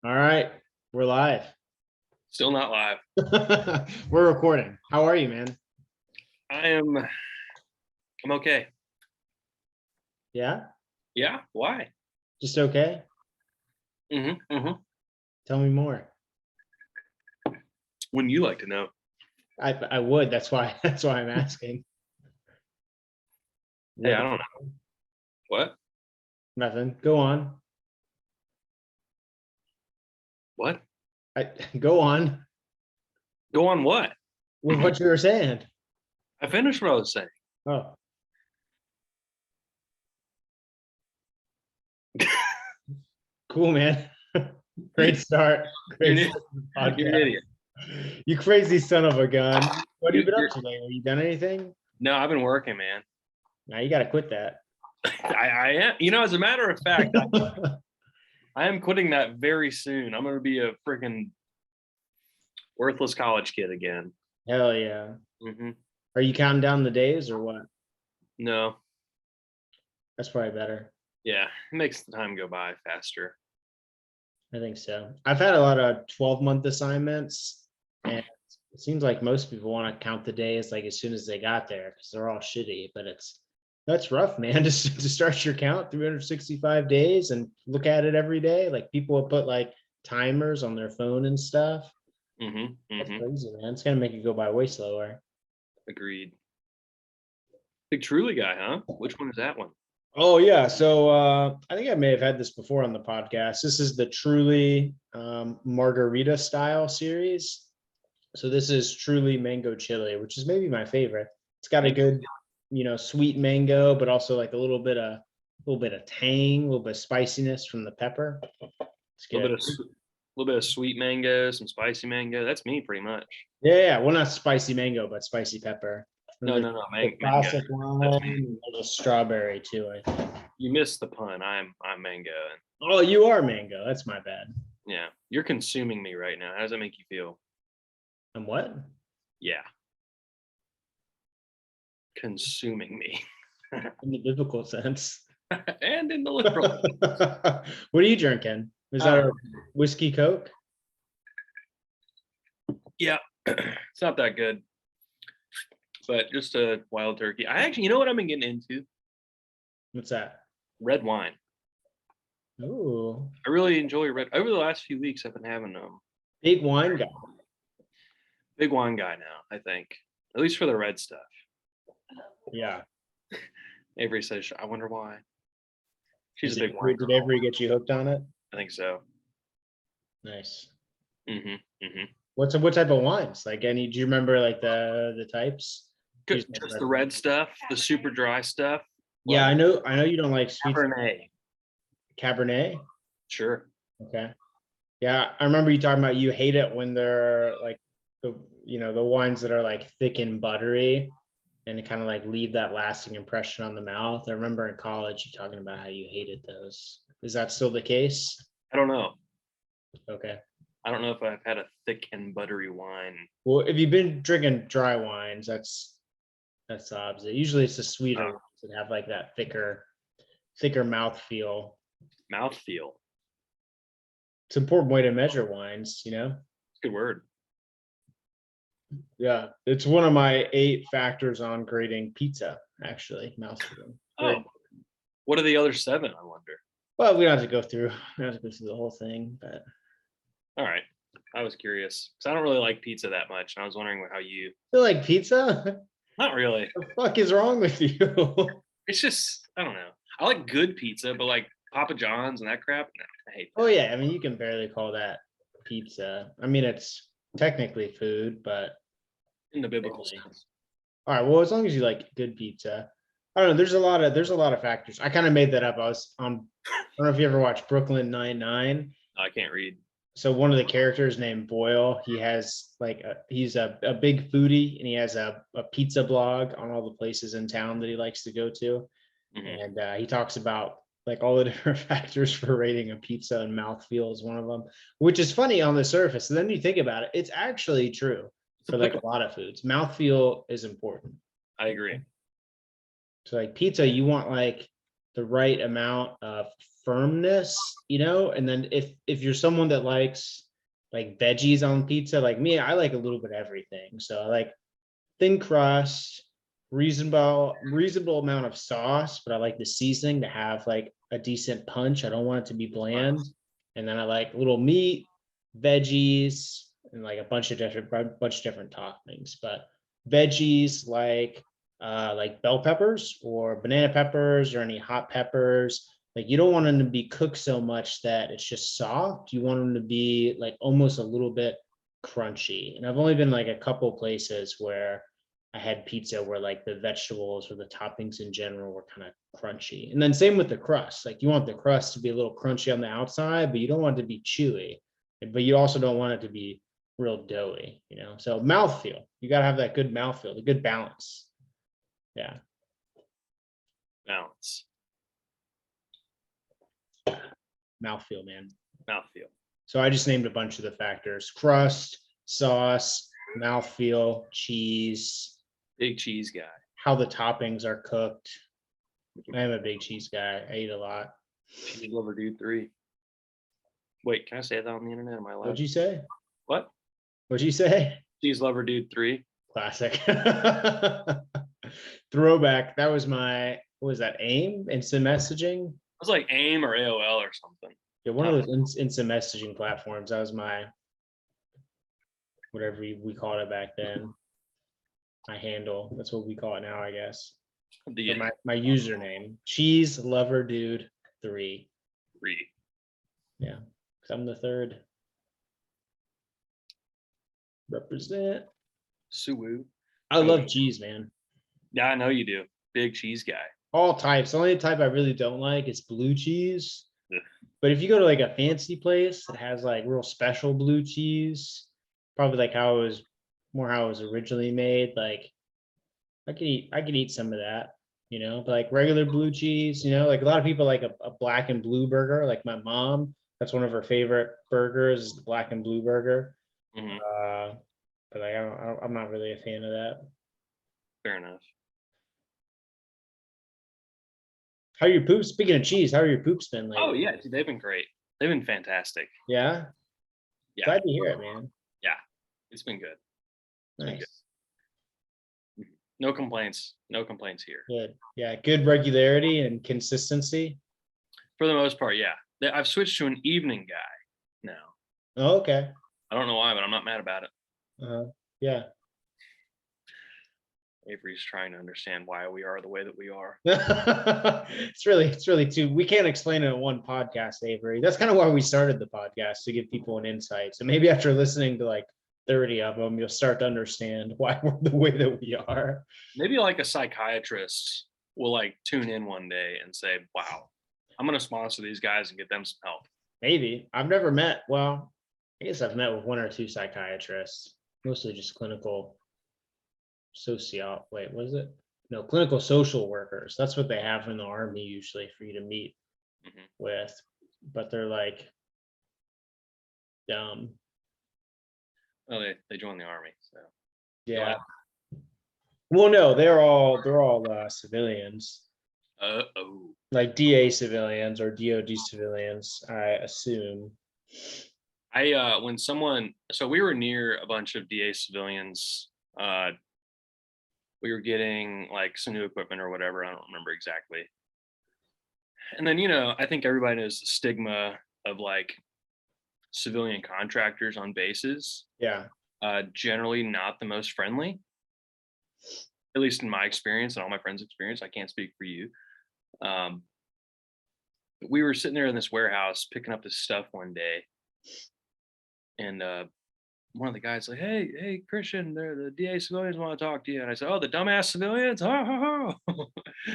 All right, we're live. Still not live. We're recording. How are you, man? I'm okay. Yeah, Yeah, why? just okay. Mm-hmm. Tell me more. Wouldn't you like to know? I would. That's why that's why I'm asking. Hey, What? I don't know. What? Nothing. Go on. What? I go on Go on what? with what you were saying. I finished what I was saying. Oh, cool, man. Great start. You're Great an, start to the you're an podcast. idiot. You crazy son of a gun. What have you You, been up you're, to lately? Have you done anything? no, I've been working, man. Now you got to quit that. I am. As a matter of fact, I am quitting that very soon. I'm going to be a freaking worthless college kid again. Hell yeah. Mm-hmm. Are you counting down the days or what? No. That's probably better. Yeah, it makes the time go by faster. I think so. I've had a lot of 12-month assignments, and it seems like most people want to count the days like as soon as they got there because they're all shitty. But that's rough, man. Just to start your count 365 days and look at it every day. Like people will put like timers on their phone and stuff. Mm-hmm. That's Mm-hmm. crazy, man. It's gonna make it go by way slower. Agreed. Big Truly guy, huh? Which one is that one? Oh yeah, so I think I may have had this before on the podcast. This is the Truly Margarita style series. So this is Truly Mango Chili, which is maybe my favorite. It's got a good, sweet mango, but also like a little bit of tang, a little bit of spiciness from the pepper. It's A little good. bit of little bit of sweet mango, some spicy mango. That's me pretty much. Yeah, yeah. Well, not spicy mango, but spicy pepper. And No, there's no, no, the mango. classic That's one. me. And there's a strawberry too, I think. You missed the pun. I'm mango. And Oh, you are mango. That's my bad. yeah, you're consuming me right now. How does that make you feel? And what? Yeah, consuming me, In the biblical sense. and in the literal. What are you drinking? Is that Uh, a whiskey Coke? yeah, it's not that good, but just a wild turkey. I actually, you know what I've been getting into? What's that? Red wine. Oh, I really enjoy red. Over the last few weeks, I've been having big wine guy. big wine guy now. I think, at least for the red stuff. Yeah. Avery says, "I wonder why." She's Is a it, big wine did girl. Avery get you hooked on it? I think so. Nice. Mm-hmm. Mm-hmm. What type of wines? Like any? Do you remember like the types? You Good. just like Just red the wine. red stuff, the super dry stuff. Yeah, Love I it. know. I know you don't like sweet Cabernet. Cabernet. Sure. Okay. Yeah, I remember you talking about you hate it when they're like the wines that are like thick and buttery and it kind of like leave that lasting impression on the mouth. I remember in college you talking about how you hated those. Is that still the case? I don't know. Okay. I don't know if I've had a thick and buttery wine. Well, if you've been drinking dry wines, that's the opposite. Usually it's the sweeter Uh, ones that have like that thicker mouth feel. Mouthfeel. It's an important way to measure wines. It's a good word. Yeah, it's one of my 8 factors on grading pizza, actually, mouthfeel. Oh, what are the other 7? I wonder. Well, we don't have to go through. We don't have to go through the whole thing, but All right. I was curious because I don't really like pizza that much. And I was wondering how you. you like pizza? Not really. What the fuck is wrong with you? It's just I don't know. I like good pizza, but like Papa John's and that crap. No, I hate Oh that. yeah, I mean you can barely call that pizza. I mean it's technically food, but In the biblical sense. all right. Well, as long as you like good pizza, I don't know. There's a lot of factors. I kind of made that up. I was on. I don't know if you ever watched Brooklyn Nine-Nine. I can't read. So one of the characters named Boyle, he has like he's a big foodie and he has a pizza blog on all the places in town that he likes to go to. Mm-hmm. And he talks about like all the different factors for rating a pizza, and mouthfeel is one of them, which is funny on the surface. And then you think about it, it's actually true for like a lot of foods. Mouthfeel is important. I agree. So like pizza, you want like the right amount of firmness, and then if you're someone that likes like veggies on pizza, like me, I like a little bit of everything. So I like thin crust, reasonable amount of sauce, but I like the seasoning to have like a decent punch. I don't want it to be bland. And then I like little meat, veggies, and like a bunch of different toppings. But veggies like bell peppers or banana peppers or any hot peppers. Like you don't want them to be cooked so much that it's just soft. You want them to be like almost a little bit crunchy. And I've only been like a couple places where I had pizza where like the vegetables or the toppings in general were kind of crunchy. And then same with the crust. Like you want the crust to be a little crunchy on the outside, but you don't want it to be chewy. But you also don't want it to be real doughy, So mouthfeel. You gotta have that good mouthfeel, the good balance. Yeah. Balance. Mouthfeel, man. Mouthfeel. So I just named a bunch of the factors: crust, sauce, mouthfeel, cheese. Big cheese guy. How the toppings are cooked. I am a big cheese guy. I eat a lot. Cheese lover dude 3. Wait, can I say that on the internet? Am I allowed? What'd you say? What? What'd you say? Cheese lover dude 3. Classic. Throwback. That was my, what was that, AIM? Instant messaging? It was like AIM or AOL or something. Yeah, one of those instant messaging platforms. That was my, whatever we called it back then. My handle. That's what we call it now, I guess. My username. Cheese lover dude 3. 3. Yeah, because I'm the third. Represent. Suwoo. I love cheese, man. Yeah, I know you do. Big cheese guy. All types. The only type I really don't like is blue cheese. Ugh. But if you go to like a fancy place that has like real special blue cheese, probably like how it was originally made, like I could eat some of that, but like regular blue cheese, like a lot of people like a black and blue burger. Like my mom, that's one of her favorite burgers, is the black and blue burger. Mm-hmm. But like, I'm not really a fan of that. Fair enough. How are your poops? Speaking of cheese, how are your poops been lately? Oh yeah, dude, they've been great. They've been fantastic. Yeah. Yeah. Glad to hear it, man. Yeah, it's been good. It's been Nice. good. No complaints. No complaints here. Good. Yeah, good regularity and consistency. For the most part, yeah. I've switched to an evening guy now. Oh, okay. I don't know why, but I'm not mad about it. Yeah. Avery's trying to understand why we are the way that we are. It's really too. We can't explain it in one podcast, Avery. That's kind of why we started the podcast, to give people an insight. So maybe after listening to like 30 of them, you'll start to understand why we're the way that we are. Maybe like a psychiatrist will like tune in one day and say, wow, I'm going to sponsor these guys and get them some help. Maybe. I've never met, well, I guess I've met with 1 or 2 psychiatrists, mostly just clinical clinical social workers. That's what they have in the Army usually for you to meet with, but they're like dumb. Well, they joined the Army, so yeah. Well, no, they're all civilians. Like DA civilians or DOD civilians, I assume. So we were near a bunch of DA civilians. We were getting like some new equipment or whatever. I don't remember exactly. And then, I think everybody knows the stigma of like civilian contractors on bases. Yeah. Generally not the most friendly, at least in my experience and all my friends' experience. I can't speak for you. We were sitting there in this warehouse picking up this stuff one day, and one of the guys like, hey, Christian, the DA civilians want to talk to you. And I said, oh, the dumbass civilians?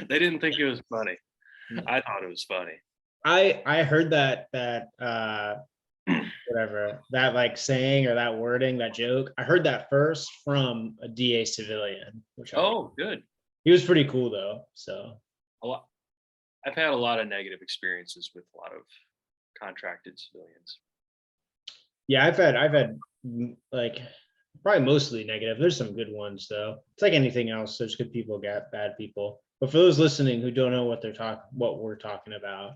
They didn't think it was funny. I thought it was funny. I heard that whatever, that like saying or that wording, that joke, I heard that first from a DA civilian, which good. He was pretty cool though. So I've had a lot of negative experiences with a lot of contracted civilians. Yeah, I've had like probably mostly negative. There's some good ones though. It's like anything else. There's good people, bad people. But for those listening who don't know what we're talking about,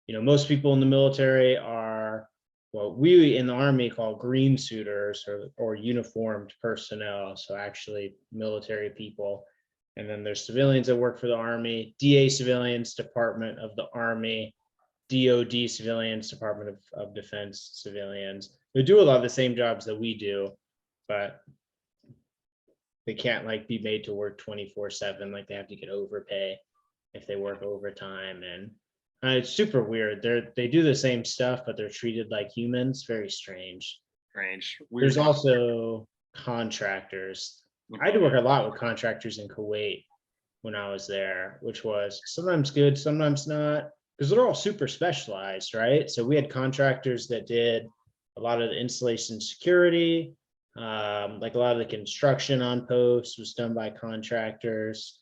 most people in the military are what we in the Army call green suiters or uniformed personnel. So actually military people. And then there's civilians that work for the Army, DA civilians, Department of the Army, DOD civilians, Department of Defense civilians. They do a lot of the same jobs that we do, but they can't like be made to work 24/7. Like they have to get overpay if they work overtime. And it's super weird. They do the same stuff, but they're treated like humans. Very strange. Strange. There's also contractors. I had to work a lot with contractors in Kuwait when I was there, which was sometimes good, sometimes not, because they're all super specialized, right? So we had contractors that did a lot of the installation security, like a lot of the construction on post was done by contractors.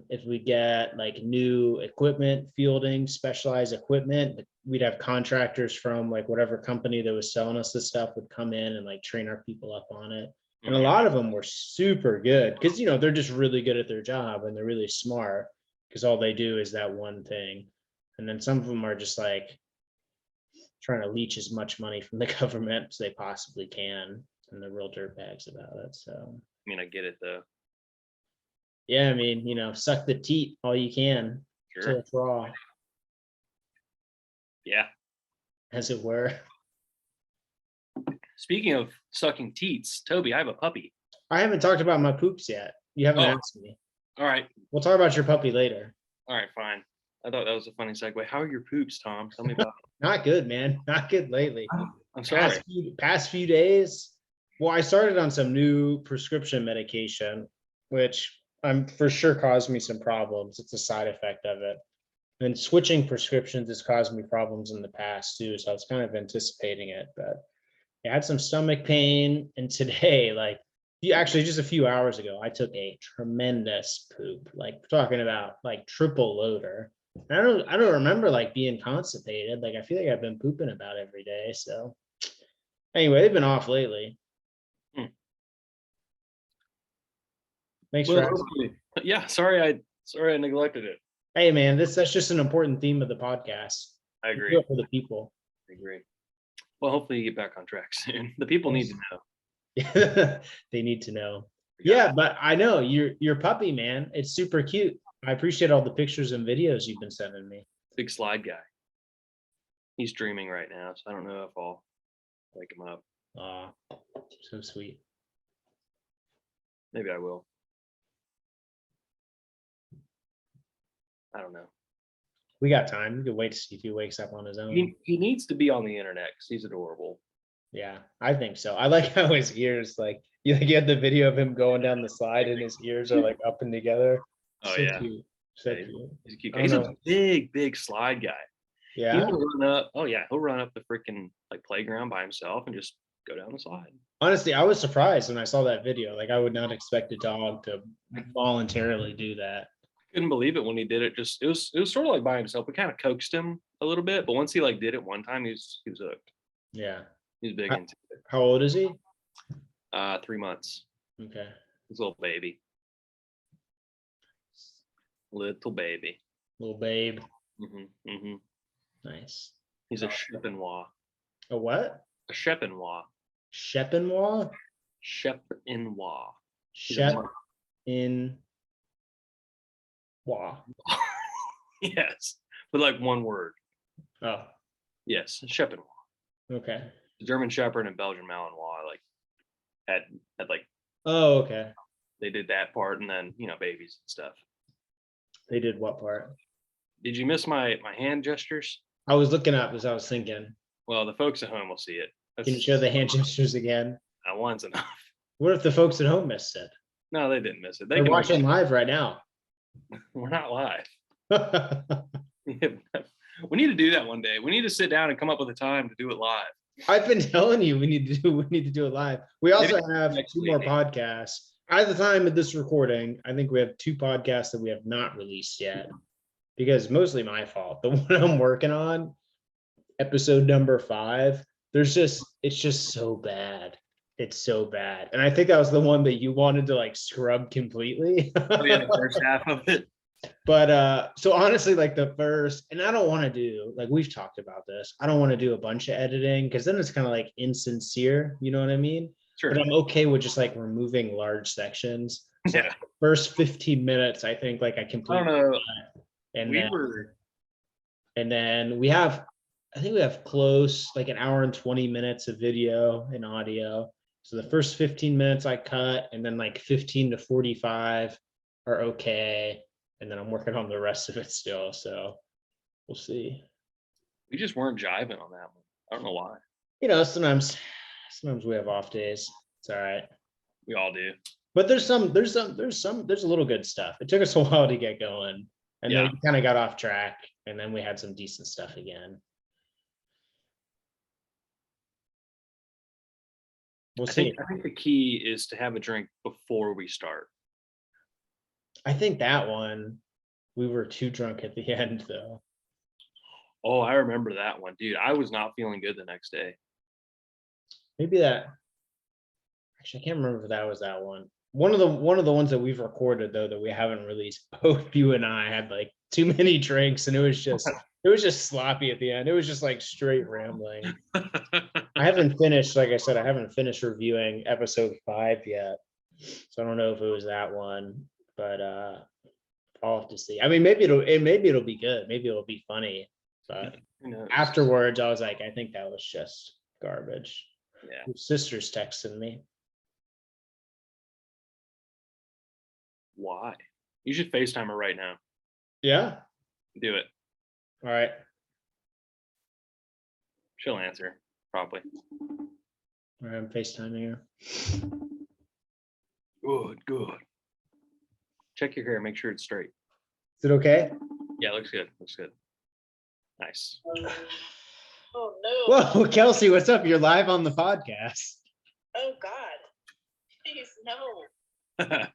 If we get like new equipment, fielding, specialized equipment, we'd have contractors from like whatever company that was selling us this stuff would come in and like train our people up on it. And a lot of them were super good because, they're just really good at their job and they're really smart because all they do is that one thing. And then some of them are just like trying to leech as much money from the government as they possibly can. And they're real dirtbags about it. So, I get it though. Yeah, suck the teat all you can till it's raw. Yeah. As it were. Speaking of sucking teats, Toby, I have a puppy. I haven't talked about my poops yet. You haven't asked me. All right. We'll talk about your puppy later. All right, fine. I thought that was a funny segue. How are your poops, Tom? Tell me about it. Not good, man. Not good lately. I'm sorry. Past few days. Well, I started on some new prescription medication, which I'm for sure caused me some problems. It's a side effect of it. And switching prescriptions has caused me problems in the past too. So I was kind of anticipating it, but I had some stomach pain. And today, like actually just a few hours ago, I took a tremendous poop, like talking about like triple loader. I don't remember like being constipated. Like I feel like I've been pooping about every day. So anyway, they've been off lately. Thanks for asking. Yeah, sorry I neglected it. Hey man, that's just an important theme of the podcast. I agree. Do it for the people. I agree. Well, hopefully you get back on track soon. The people need to know. They need to know. Yeah, but I know your puppy, man. It's super cute. I appreciate all the pictures and videos you've been sending me. Big slide guy. He's dreaming right now, so I don't know if I'll wake him up. Aw, so sweet. Maybe I will. I don't know. We got time. We could wait to see if he wakes up on his own. He needs to be on the internet because he's adorable. Yeah, I think so. I like how his ears, like you had the video of him going down the slide and his ears are like up and together. Oh so yeah. Cute. So cute. He's a cute guy. He's a big slide guy. Yeah. He'll run up the freaking like playground by himself and just go down the slide. Honestly, I was surprised when I saw that video. Like I would not expect a dog to voluntarily do that. Couldn't believe it when he did it. It was sort of like by himself. We kind of coaxed him a little bit, but once he like did it one time, he was hooked. Yeah. He's big into it. How old is he? 3 months. Okay. He's a little baby. Little baby. Little babe. Nice. He's a Shepenois. A what? A Shepenois. Shepenois? Shepenois. Shepenois. Yes, with like one word. Oh. Yes, Shepenois. Okay. German Shepherd and Belgian Malinois like had like. Oh, okay. They did that part, and then babies and stuff. They did what part? Did you miss my hand gestures? I was looking up as I was thinking. Well, the folks at home will see it. Can you show the hand gestures again? Once enough. What if the folks at home missed it? No, they didn't miss it. They're watching live right now. We're not live. We need to do that one day. We need to sit down and come up with a time to do it live. I've been telling you we need to do it live. We also have 2 more podcasts. At the time of this recording, I think we have 2 podcasts that we have not released yet because mostly my fault. The one I'm working on, episode number 5, it's just so bad. It's so bad. And I think that was the one that you wanted to like scrub completely. Oh yeah, the first half of it. But so honestly, like the first, and I don't want to do, like we've talked about this, I don't want to do a bunch of editing because then it's kind of like insincere, you know what I mean? Sure. But I'm okay with just like removing large sections. So Yeah. like, the first 15 minutes, I think like I I don't completely know. and We then were we have, I think we have close like an hour and 20 minutes of video and audio. So the first 15 minutes I cut, and then like 15 to 45 are okay. And then I'm working on the rest of it still. So we'll see. we just weren't jiving on that one. I don't know why. You know, sometimes we have off days. It's all right. We all do. But there's a little good stuff. It took us a while to get going. And then Yeah. we kind of got off track. And then we had some decent stuff again. We'll see. I think the key is to have a drink before we start. I think that one, we were too drunk at the end though. Oh, I remember that one, dude. I was not feeling good the next day. Maybe that, actually I can't remember if that was that one. One of the ones that we've recorded though that we haven't released, both you and I had like too many drinks and it was just sloppy at the end. It was just like straight rambling. I haven't finished, like I said, I haven't finished reviewing episode 5 yet. So I don't know if it was that one, but I'll have to see. I mean, maybe it'll be good. Maybe it'll be funny. But Who knows? afterwards, I was like, I think that was just garbage. Yeah. Your sister's texting me. Why? You should FaceTime her right now. Yeah. Do it. All right. She'll answer, probably. All right. I'm FaceTiming her. Good. Check your hair, make sure it's straight. Is it okay? Yeah, looks good. Looks good. Nice. Oh no. Whoa, Kelsey, what's up? You're live on the podcast. Oh God. Please no. Not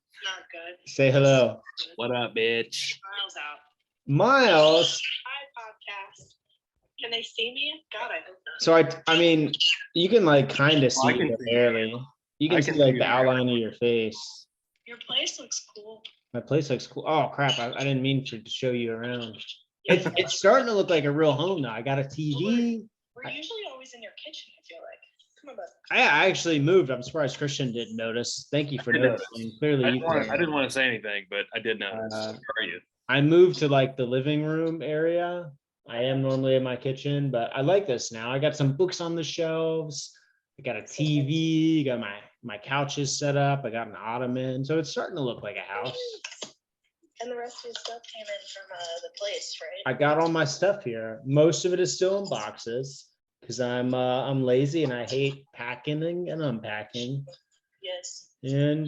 good. Say hello. What up, bitch? Miles out. Miles. Hi podcast. Can they see me? God, I hope not. So I mean, you can like kind of see I can it see barely. You I can can see like see the it. outline of your face. Your place looks cool. My place looks cool. Oh crap! I didn't mean to show you around. It's starting to look like a real home now. I got a TV. We're usually always in your kitchen, I feel like. Come on, bud. I actually moved. I'm surprised Christian didn't notice. Thank you for I did notice. noticing. Clearly, I you didn't want to say anything, but I did notice. How are you? I moved to like the living room area. I am normally in my kitchen, but I like this now. I got some books on the shelves. I got a TV. Got my couches set up. I got an ottoman, so it's starting to look like a house. And the rest of your stuff came in from the place, right? I got all my stuff here. Most of it is still in boxes because I'm lazy and I hate packing and unpacking. Yes. And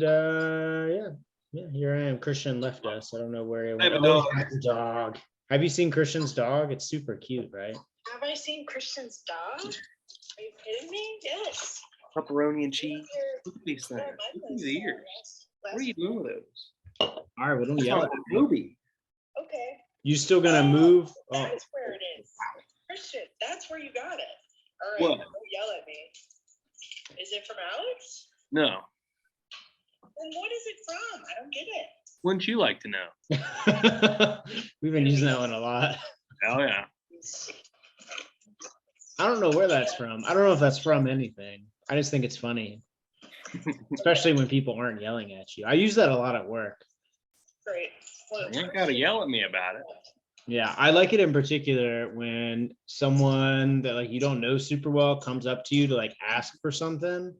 yeah, here I am. Christian left us. I don't know where he went. I have a Oh, dog. he's got the dog. Have you seen Christian's dog? It's super cute, right? Have I seen Christian's dog? Are you kidding me? Yes. Pepperoni and cheese. Here. Look at these things. Yeah, mine Look at was, these ears. last- What are you doing with those? All right, well, don't That's yell not at a me. movie. Okay. You still gonna move? Oh, That's where it is. Christian, that's where you got it. All right, What? don't yell at me. Is it from Alex? No. Then what is it from? I don't get it. Wouldn't you like to know? we've been using that one a lot. Hell yeah. I don't know where that's from. I don't know if that's from anything. I just think it's funny, especially when people aren't yelling at you. I use that a lot at work. Great. Well, You ain't gotta yell at me about it. Yeah, I like it in particular when someone that like you don't know super well comes up to you to like ask for something,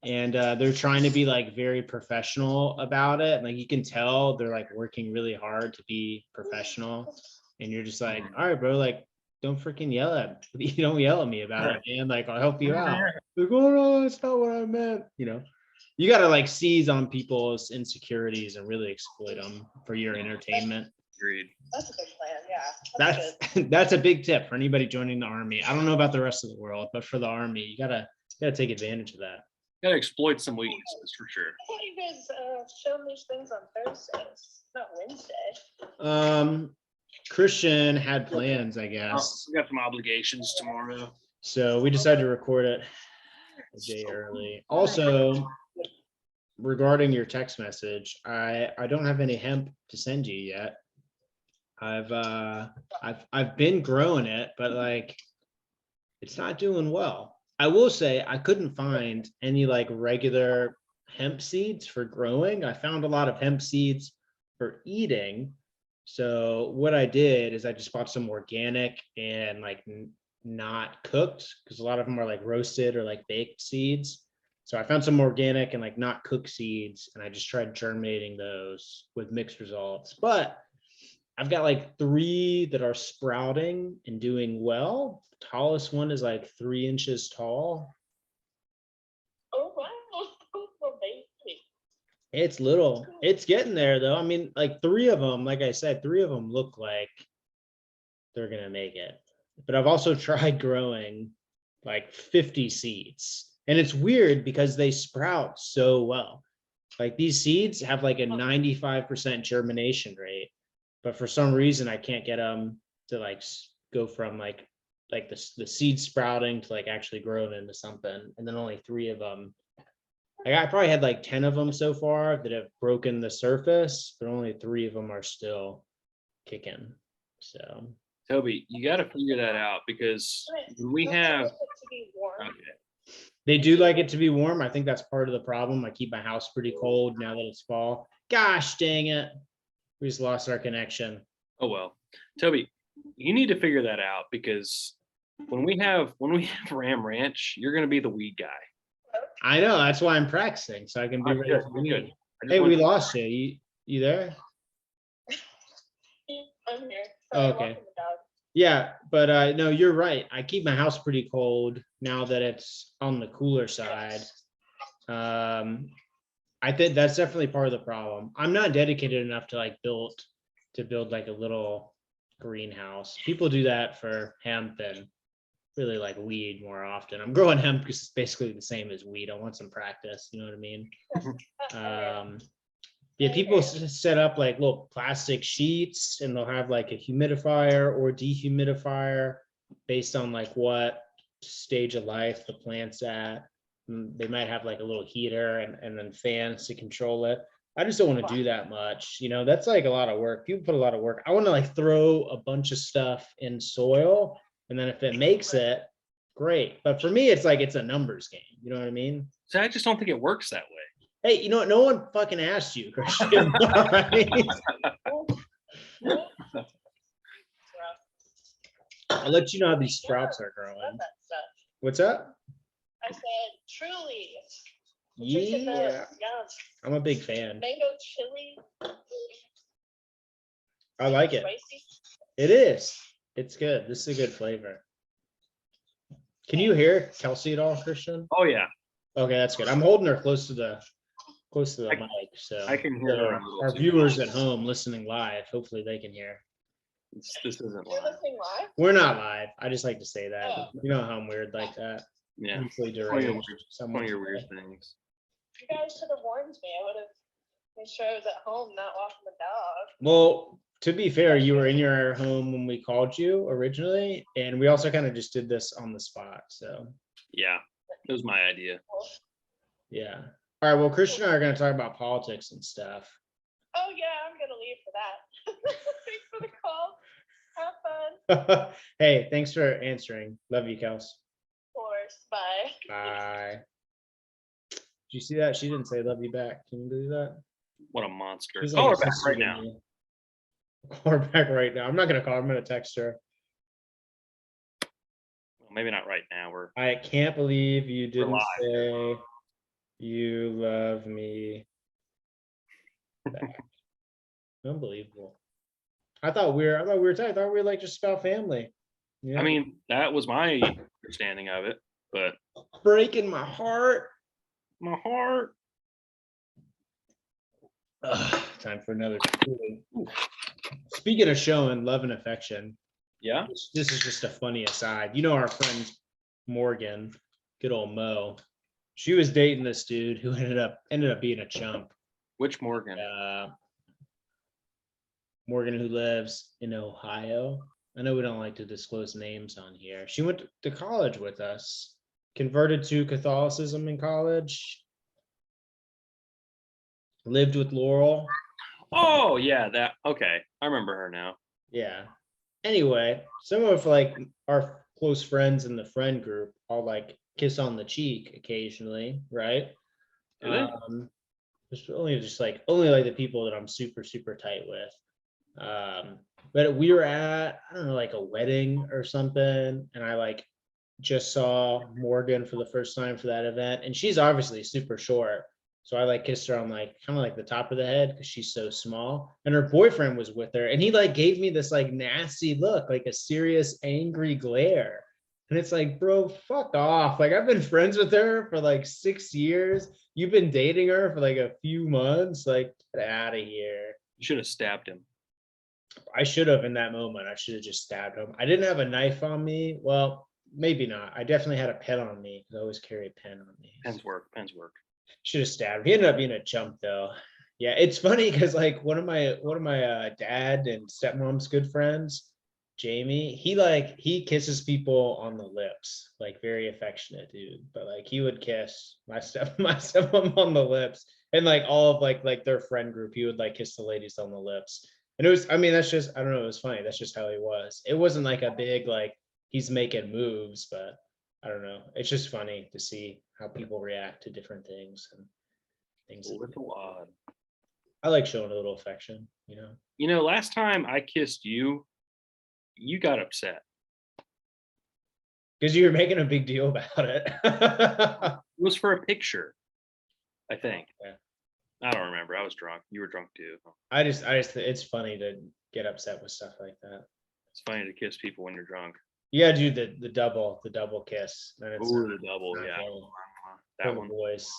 and they're trying to be like very professional about it. And, like you can tell they're like working really hard to be professional, and you're just like, all right, bro, like don't freaking yell at me. You don't yell at me about it, man. Like I'll help you out. Like, oh no, that's not what I meant. You know, you got to like seize on people's insecurities and really exploit them for your entertainment. Agreed. that's a good plan. Yeah. That's good. That's a big tip for anybody joining the army. I don't know about the rest of the world, but for the army, you gotta take advantage of that. Gotta exploit some weaknesses for sure. I thought you guys filmed these things on Thursdays, not Wednesday. Christian had plans, I Oh, guess, we got some obligations tomorrow. so we decided to record it a day early. Also, regarding your text message, I don't have any hemp to send you yet. I've been growing it, but like it's not doing well. I will say I couldn't find any like regular hemp seeds for growing. I found a lot of hemp seeds for eating. So what I did is I just bought some organic and like not cooked because a lot of them are like roasted or like baked seeds. So I found some organic and like not cooked seeds and I just tried germinating those with mixed results. But I've got like 3 that are sprouting and doing well. Tallest one is like 3 inches tall. Oh, wow. Oh, baby. It's little. It's getting there though. I mean, like 3 of them, like I said, 3 of them look like they're gonna make it. But I've also tried growing like 50 seeds. And it's weird because they sprout so well. Like these seeds have like a 95% germination rate, but for some reason I can't get them to like go from like the seed sprouting to like actually growing into something. And then only 3 of them. Like I probably had like 10 of them so far that have broken the surface, but only 3 of them are still kicking. So Toby, you got to figure that out because when we Don't have, like it to be warm. okay, they do like it to be warm. I think that's part of the problem. I keep my house pretty cold now that it's fall. Gosh dang it. We just lost our connection. oh well, Toby, you need to figure that out because when we have Ram Ranch, you're going to be the weed guy. I know. That's why I'm practicing so I can be Oh, ready good, for good. weed. I just Hey, we want- lost you. You there? I'm here. Oh, Sorry, okay. walking the dog. Yeah, but no, you're right. I keep my house pretty cold now that it's on the cooler side. I think that's definitely part of the problem. I'm not dedicated enough to like build like a little greenhouse. People do that for hemp and really like weed more often. I'm growing hemp because it's basically the same as weed. I want some practice, you know what I mean? Yeah, people set up like little plastic sheets and they'll have like a humidifier or dehumidifier based on like what stage of life the plant's at. They might have like a little heater and then fans to control it. I just don't want to do that much. You know, that's like a lot of work. People put a lot of work. I want to like throw a bunch of stuff in soil and then if it makes it, great. But for me, it's like it's a numbers game. You know what I mean? So I just don't think it works that way. Hey, you know what? No one fucking asked you, Christian. All right? I'll let you know how these sprouts are Love growing. that stuff. What's up? I said, truly. Tasted Yeah, those. Yum. I'm a big fan. Mango chili. I like it. Spicy. It is. It's good. This is a good flavor. Can you hear Kelsey at all, Christian? Oh yeah, Okay, that's good. I'm holding her close to the mic, so I can hear her a little our too. viewers at home listening live, hopefully they can hear. This isn't You're live. listening live? We're not live. I just like to say that. Oh. You know how I'm weird like that. Yeah, Mentally one of your deranged. weird, one Someone of your weird things. You guys should have warned me. I would have made sure I was at home, not walking the dog. Well, to be fair, you were in your home when we called you originally, and we also kind of just did this on the spot. So Yeah, it was my idea. yeah. All right. Well, Christian and I are going to talk about politics and stuff. Oh yeah, I'm gonna leave for that. Thanks for the call. Have fun. Of Hey, thanks for answering. Love you, Kels. course. Bye. Bye. Did you see that? She didn't say love you back. Can you believe that? What a monster. She's Call like her a back sister right to now. me. Call her back right now. I'm not going to call her. I'm going to text her. Well, maybe not right now. We're I can't believe you didn't live. say you love me back. Unbelievable. I thought we were tight. I thought we were like just about family. Yeah. I mean, that was my understanding of it, but breaking my heart. my heart. Ugh, time for another. Speaking of showing love and affection, Yeah. this is just a funny aside. You know our friend Morgan, good old Mo. She was dating this dude who ended up being a chump. Which Morgan? Morgan, who lives in Ohio. I know we don't like to disclose names on here. She went to college with us. converted to Catholicism in college. Lived with Laurel. Oh yeah, okay. I remember her now. Yeah. Anyway, some of like our close friends in the friend group all like kiss on the cheek occasionally, right? Do they? Just only like the people that I'm super super tight with. But we were at, I don't know, like a wedding or something, and I like just saw Morgan for the first time for that event, and she's obviously super short. So I like kissed her on like kind of like the top of the head because she's so small. And her boyfriend was with her, and he like gave me this like nasty look, like a serious angry glare. And it's like, bro, fuck off. Like I've been friends with her for like 6 years. You've been dating her for like a few months. Like, get out of here. You should have stabbed him. I should have in that moment. I should have just stabbed him. I didn't have a knife on me. Well, maybe not. I definitely had a pen on me because I always carry a pen on me. Pens work. Pens work. Should have stabbed him. He ended up being a chump though. Yeah, it's funny because like one of my dad and stepmom's good friends, Jamie, he kisses people on the lips, like very affectionate dude. But like he would kiss my stepmom on the lips, and like all of like their friend group, he would like kiss the ladies on the lips. And it was, I mean, that's just, I don't know, it was funny. That's just how he was. It wasn't like a big like he's making moves, but I don't know. It's just funny to see how people react to different things and things. A little odd. I like showing a little affection, you know. You know, last time I kissed you, you got upset. Because you were making a big deal about it. It was for a picture, I think. Yeah. I don't remember. I was drunk. You were drunk too. I just, it's funny to get upset with stuff like that. It's funny to kiss people when you're drunk. You gotta do the double kiss. Then it's Ooh, the double, not yeah. funny. That For one. the boys.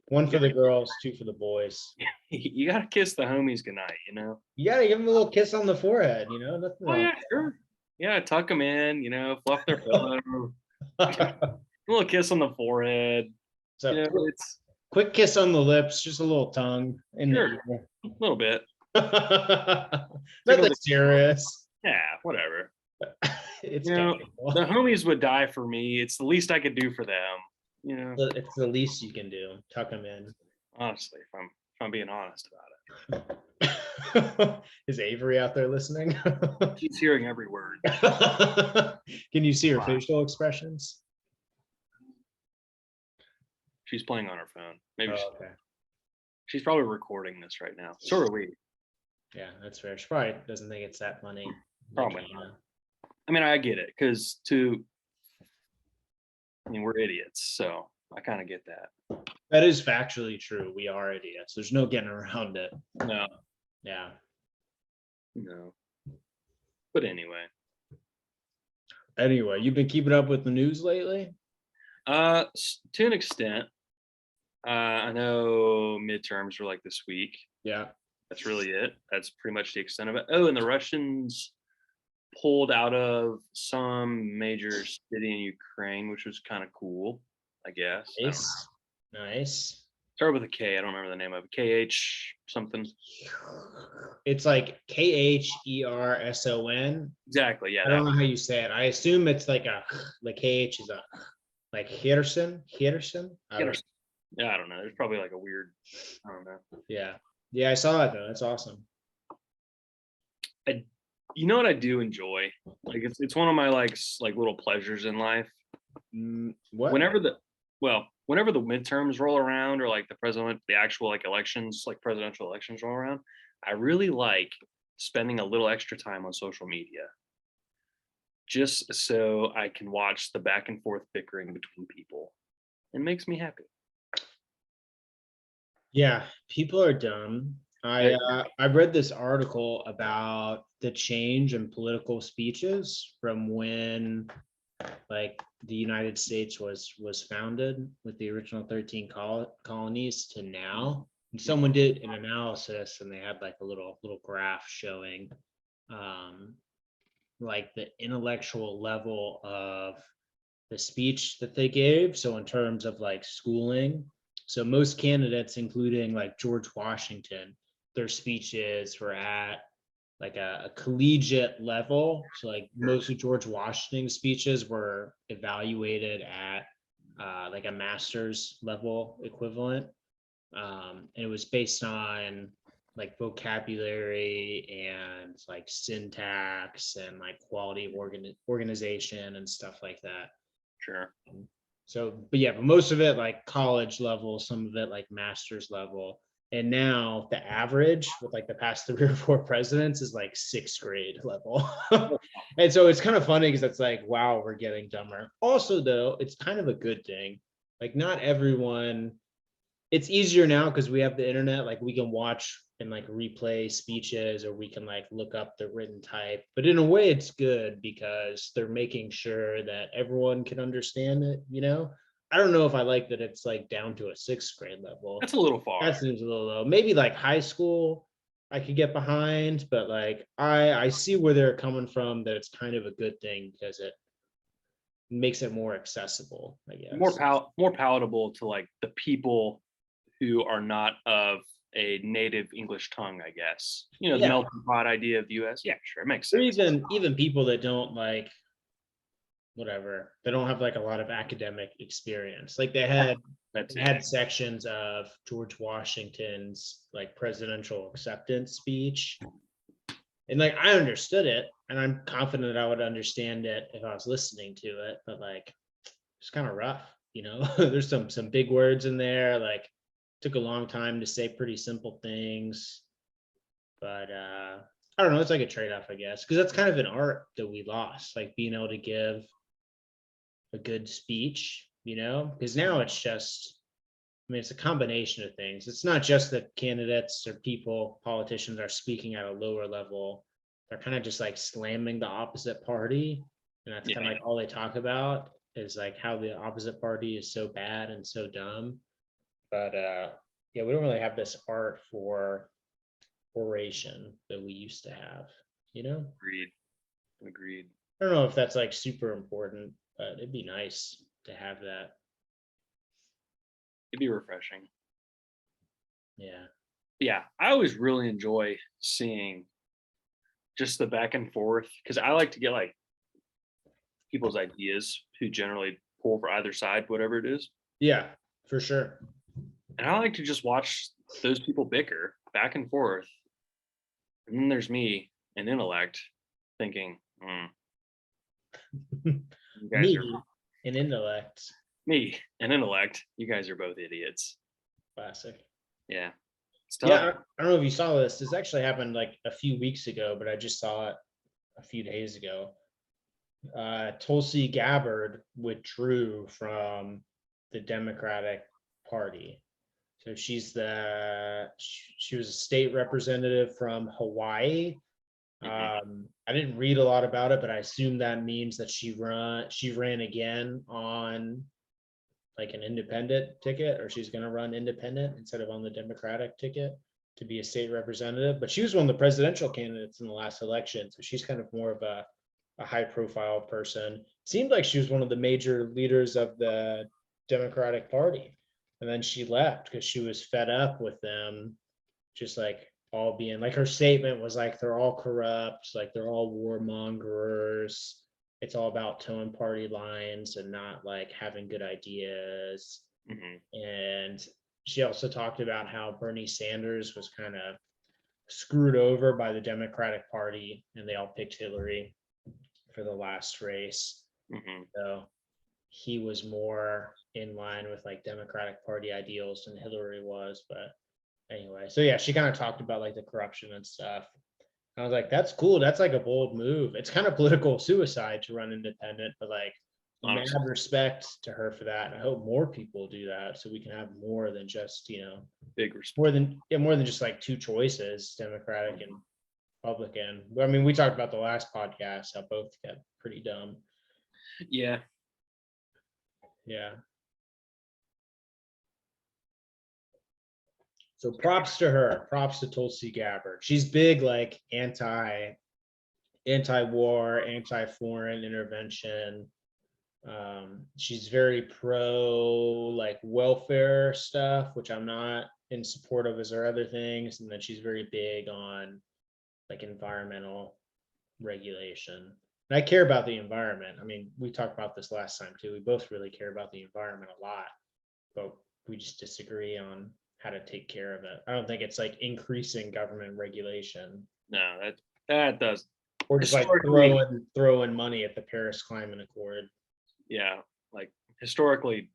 One for the girls, two for the boys. You gotta kiss the homies goodnight, you know? You gotta give them a little kiss on the forehead, you know? Nothing Oh wrong. yeah, sure. Yeah, tuck them in, you know, fluff their pillow. A little kiss on the forehead. So You know, it's quick kiss on the lips, just a little tongue in Sure. the ear. a little bit. Nothing serious. Yeah, whatever. It's You know, casual. the homies would die for me. It's the least I could do for them. You know, It's the least you can do. Tuck them in. honestly, if I'm being honest about it. Is Avery out there listening? She's hearing every word. Can you see her facial expressions? She's playing on her phone. Maybe Oh, okay. she's probably recording this right now. So are we. Yeah, that's fair. She probably doesn't think it's that funny. Probably not. I mean, I get it because we're idiots, so I kind of get that. That is factually true. We are idiots. There's no getting around it. No, Yeah. no. But anyway, Anyway, you've been keeping up with the news lately? to an extent, I know midterms were like this week. Yeah. That's really it. That's pretty much the extent of it. Oh, and the Russians pulled out of some major city in Ukraine, which was kind of cool, I guess. I don't know. Nice. Nice. Started with a K. I don't remember the name of it. KH something. It's like KHERSON. Exactly. Yeah. I don't know how you say it. I assume it's like KH is a like Henderson. I don't know. Yeah, I don't know. There's probably like a weird, I don't know. Yeah. Yeah, I saw it though. That's awesome. You know what I do enjoy? Like it's one of my like little pleasures in life. What? Whenever the midterms roll around or like the actual like elections, like presidential elections roll around, I really like spending a little extra time on social media. Just so I can watch the back and forth bickering between people. It makes me happy. Yeah, people are dumb. I read this article about the change in political speeches from when like the United States was founded with the original 13 colonies to now. And someone did an analysis and they had like a little graph showing like the intellectual level of the speech that they gave. So in terms of like schooling, so most candidates, including like George Washington, their speeches were at like a collegiate level. So like most of George Washington's speeches were evaluated at like a master's level equivalent. And it was based on like vocabulary and like syntax and like quality organization and stuff like that. Sure. So, but yeah, but most of it like college level, some of it like master's level. And now the average with like the past 3 or 4 presidents is like 6th grade level. And so it's kind of funny because it's like, wow, we're getting dumber. Also, though, it's kind of a good thing. Like, not everyone, it's easier now because we have the internet. Like, we can watch and like replay speeches, or we can like look up the written type. But in a way, it's good because they're making sure that everyone can understand it. I don't know if I like that it's like down to a 6th grade level. That's a little far. That seems a little low. Maybe like high school, I could get behind, but like I see where they're coming from. That it's kind of a good thing because it makes it more accessible, I guess. More palatable to like the people who are not of a native English tongue, I guess. The Yeah. melting pot idea of the US. Yeah, sure, it makes Or sense. even people that don't like whatever, they don't have like a lot of academic experience. Like they had sections of George Washington's like presidential acceptance speech. And like I understood it, and I'm confident I would understand it if I was listening to it, but like it's kind of rough, There's some big words in there, like took a long time to say pretty simple things. But I don't know, it's like a trade-off, I guess, because that's kind of an art that we lost, like being able to give a good speech, because now it's just, it's a combination of things. It's not just that candidates or politicians are speaking at a lower level. They're kind of just like slamming the opposite party. And that's kind of like all they talk about is like how the opposite party is so bad and so dumb. But yeah, we don't really have this art for oration that we used to have, Agreed. I don't know if that's like super important, but it'd be nice to have that. It'd be refreshing. Yeah, I always really enjoy seeing just the back and forth, because I like to get like people's ideas who generally pull for either side, whatever it is. Yeah, for sure. And I like to just watch those people bicker back and forth. And then there's me, an intellect, thinking, you guys Me, are an intellect. me, an intellect. You guys are both idiots. Classic. Yeah. It's tough. Yeah, I don't know if you saw this. This actually happened like a few weeks ago, but I just saw it a few days ago. Tulsi Gabbard withdrew from the Democratic Party. So she was a state representative from Hawaii. I didn't read a lot about it, but I assume that means that she ran again on like an independent ticket, or she's going to run independent instead of on the Democratic ticket to be a state representative. But she was one of the presidential candidates in the last election, so she's kind of more of a high profile person. Seemed like she was one of the major leaders of the Democratic Party, and then she left because she was fed up with them just like all being like, her statement was like, they're all corrupt, like they're all warmongers, it's all about towing party lines and not like having good ideas. And she also talked about how Bernie Sanders was kind of screwed over by the Democratic Party, and they all picked Hillary for the last race. So he was more in line with like Democratic Party ideals than Hillary was. But anyway, so yeah, she kind of talked about like the corruption and stuff. I was like, that's cool. That's like a bold move. It's kind of political suicide to run independent, but like mad respect to her for that. And I hope more people do that so we can have more than just, big respect. more than just like two choices, Democratic and Republican. I mean, we talked about the last podcast how both got pretty dumb. Yeah. So props to her. Props to Tulsi Gabbard. She's big, like anti-war, anti-foreign intervention. She's very pro like welfare stuff, which I'm not in support of as her other things. And then she's very big on like environmental regulation. And I care about the environment. I mean, we talked about this last time too. We both really care about the environment a lot, but we just disagree on how to take care of it. I don't think it's like increasing government regulation No, that does. or just like Historically, throwing money at the Paris Climate Accord. yeah, like historically,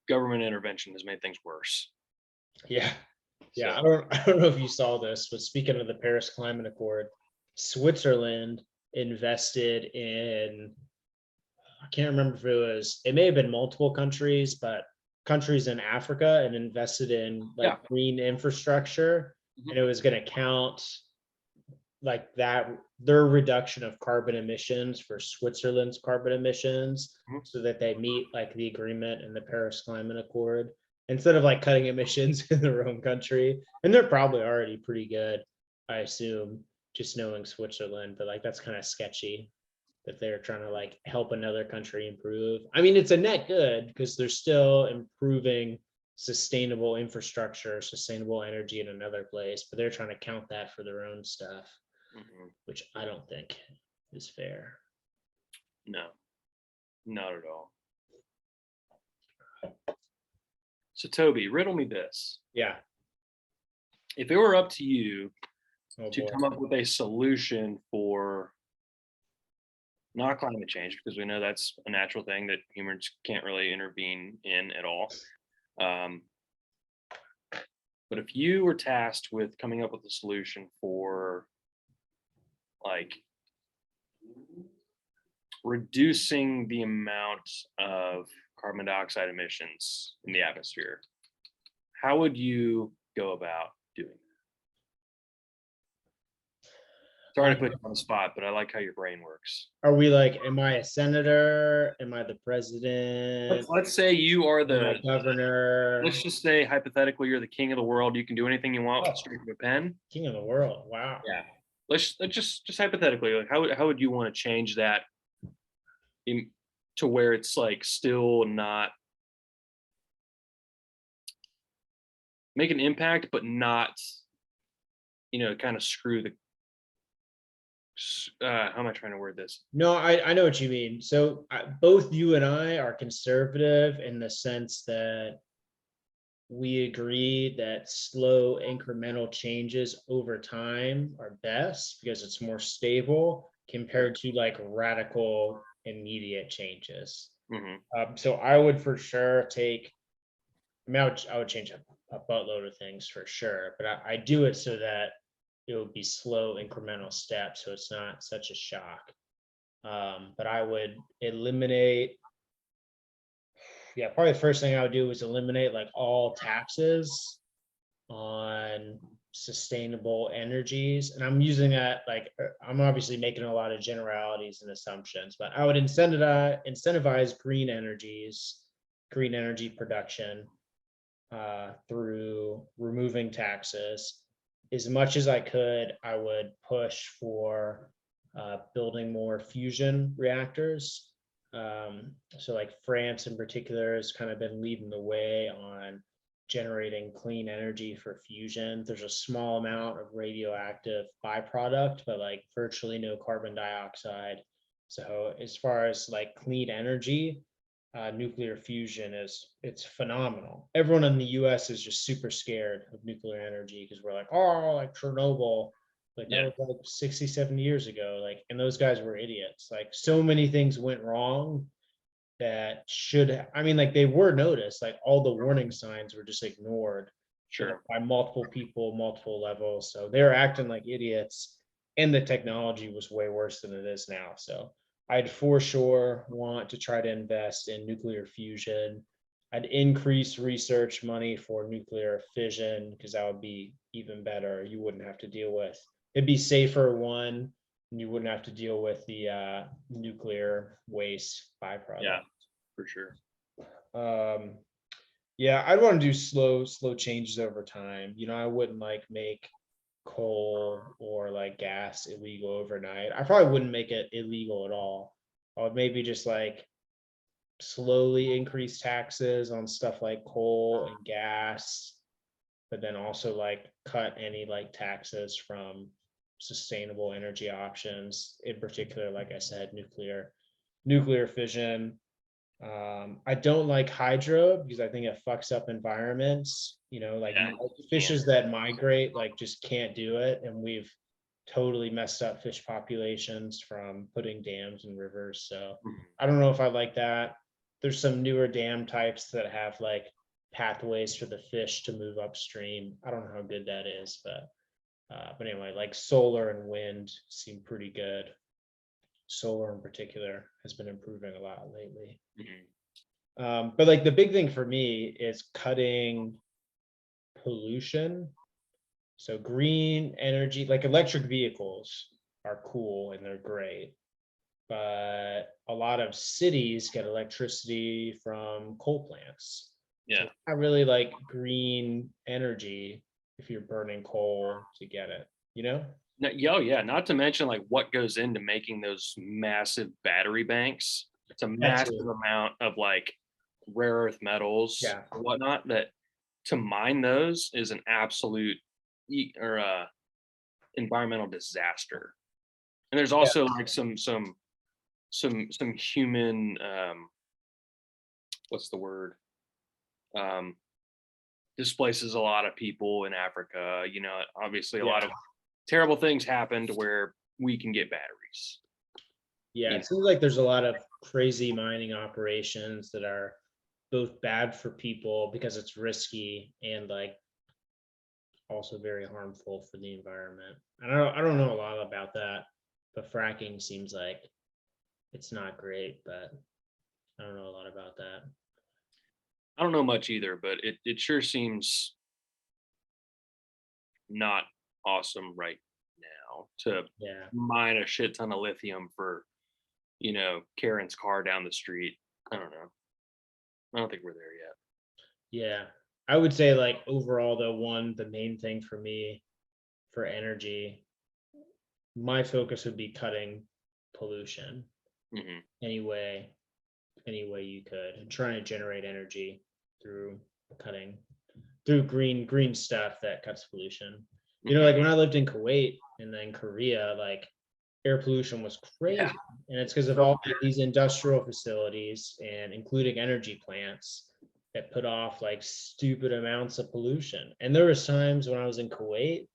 government intervention has made things worse. Yeah. Yeah. So, I don't know if you saw this, but speaking of the Paris Climate Accord, Switzerland invested in, I can't remember if it may have been multiple countries, but countries in Africa, and invested in like yeah. green infrastructure. Mhm. And it was going to count like that, their reduction of carbon emissions for Switzerland's carbon emissions, Mhm. so that they meet like the agreement in the Paris Climate Accord, instead of like cutting emissions in their own country. And they're probably already pretty good, I assume, just knowing Switzerland, but like that's kind of sketchy that they're trying to like help another country improve. I mean, it's a net good because they're still improving sustainable infrastructure, sustainable energy in another place, but they're trying to count that for their own stuff, Mhm. which I don't think is fair. No, not at all. So, Toby, riddle me this. Yeah. If it were up to you Oh to boy. come up with a solution for not climate change, because we know that's a natural thing that humans can't really intervene in at all. But if you were tasked with coming up with a solution for like reducing the amount of carbon dioxide emissions in the atmosphere, how would you go about doing that? Sorry to put you on the spot, but I like how your brain works. Are we like, am I a senator? Am I the president? Let's say you are Am I the, governor? let's just say hypothetically you're the king of the world. You can do anything you want with Oh, the stroke of a pen. king of the world. Wow. Yeah. Let's just hypothetically, like how would you want to change that in, to where it's like still not make an impact, but not, kind of screw the. How am I trying to word this? No, I know what you mean. So both you and I are conservative in the sense that we agree that slow incremental changes over time are best because it's more stable compared to like radical immediate changes. Hmm. So I would for sure take, I mean, I would change a buttload of things for sure, but I do it so that it would be slow incremental steps, so it's not such a shock. But I would eliminate, yeah, probably the first thing I would do is eliminate like all taxes on sustainable energies. And I'm using that like, I'm obviously making a lot of generalities and assumptions, but I would incentivize green energies, green energy production, through removing taxes. As much as I could, I would push for building more fusion reactors. So like France in particular has kind of been leading the way on generating clean energy for fusion. There's a small amount of radioactive byproduct, but like virtually no carbon dioxide. So as far as like clean energy, nuclear fusion it's phenomenal. Everyone in the US is just super scared of nuclear energy because we're like, oh, like Chernobyl, like that Yeah. was like 60, 70 years ago. Like, and those guys were idiots. Like so many things went wrong that should, I mean, like they were noticed, like all the warning signs were just ignored, Sure. by multiple people, multiple levels. So they were acting like idiots, and the technology was way worse than it is now. So I'd for sure want to try to invest in nuclear fusion. I'd increase research money for nuclear fission because that would be even better. You wouldn't have to deal with, it'd be safer, one, and you wouldn't have to deal with the nuclear waste byproduct. Yeah, for sure. Um, yeah, I'd want to do slow changes over time. I wouldn't like make coal or like gas illegal overnight. I probably wouldn't make it illegal at all. I would maybe just like slowly increase taxes on stuff like coal and gas, but then also like cut any like taxes from sustainable energy options, in particular, like I said, nuclear fission. I don't like hydro because I think it fucks up environments. Like Yeah, fishes that migrate, like just can't do it. And we've totally messed up fish populations from putting dams in rivers. So I don't know if I like that. There's some newer dam types that have like pathways for the fish to move upstream. I don't know how good that is, but anyway, like solar and wind seem pretty good. Solar in particular has been improving a lot lately. But like the big thing for me is cutting pollution. So green energy, like electric vehicles are cool and they're great, but a lot of cities get electricity from coal plants. So yeah. it's not really like green energy if you're burning coal to get it, you know? No, yeah. Not to mention like what goes into making those massive battery banks. It's a massive too. amount of like rare earth metals Yeah. or whatnot that to mine those is an absolute environmental disaster. And there's Yeah. also like some human what's the word? Displaces a lot of people in Africa. Obviously a lot Yeah. of terrible things happen to where we can get batteries. Yeah, You it seems like there's a lot of crazy mining operations that are both bad for people because it's risky and like also very harmful for the environment. I don't know a lot about that, but fracking seems like it's not great, but I don't know a lot about that. I don't know much either, but it sure seems not awesome right now to Yeah. mine a shit ton of lithium for, Karen's car down the street. I don't know. I don't think we're there yet. Yeah. I would say like overall though, the main thing for me for energy, my focus would be cutting pollution Hmm. any way you could and trying to generate energy through cutting through green stuff that cuts pollution. Like when I lived in Kuwait and then Korea, like air pollution was crazy. Yeah. And it's because of all like, these industrial facilities and including energy plants that put off like stupid amounts of pollution. And there was times when I was in Kuwait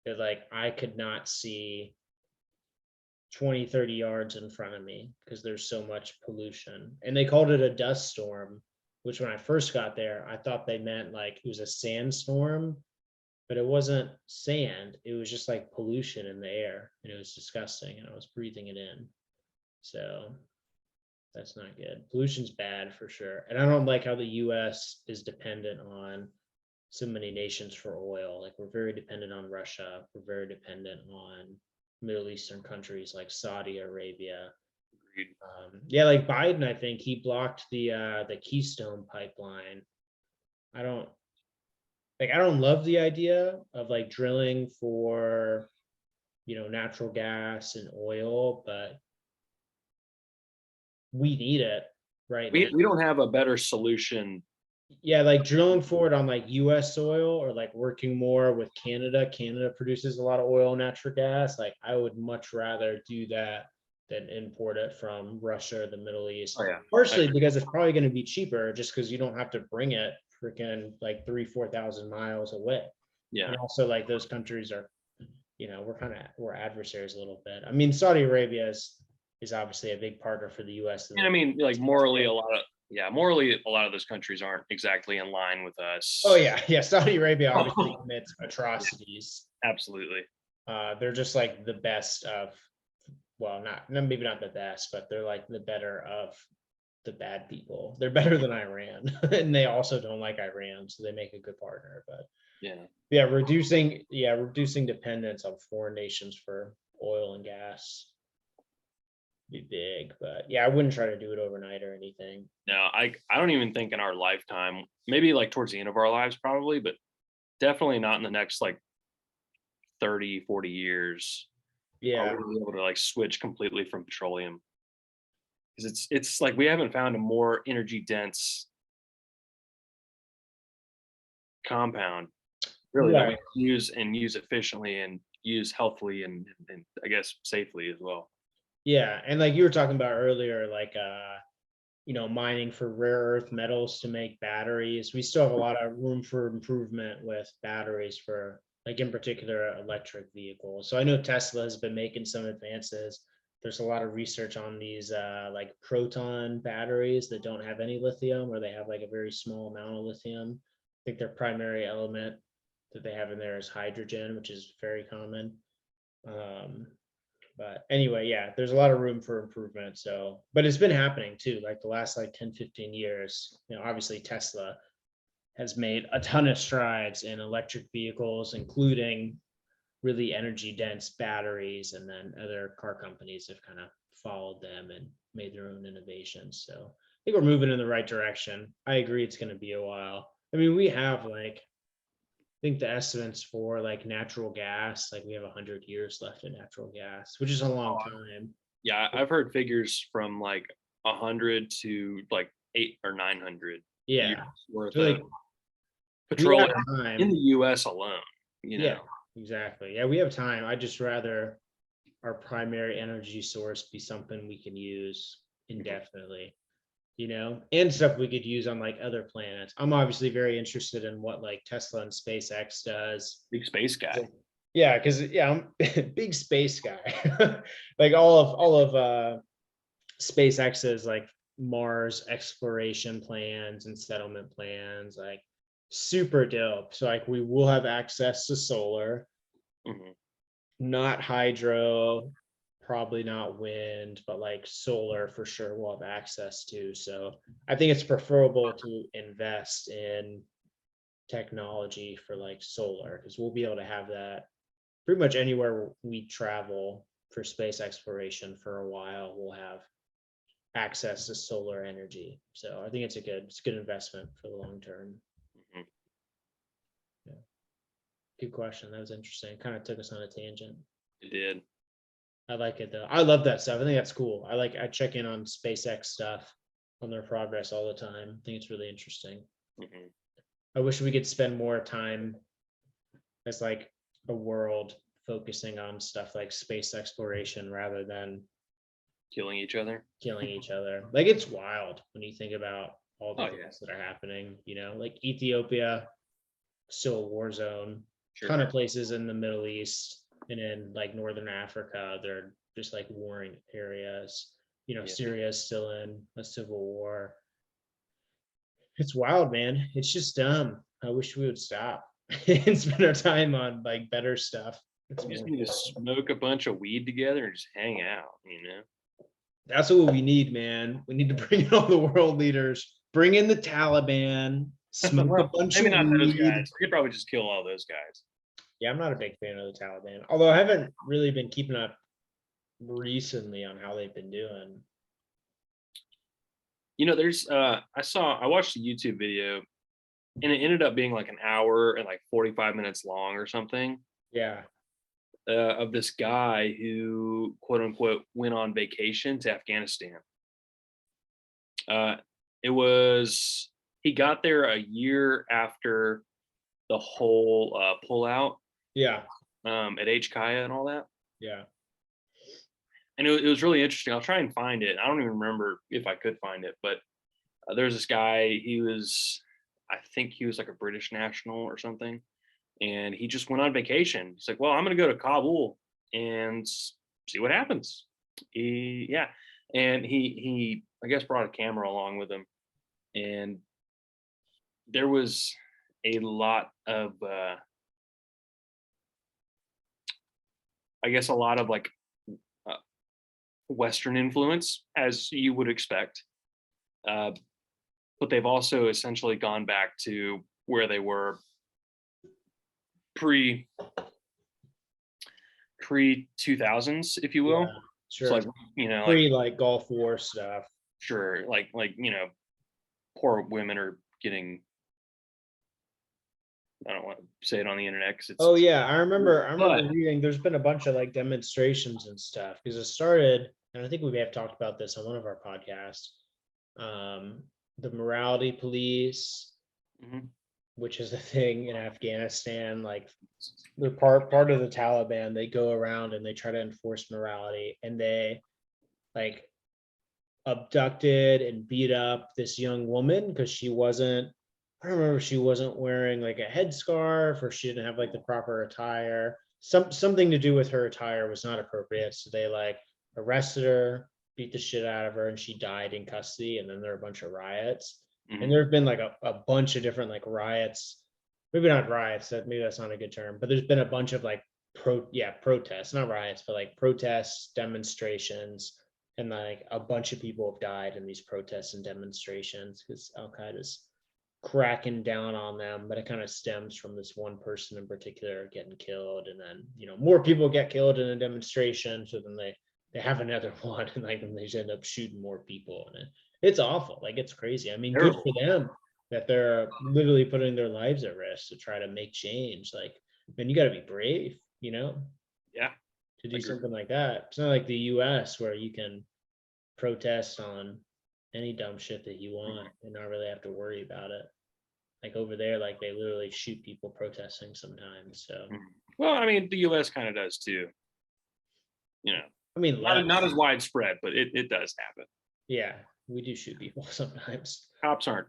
that like I could not see 20-30 yards in front of me because there's so much pollution. And they called it a dust storm, which when I first got there, I thought they meant like it was a sandstorm, but it wasn't sand. It was just like pollution in the air and it was disgusting and I was breathing it in. So that's not good. Pollution's bad for sure. And I don't like how the US is dependent on so many nations for oil. Like we're very dependent on Russia. We're very dependent on Middle Eastern countries like Saudi Arabia. Agreed. Yeah, like Biden, I think he blocked the Keystone pipeline. I don't love the idea of like drilling for natural gas and oil, but we need it right now. We don't have a better solution. Yeah, like drilling for it on like US soil or like working more with Canada. Canada produces a lot of oil and natural gas. Like I would much rather do that than import it from Russia or the Middle East. Oh yeah. Partially because it's probably going to be cheaper just because you don't have to bring it freaking like 3,000-4,000 miles away. Yeah. And also like those countries are, we're adversaries a little bit. I mean, Saudi Arabia is obviously a big partner for the US. And I mean, like morally, a lot of those countries aren't exactly in line with us. Oh yeah. Saudi Arabia obviously commits atrocities. Absolutely. They're just like the best of, well, maybe not the best, but they're like the better of the bad people. They're better than Iran, and they also don't like Iran, so they make a good partner. But yeah, reducing dependence on foreign nations for oil and gas be big. But yeah, I wouldn't try to do it overnight or anything. no, I don't even think in our lifetime, maybe like towards the end of our lives probably, but definitely not in the next like 30-40 years Yeah, are we able to like switch completely from petroleum, because it's like we haven't found a more energy dense compound really that we right. can use efficiently and use healthfully and I guess safely as well. Yeah, and like you were talking about earlier, like mining for rare earth metals to make batteries. We still have a lot of room for improvement with batteries for, like, in particular, electric vehicles. So I know Tesla has been making some advances. There's a lot of research on these like proton batteries that don't have any lithium, or they have like a very small amount of lithium. I think their primary element that they have in there is hydrogen, which is very common. But anyway, yeah, there's a lot of room for improvement. So, but it's been happening too, like the last like 10, 15 years. Obviously Tesla has made a ton of strides in electric vehicles, including really energy dense batteries, and then other car companies have kind of followed them and made their own innovations. So I think we're moving in the right direction. I agree it's going to be a while. I mean, we have like, I think the estimates for like natural gas, like we have 100 years left in natural gas, which is a long time. Yeah, I've heard figures from like 100 to like 800 or 900 years Yeah. worth So like of we have petroleum in time. the U.S. alone. Yeah, exactly. Yeah, we have time. I just rather our primary energy source be something we can use indefinitely, and stuff we could use on like other planets. I'm obviously very interested in what like Tesla and SpaceX does. Big space guy. Yeah, because I'm a big space guy. Like all of SpaceX's like Mars exploration plans and settlement plans, like super dope. So like we will have access to solar, Mhm. not hydro, probably not wind, but like solar for sure we'll have access to. So I think it's preferable to invest in technology for like solar, because we'll be able to have that pretty much anywhere we travel for space exploration for a while. We'll have access to solar energy. So I think it's a good investment for the long term. Mhm. Yeah. Good question. That was interesting. Kind of took us on a tangent. It did. I like it though. I love that stuff. I think that's cool. I check in on SpaceX stuff, on their progress all the time. I think it's really interesting. Mhm. I wish we could spend more time as like a world focusing on stuff like space exploration rather than Killing each other. killing each other. Like it's wild when you think about all the Oh, yeah. things that are happening, like Ethiopia, still a war zone, Sure. ton of places in the Middle East and in like Northern Africa, they're just like warring areas. Yeah. Syria is still in a civil war. It's wild, man. It's just dumb. I wish we would stop and spend our time on like better stuff. It's We just more need to important. smoke a bunch of weed together and just hang out, That's what we need, man. We need to bring in all the world leaders, bring in the Taliban, smoke a Well, bunch maybe of not those weed. guys. We could probably just kill all those guys. Yeah, I'm not a big fan of the Taliban, although I haven't really been keeping up recently on how they've been doing. There's I watched a YouTube video and it ended up being like an hour and like 45 minutes long or something, Yeah, of this guy who quote unquote went on vacation to Afghanistan. Uh, it was he got there a year after the whole pullout yeah, at H Kaya and all that, yeah, and it was really interesting. I'll try and find it. I don't even remember if I could find it, but there's this guy. I think he was like a British national or something, and he just went on vacation. He's like, "Well, I'm going to go to Kabul and see what happens." Yeah, and he I guess brought a camera along with him, and there was a lot of I guess a lot of like uh, Western influence, as you would expect, uh, but they've also essentially gone back to where they were pre 2000s, if you will. yeah, So sure. like like Free like Gulf War stuff. sure, like poor women are getting. I don't want to say it on the internet because it's. Oh yeah, I remember But reading there's been a bunch of like demonstrations and stuff, because it started, and I think we may have talked about this on one of our podcasts. Um, the morality police, Mhm. which is a thing in Afghanistan. Like they're part of the Taliban. They go around and they try to enforce morality, and they like abducted and beat up this young woman because she wasn't. I don't remember if she wasn't wearing like a headscarf or she didn't have like the proper attire. Something to do with her attire was not appropriate. So they like arrested her, beat the shit out of her, and she died in custody. And then there were a bunch of riots. And there have been like a bunch of different like riots, maybe not riots, that maybe that's not a good term, but there's been a bunch of like protests, not riots, but like protests, demonstrations, and like a bunch of people have died in these protests and demonstrations because Al Qaeda's cracking down on them, but it kind of stems from this one person in particular getting killed, and then more people get killed in a demonstration, so then they have another one, and like then they just end up shooting more people, and it's awful. Like it's crazy. I mean, good Terrible. for them that they're literally putting their lives at risk to try to make change. Like, man, you got to be brave, Yeah. to do Agreed. something like that. It's not like the U.S. where you can protest on any dumb shit that you want and not really have to worry about it. Like over there, like they literally shoot people protesting sometimes. So Well, I mean, the U.S. kind of does too. I mean, Not as widespread, but it does happen. yeah, we do shoot people sometimes Cops aren't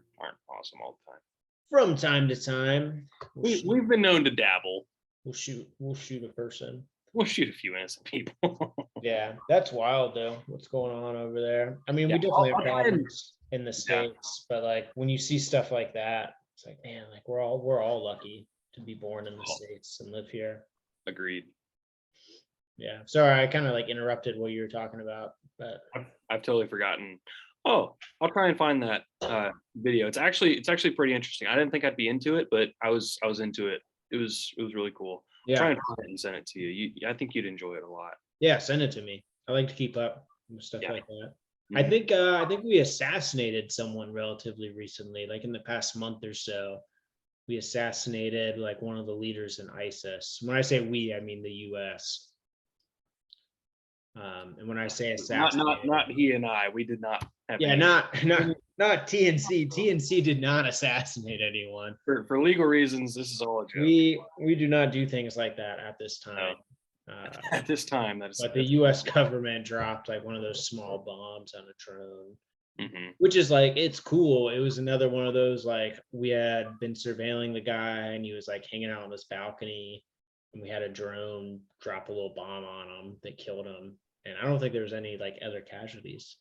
awesome all the time. from time to time. We've been known to dabble. We'll shoot a person. We'll shoot a few innocent people. Yeah, that's wild though. What's going on over there? I mean, Yeah, we definitely have I'll try and- problems in the States, but like when you see stuff like that, it's like, man, like we're all lucky to be born in the States and live here. Agreed. Yeah. Sorry, I kind of like interrupted what you were talking about, but I've totally forgotten. Oh, I'll try and find that video. It's actually pretty interesting. I didn't think I'd be into it, but I was into it. It was really cool. Try yeah. and find it and send it to you. I think you'd enjoy it a lot. Yeah, send it to me. I like to keep up with stuff Yeah. like that. Mhm. I think we assassinated someone relatively recently, like in the past month or so. We assassinated like one of the leaders in ISIS. When I say we, I mean the US. And when I say assassinated, Not he and I. We did not have yeah, any. not TNC. TNC did not assassinate anyone. For legal reasons, this is all a joke. We do not do things like that at this time. At this time, But the US government dropped like one of those small bombs on a drone, Mhm. which is like, it's cool. It was another one of those, like we had been surveilling the guy and he was like hanging out on this balcony, and we had a drone drop a little bomb on him that killed him. And I don't think there was any like other casualties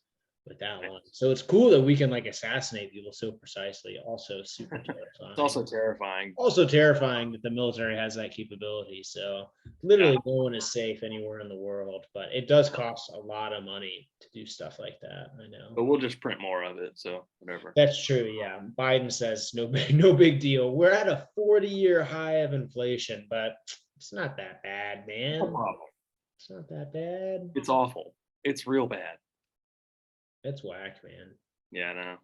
with that one. So it's cool that we can like assassinate people so precisely. Also super terrifying. It's also terrifying. Also terrifying that the military has that capability. So literally no one is safe anywhere in the world, but it does cost a lot of money to do stuff like that. I know. But we'll just print more of it, so whatever. That's true. Yeah. Biden says no big deal. We're at a 40-year high of inflation, but it's not that bad, man. No problem. It's not that bad. It's awful. It's real bad. That's whack, man. Yeah, I know.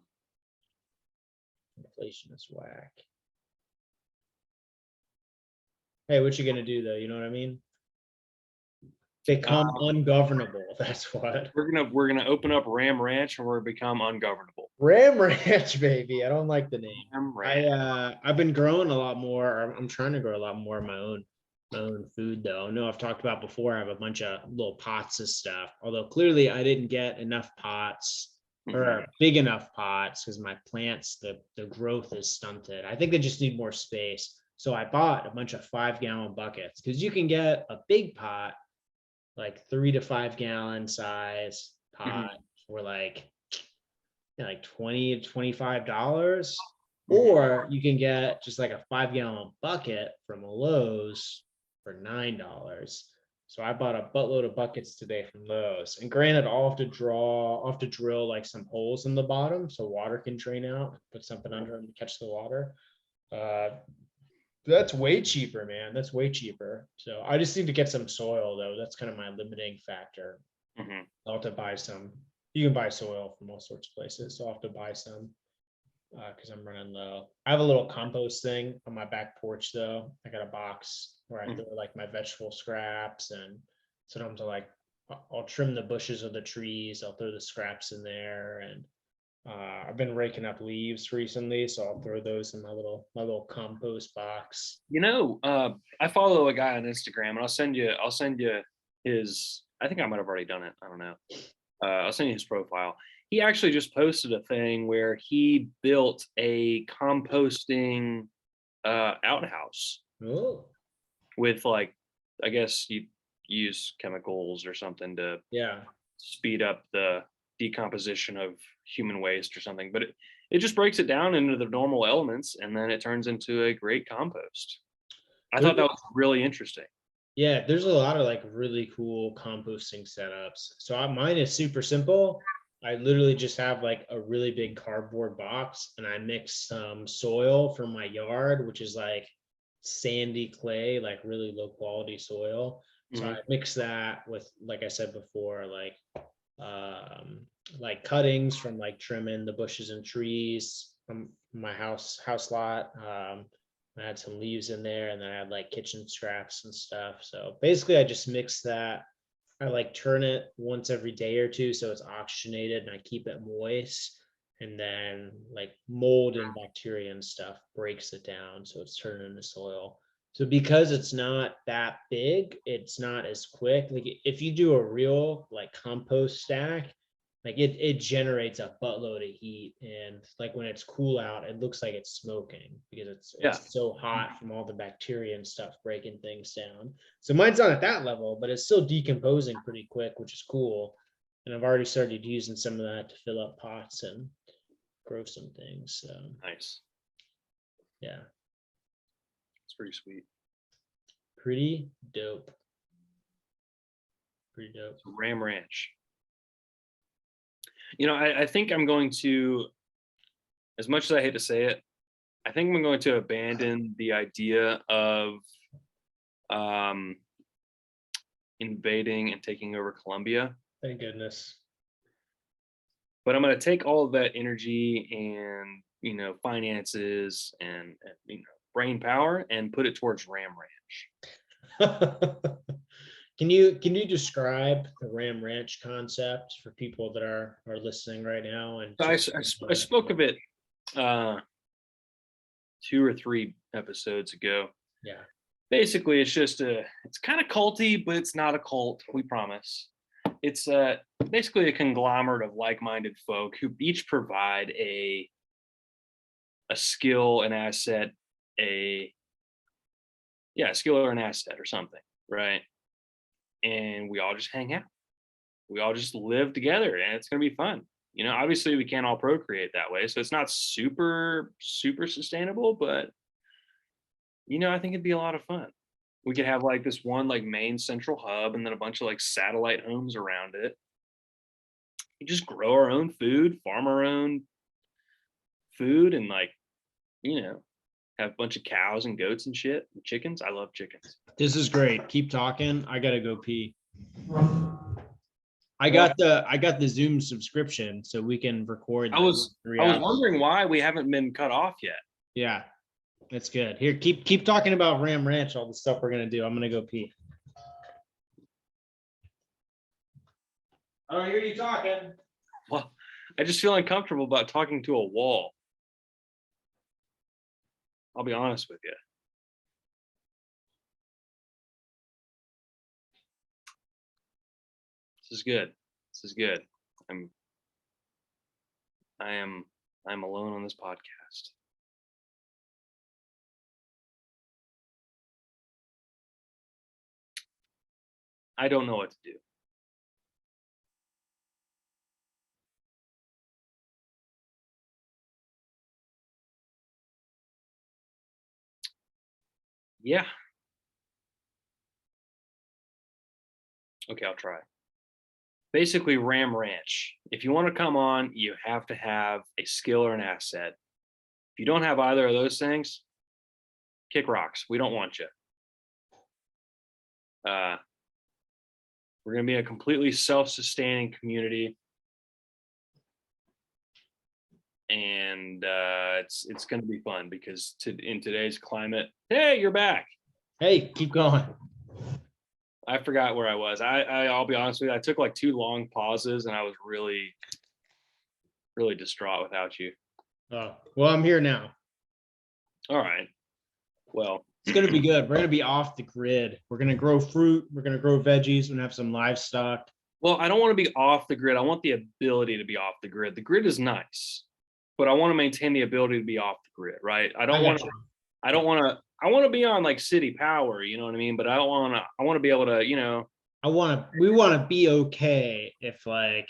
Inflation is whack. Hey, what you gonna do though? You know what I mean? Become ungovernable. That's what. We're gonna open up Ram Ranch and we're gonna become ungovernable. Ram Ranch, baby. I don't like the name. Ram Ranch. I've been growing a lot more. I'm trying to grow a lot more of my own food though. I know I've talked about before. I have a bunch of little pots of stuff. Although clearly I didn't get enough pots or big enough pots because my plants, the growth is stunted. I think they just need more space. So I bought a bunch of 5-gallon buckets because you can get a big pot, like 3 to 5 gallon size pot for like $20 to $25. Or you can get just like a 5-gallon bucket from Lowe's for $9. So I bought a buttload of buckets today from Lowe's. And granted, I'll have to drill like some holes in the bottom so water can drain out, put something under them to catch the water. That's way cheaper, man. That's way cheaper. So I just need to get some soil though. That's kind of my limiting factor. I'll have to buy some. You can buy soil from all sorts of places. So I'll have to buy some because I'm running low. I have a little compost thing on my back porch though. I got a box where I throw like my vegetable scraps, and sometimes I'll trim the bushes of the trees. I'll throw the scraps in there, and I've been raking up leaves recently, so I'll throw those in my little compost box. I follow a guy on Instagram, and I'll send you his. I think I might have already done it. I don't know. I'll send you his profile. He actually just posted a thing where he built a composting outhouse Oh, with like, I guess you use chemicals or something to yeah. speed up the decomposition of human waste or something. But it just breaks it down into the normal elements, and then it turns into a great compost. I thought that was really interesting. Yeah, there's a lot of like really cool composting setups. So mine is super simple. I literally just have like a really big cardboard box and I mix some soil from my yard, which is like sandy clay, like really low quality soil. So I Mhm. mix that with, like I said before, like cuttings from like trimming the bushes and trees from my house lot. I had some leaves in there and then I had like kitchen scraps and stuff. So basically I just mix that. I like turn it once every day or two so it's oxygenated and I keep it moist. And then like mold and bacteria and stuff breaks it down so it's turned into soil. So because it's not that big, it's not as quick. Like if you do a real like compost stack, like it generates a buttload of heat, and like when it's cool out it looks like it's smoking because it's Yeah. it's so hot from all the bacteria and stuff breaking things down. So mine's not at that level, but it's still decomposing pretty quick, which is cool. And I've already started using some of that to fill up pots and grow some things. So Nice. yeah, It's pretty sweet. pretty dope. Pretty dope. So Ram Ranch. I think I'm going to, as much as I hate to say it, I think I'm going to abandon the idea of um, invading and taking over Colombia. Thank goodness. But I'm going to take all of that energy and finances and brain power and put it towards Ram Ranch. Can you describe the Ram Ranch concept for people that are listening right now? And So just I spoke of it 2 or 3 episodes ago. yeah. Basically, it's kind of culty, but it's not a cult, we promise. It's basically a conglomerate of like-minded folk who each provide a skill, an asset, a skill or an asset or something, right? And we all just hang out. We all just live together, and it's gonna be fun. Obviously we can't all procreate that way, so it's not super super sustainable, but I think it'd be a lot of fun. We could have like this one like main central hub and then a bunch of like satellite homes around it. We just grow our own food, farm our own food, and like, you know, have a bunch of cows and goats and shit and chickens. I love chickens. This is great. Keep talking. I gotta go pee. Well, I got the Zoom subscription so we can record I like was 3 hours. wondering why we haven't been cut off yet. Yeah, that's good. Here, keep talking about Ram Ranch, all the stuff we're gonna do. I'm gonna go pee. I don't hear you talking. Well, I just feel uncomfortable about talking to a wall. I'll be honest with you. This is good. This is good. I'm I am I'm alone on this podcast. I don't know what to do. Yeah. Okay, I'll try. Basically, Ram Ranch. If you want to come on, you have to have a skill or an asset. If you don't have either of those things, kick rocks. We don't want you. Uh, we're going to be a completely self-sustaining community, and it's going to be fun because in today's climate. Hey, you're back. Hey, keep going. I forgot where I was. I'll be honest with you. I took like 2 long pauses, and I was really really distraught without you. Oh, well, I'm here now. All right. Well, It's gonna be good. We're gonna be off the grid. We're gonna grow fruit. We're gonna grow veggies. We're gonna have some livestock. well, I don't want to be off the grid. I want the ability to be off the grid. The grid is nice, but I want to maintain the ability to be off the grid, right? I I don't got want to. you. I don't want to. I want to be on like city power. You know what I mean? But I don't want to. I want to be able to. We want to be okay if like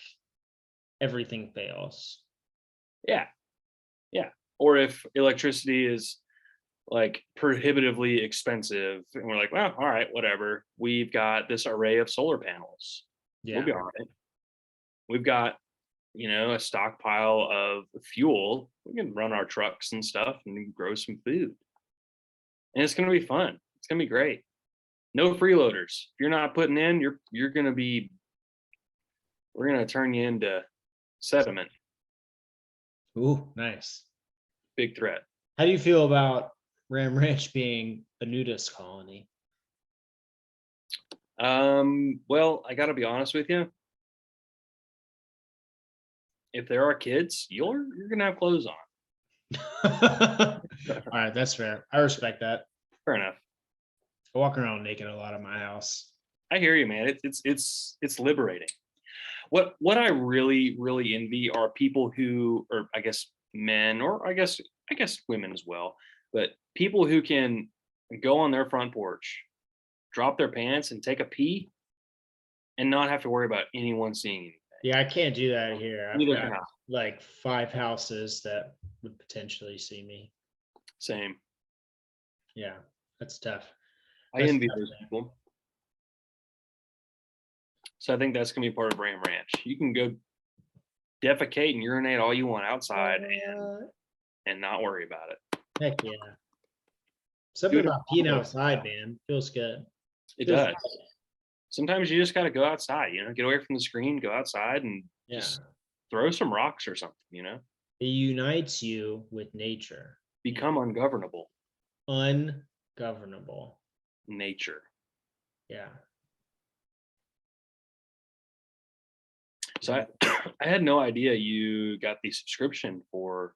everything fails. Yeah, yeah. Or if electricity is like prohibitively expensive, and we're like, well, all right, whatever. We've got this array of solar panels. We'll Yeah. be all right. We've got a stockpile of fuel. We can run our trucks and stuff and grow some food. And it's gonna be fun. It's gonna be great. No freeloaders. If you're not putting in, you're gonna be we're gonna turn you into sediment. Ooh, nice. Big threat. How do you feel about Ram Ranch being a nudist colony? Well, I gotta be honest with you. If there are kids, you're gonna have clothes on. All right, that's fair. I respect that. Fair enough. I walk around naked a lot in my house. I hear you, man. It's liberating. What I really envy are people who, or I guess men, or I guess women as well, but people who can go on their front porch, drop their pants, and take a pee, and not have to worry about anyone seeing anything. Yeah, I can't do that here. I've Neither got can I. like 5 houses that would potentially see me. Same. Yeah, that's tough. I That's envy tough, those man. people. So I think that's gonna be part of Ram Ranch. You can go defecate and urinate all you want outside and not worry about it. Heck yeah. Something Dude, about peeing outside, man. Feels good. It Feels does. good. Sometimes you just got to go outside, get away from the screen, go outside and Yeah. just throw some rocks or something, It unites you with nature. become ungovernable. Ungovernable. Nature. Yeah. So I had no idea you got the subscription for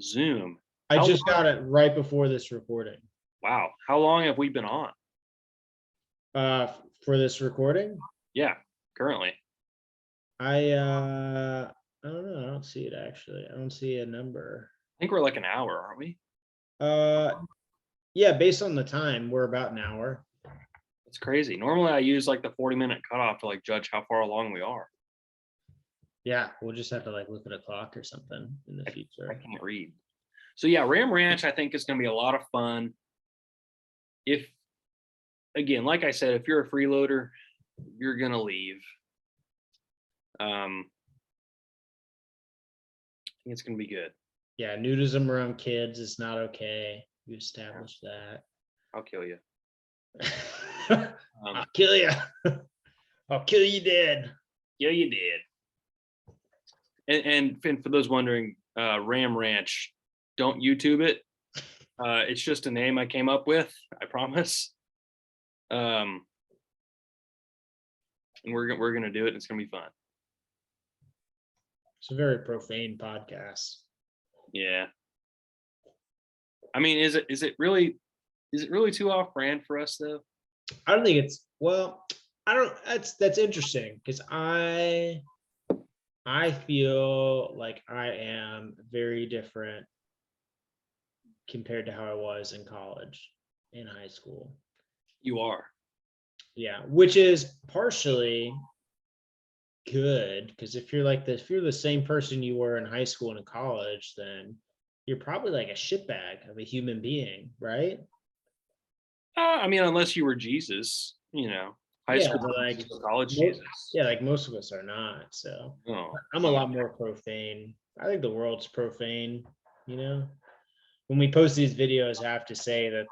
Zoom. I How just long- got it right before this recording. Wow. How long have we been on? For this recording, Yeah, currently. I don't know. I don't see it actually. I don't see a number. I think we're like an hour, aren't we? Yeah, based on the time, we're about an hour. It's crazy. Normally I use like the 40-minute cutoff to like judge how far along we are. Yeah, we'll just have to like look at a clock or something in the I future. can't read. So yeah, Ram Ranch I think is going to be a lot of fun. If again, like I said, if you're a freeloader, you're going to leave. I think it's going to be good. Yeah, nudism around kids is not okay. You established that. I'll kill you. I'll kill you. I'll kill you dead. Yeah, you did. And for those wondering, Ram Ranch, don't YouTube it. It's just a name I came up with. I promise. And we're gonna do it. And it's gonna be fun. It's a very profane podcast. Yeah. I mean, is it really too off brand for us though? I don't think it's well. I don't. That's interesting because I feel like I am very different compared to how I was in college, in high school. You are. Yeah, which is partially good because if you're the same person you were in high school and in college, then you're probably like a shitbag of a human being, right? I mean, unless you were Jesus, high Yeah, school, but like Jesus, college mo- Jesus. yeah, like most of us are not. So Oh, I'm a lot more profane. I think the world's profane, When we post these videos, I have to say that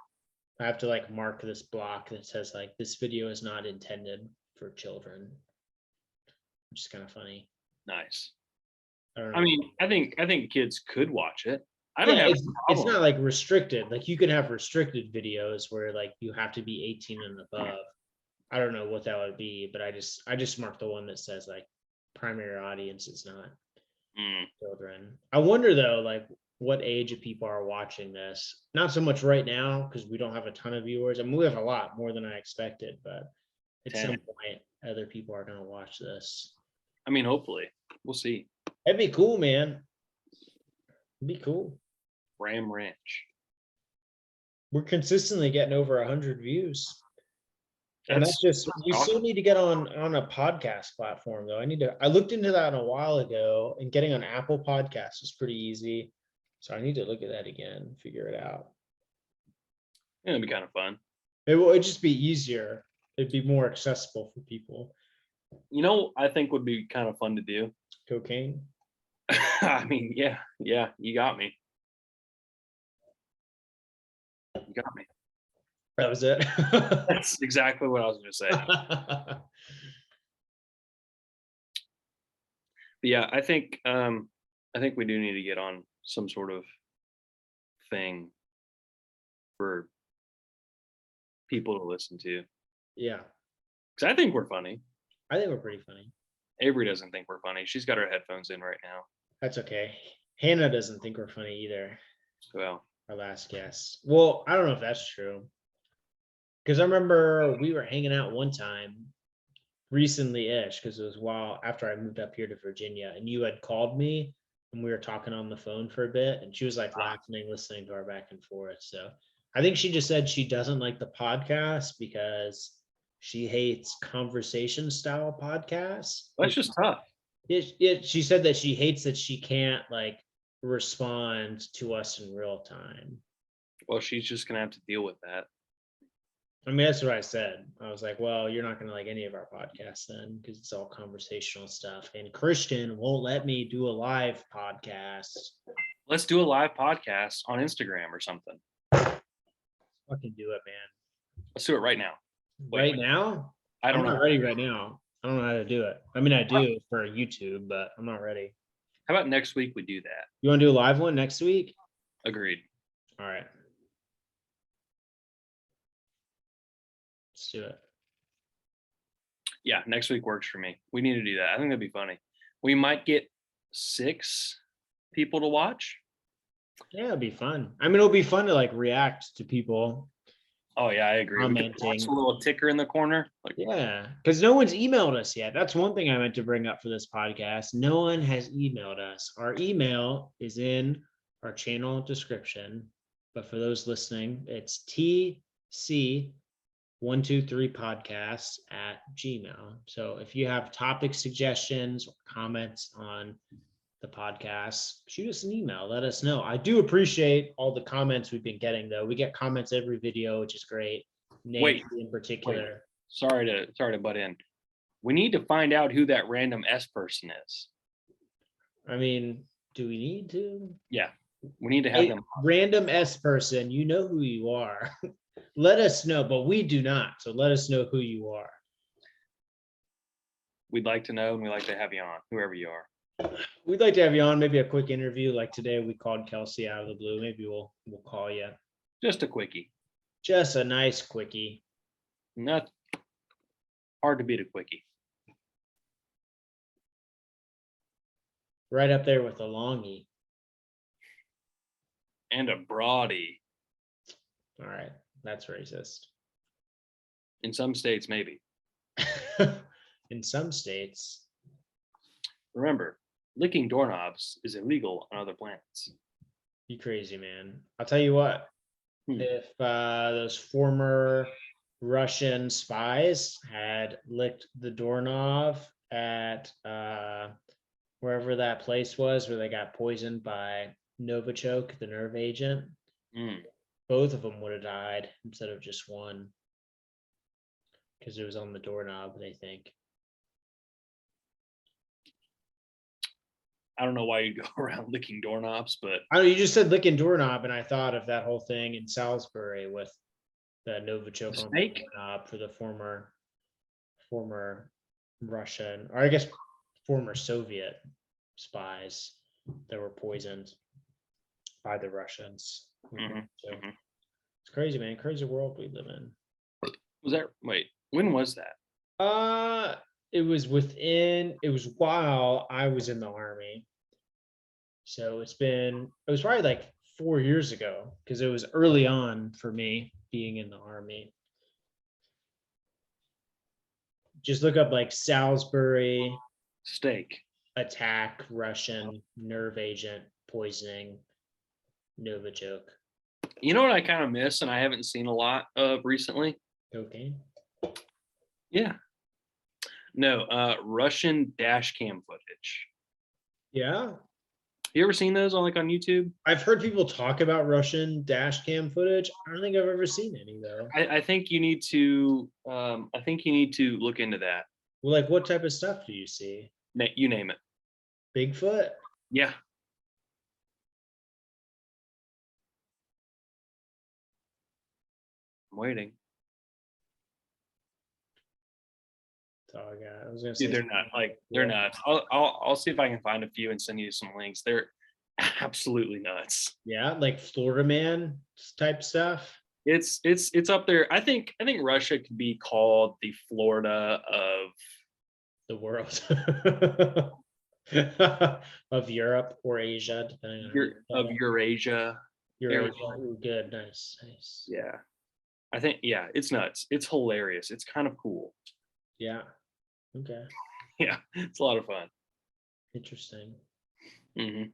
I have to like mark this block that says like this video is not intended for children, which is kind of funny. nice. I don't know. I mean, I think kids could watch it. I don't Yeah, have it's a problem. not like restricted. Like you could have restricted videos where like you have to be 18 and above. I don't know what that would be, but I just marked the one that says like primary audience is not. children. I wonder though, like what age of people are watching this? Not so much right now because we don't have a ton of viewers. I mean, we have a lot more than I expected, but at 10. some point, other people are gonna watch this. I mean, hopefully, we'll see. That'd be cool, man. It'd be cool. Ram Ranch. We're consistently getting over 100 views. And that's just, we awesome. still need to get on a podcast platform though. I looked into that a while ago, and getting on Apple Podcasts is pretty easy. So I need to look at that again, figure it out. Yeah, it'd be kind of fun. It'd just be easier. It'd be more accessible for people. You know, I think would be kind of fun to do. Cocaine. I mean, yeah, you got me. You got me. That was it. That's exactly what I was going to say. But yeah, I think we do need to get on some sort of thing for people to listen to. Yeah, Because I think we're funny. I think we're pretty funny. Avery doesn't think we're funny. She's got her headphones in right now. That's okay. Hannah doesn't think we're funny either. Well, Our last guest. Well, I don't know if that's true. Because I remember we were hanging out one time recently-ish, because it was a while after I moved up here to Virginia, and you had called me and we were talking on the phone for a bit, and she was like laughing, listening to our back and forth. So I think she just said she doesn't like the podcast because she hates conversation style podcasts. that's just tough. She said that she hates that she can't like respond to us in real time. Well, she's just going to have to deal with that. I mean, that's what I said. I was like, well, you're not going to like any of our podcasts then, because it's all conversational stuff. And Christian won't let me do a live podcast. Let's do a live podcast on Instagram or something. Fucking do it, man. Let's do it right now. Right now? I don't I'm know. not ready right now. I don't know how to do it. I mean, I do for YouTube, but I'm not ready. How about next week we do that? You want to do a live one next week? Agreed. All right. Let's do it. Yeah, next week works for me. We need to do that. I think that'd be funny. We might get 6 people to watch. Yeah, it'd be fun. I mean, it'll be fun to like react to people. Oh yeah, I agree. We could Commenting. watch a little ticker in the corner. Like, Yeah, because no one's emailed us yet. That's one thing I meant to bring up for this podcast. No one has emailed us. Our email is in our channel description, but for those listening, it's tc123podcast@gmail. So if you have topic suggestions or comments on the podcast, shoot us an email. Let us know. I do appreciate all the comments we've been getting, though. We get comments every video, which is great. Nancy in particular. sorry to butt in. We need to find out who that random S person is. I mean, do we need to? Yeah, we need to have them. Random S person, you know who you are. Let us know, but we do not. So let us know who you are. We'd like to know, and we'd like to have you on, whoever you are. We'd like to have you on, maybe a quick interview. Like today, we called Kelsey out of the blue. Maybe we'll call you. Just a quickie. Just a nice quickie. Not hard to beat a quickie. Right up there with a longie. And a broadie. All right, that's racist. In some states, maybe. In some states. Remember, licking doorknobs is illegal on other planets. You crazy, man. I'll tell you what. If those former Russian spies had licked the doorknob at wherever that place was where they got poisoned by Novichok, the nerve agent, both of them would have died instead of just one, because it was on the doorknob, they think. I don't know why you go around licking doorknobs, but I don't know, you just said licking doorknob, and I thought of that whole thing in Salisbury with the Novichok on the doorknob for the former Russian, or I guess former Soviet spies that were poisoned by the Russians. So it's crazy, man. Crazy world we live in. When was that? It was while I was in the army. So it was probably like 4 years ago because it was early on for me being in the army. Just look up like Salisbury Steak. attack, Russian nerve agent poisoning, Novichok. You know what I kind of miss and I haven't seen a lot of recently? Cocaine. Yeah. No, Russian dash cam footage. Yeah. You ever seen those on YouTube? I've heard people talk about Russian dash cam footage. I don't think I've ever seen any though. I think you need to look into that. Well, like what type of stuff do you see? You name it. Bigfoot? Yeah. I'm waiting. That's all I got. I was gonna say Dude, they're not they're nuts. I'll see if I can find a few and send you some links. They're absolutely nuts. yeah, like Florida man type stuff. It's up there. I think Russia could be called the Florida of The world. Of Europe or Asia, depending on how you of call it. Eurasia. Eurasia. Ooh, good, nice. Yeah. I think it's nuts. It's hilarious. It's kind of cool. Yeah. Okay. Yeah, it's a lot of fun. Interesting. I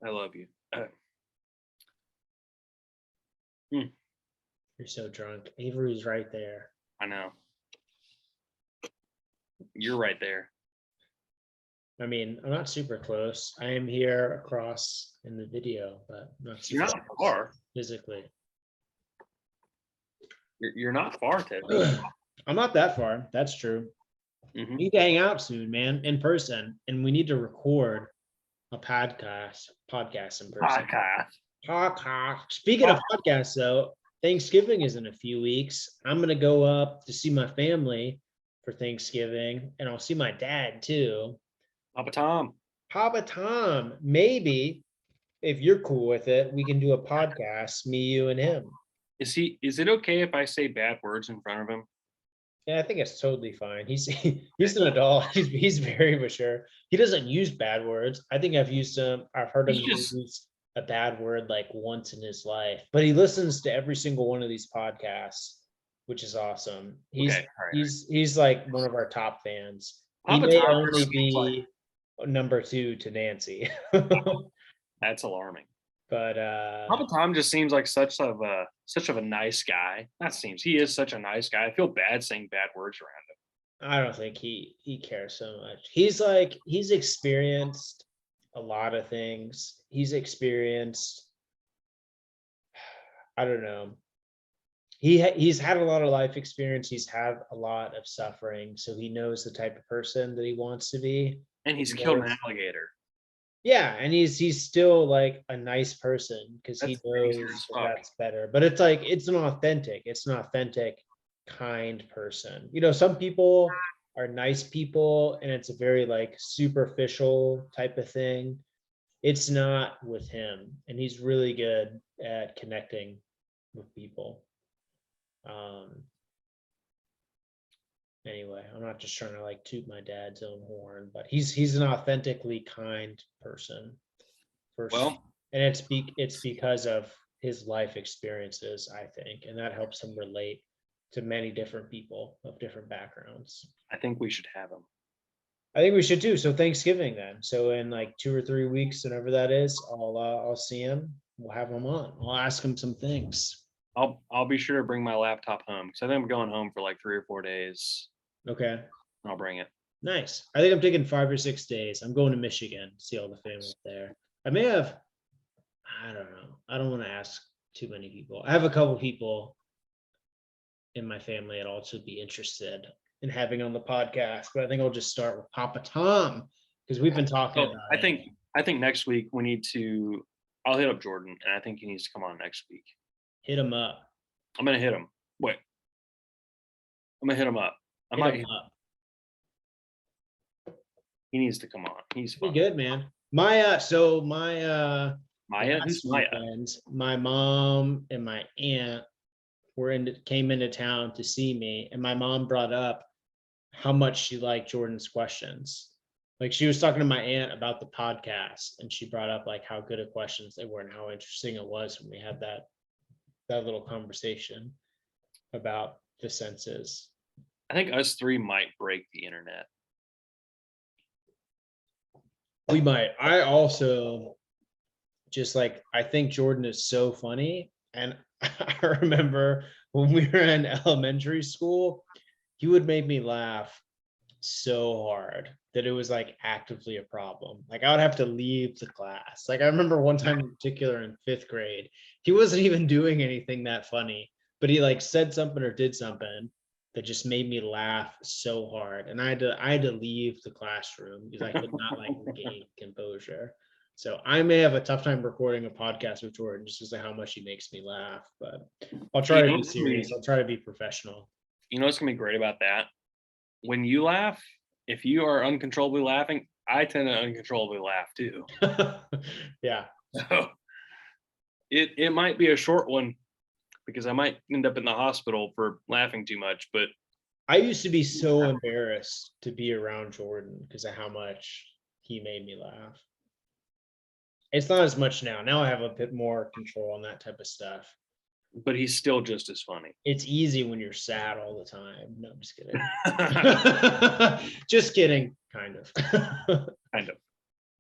love you. You're so drunk. Avery's right there. I know. You're right there. I mean, I'm not super close. I am here across in the video, but not super You're not close far. physically. You're not far, Ted. I'm not that far. That's true. We need to hang out soon, man, in person, and we need to record a podcast in person. Podcast. Speaking of podcasts, though, Thanksgiving is in a few weeks. I'm gonna go up to see my family for Thanksgiving, and I'll see my dad too. Papa Tom, maybe if you're cool with it, we can do a podcast, me, you, and him. Is it okay if I say bad words in front of him? Yeah, I think it's totally fine. He's an adult. He's very mature. He doesn't use bad words. I think I've heard him use a bad word like once in his life, but he listens to every single one of these podcasts, which is awesome. He's like one of our top fans. He may only be number 2 to Nancy. That's alarming. But Papa Tom just seems like such of a nice guy. He is such a nice guy. I feel bad saying bad words around him. I don't think he cares so much. He's experienced a lot of things. He's experienced, I don't know. He's had a lot of life experience. He's had a lot of suffering, so he knows the type of person that he wants to be. And he's killed an alligator. Yeah, and he's still like a nice person because he knows that's better. But it's like it's an authentic, kind person. You know, some people are nice people and it's a very like superficial type of thing. It's not with him, and he's really good at connecting with people. Anyway, I'm not just trying to like toot my dad's own horn, but he's an authentically kind person. And it's because of his life experiences, I think, and that helps him relate to many different people of different backgrounds. I think we should have him. I think we should too. So Thanksgiving then. So in like 2 or 3 weeks, whenever that is, I'll see him. We'll have him on. I'll ask him some things. I'll be sure to bring my laptop home because I think I'm going home for like 3 or 4 days. Okay. I'll bring it. Nice. I think I'm taking 5 or 6 days. I'm going to Michigan, see all the family there. I don't know. I don't want to ask too many people. I have a couple people in my family that also be interested in having on the podcast, but I think I'll just start with Papa Tom because we've been talking about it. I think next week I'll hit up Jordan and I think he needs to come on next week. Hit him up. I'm gonna hit him. Wait. I'm gonna hit him up. He needs to come on. He's fun. Good, man. Maya. Who's Maya? My mom and my aunt came into town to see me, and my mom brought up how much she liked Jordan's questions. Like she was talking to my aunt about the podcast, and she brought up like how good of questions they were and how interesting it was when we had that little conversation about the senses. I think us three might break the internet. We might. I also just like, I think Jordan is so funny. And I remember when we were in elementary school, he would make me laugh so hard that it was like actively a problem. Like I would have to leave the class. Like I remember one time in particular in 5th grade, he wasn't even doing anything that funny, but he like said something or did something that just made me laugh so hard. And I had to leave the classroom because I could not like regain composure. So I may have a tough time recording a podcast with Jordan just because of how much he makes me laugh, but I'll try to be serious. I'll try to be professional. You know what's gonna be great about that? When you laugh, if you are uncontrollably laughing, I tend to uncontrollably laugh too. Yeah. So it might be a short one because I might end up in the hospital for laughing too much, but I used to be so embarrassed to be around Jordan because of how much he made me laugh. It's not as much now. Now I have a bit more control on that type of stuff. he's still just as funny. It's easy when you're sad all the time. No, I'm just kidding. Just kidding, kind of. Kind of.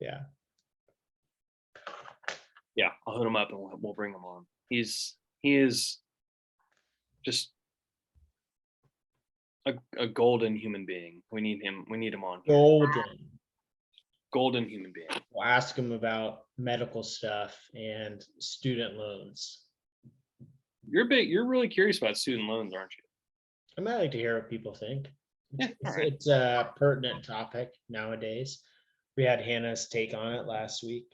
Yeah. Yeah, I'll hit him up and we'll bring him on. He is just a golden human being. We need him on here. Golden human being. We'll ask him about medical stuff and student loans. You're really curious about student loans, aren't you? I might like to hear what people think. Yeah, all right. It's a pertinent topic nowadays. We had Hannah's take on it last week.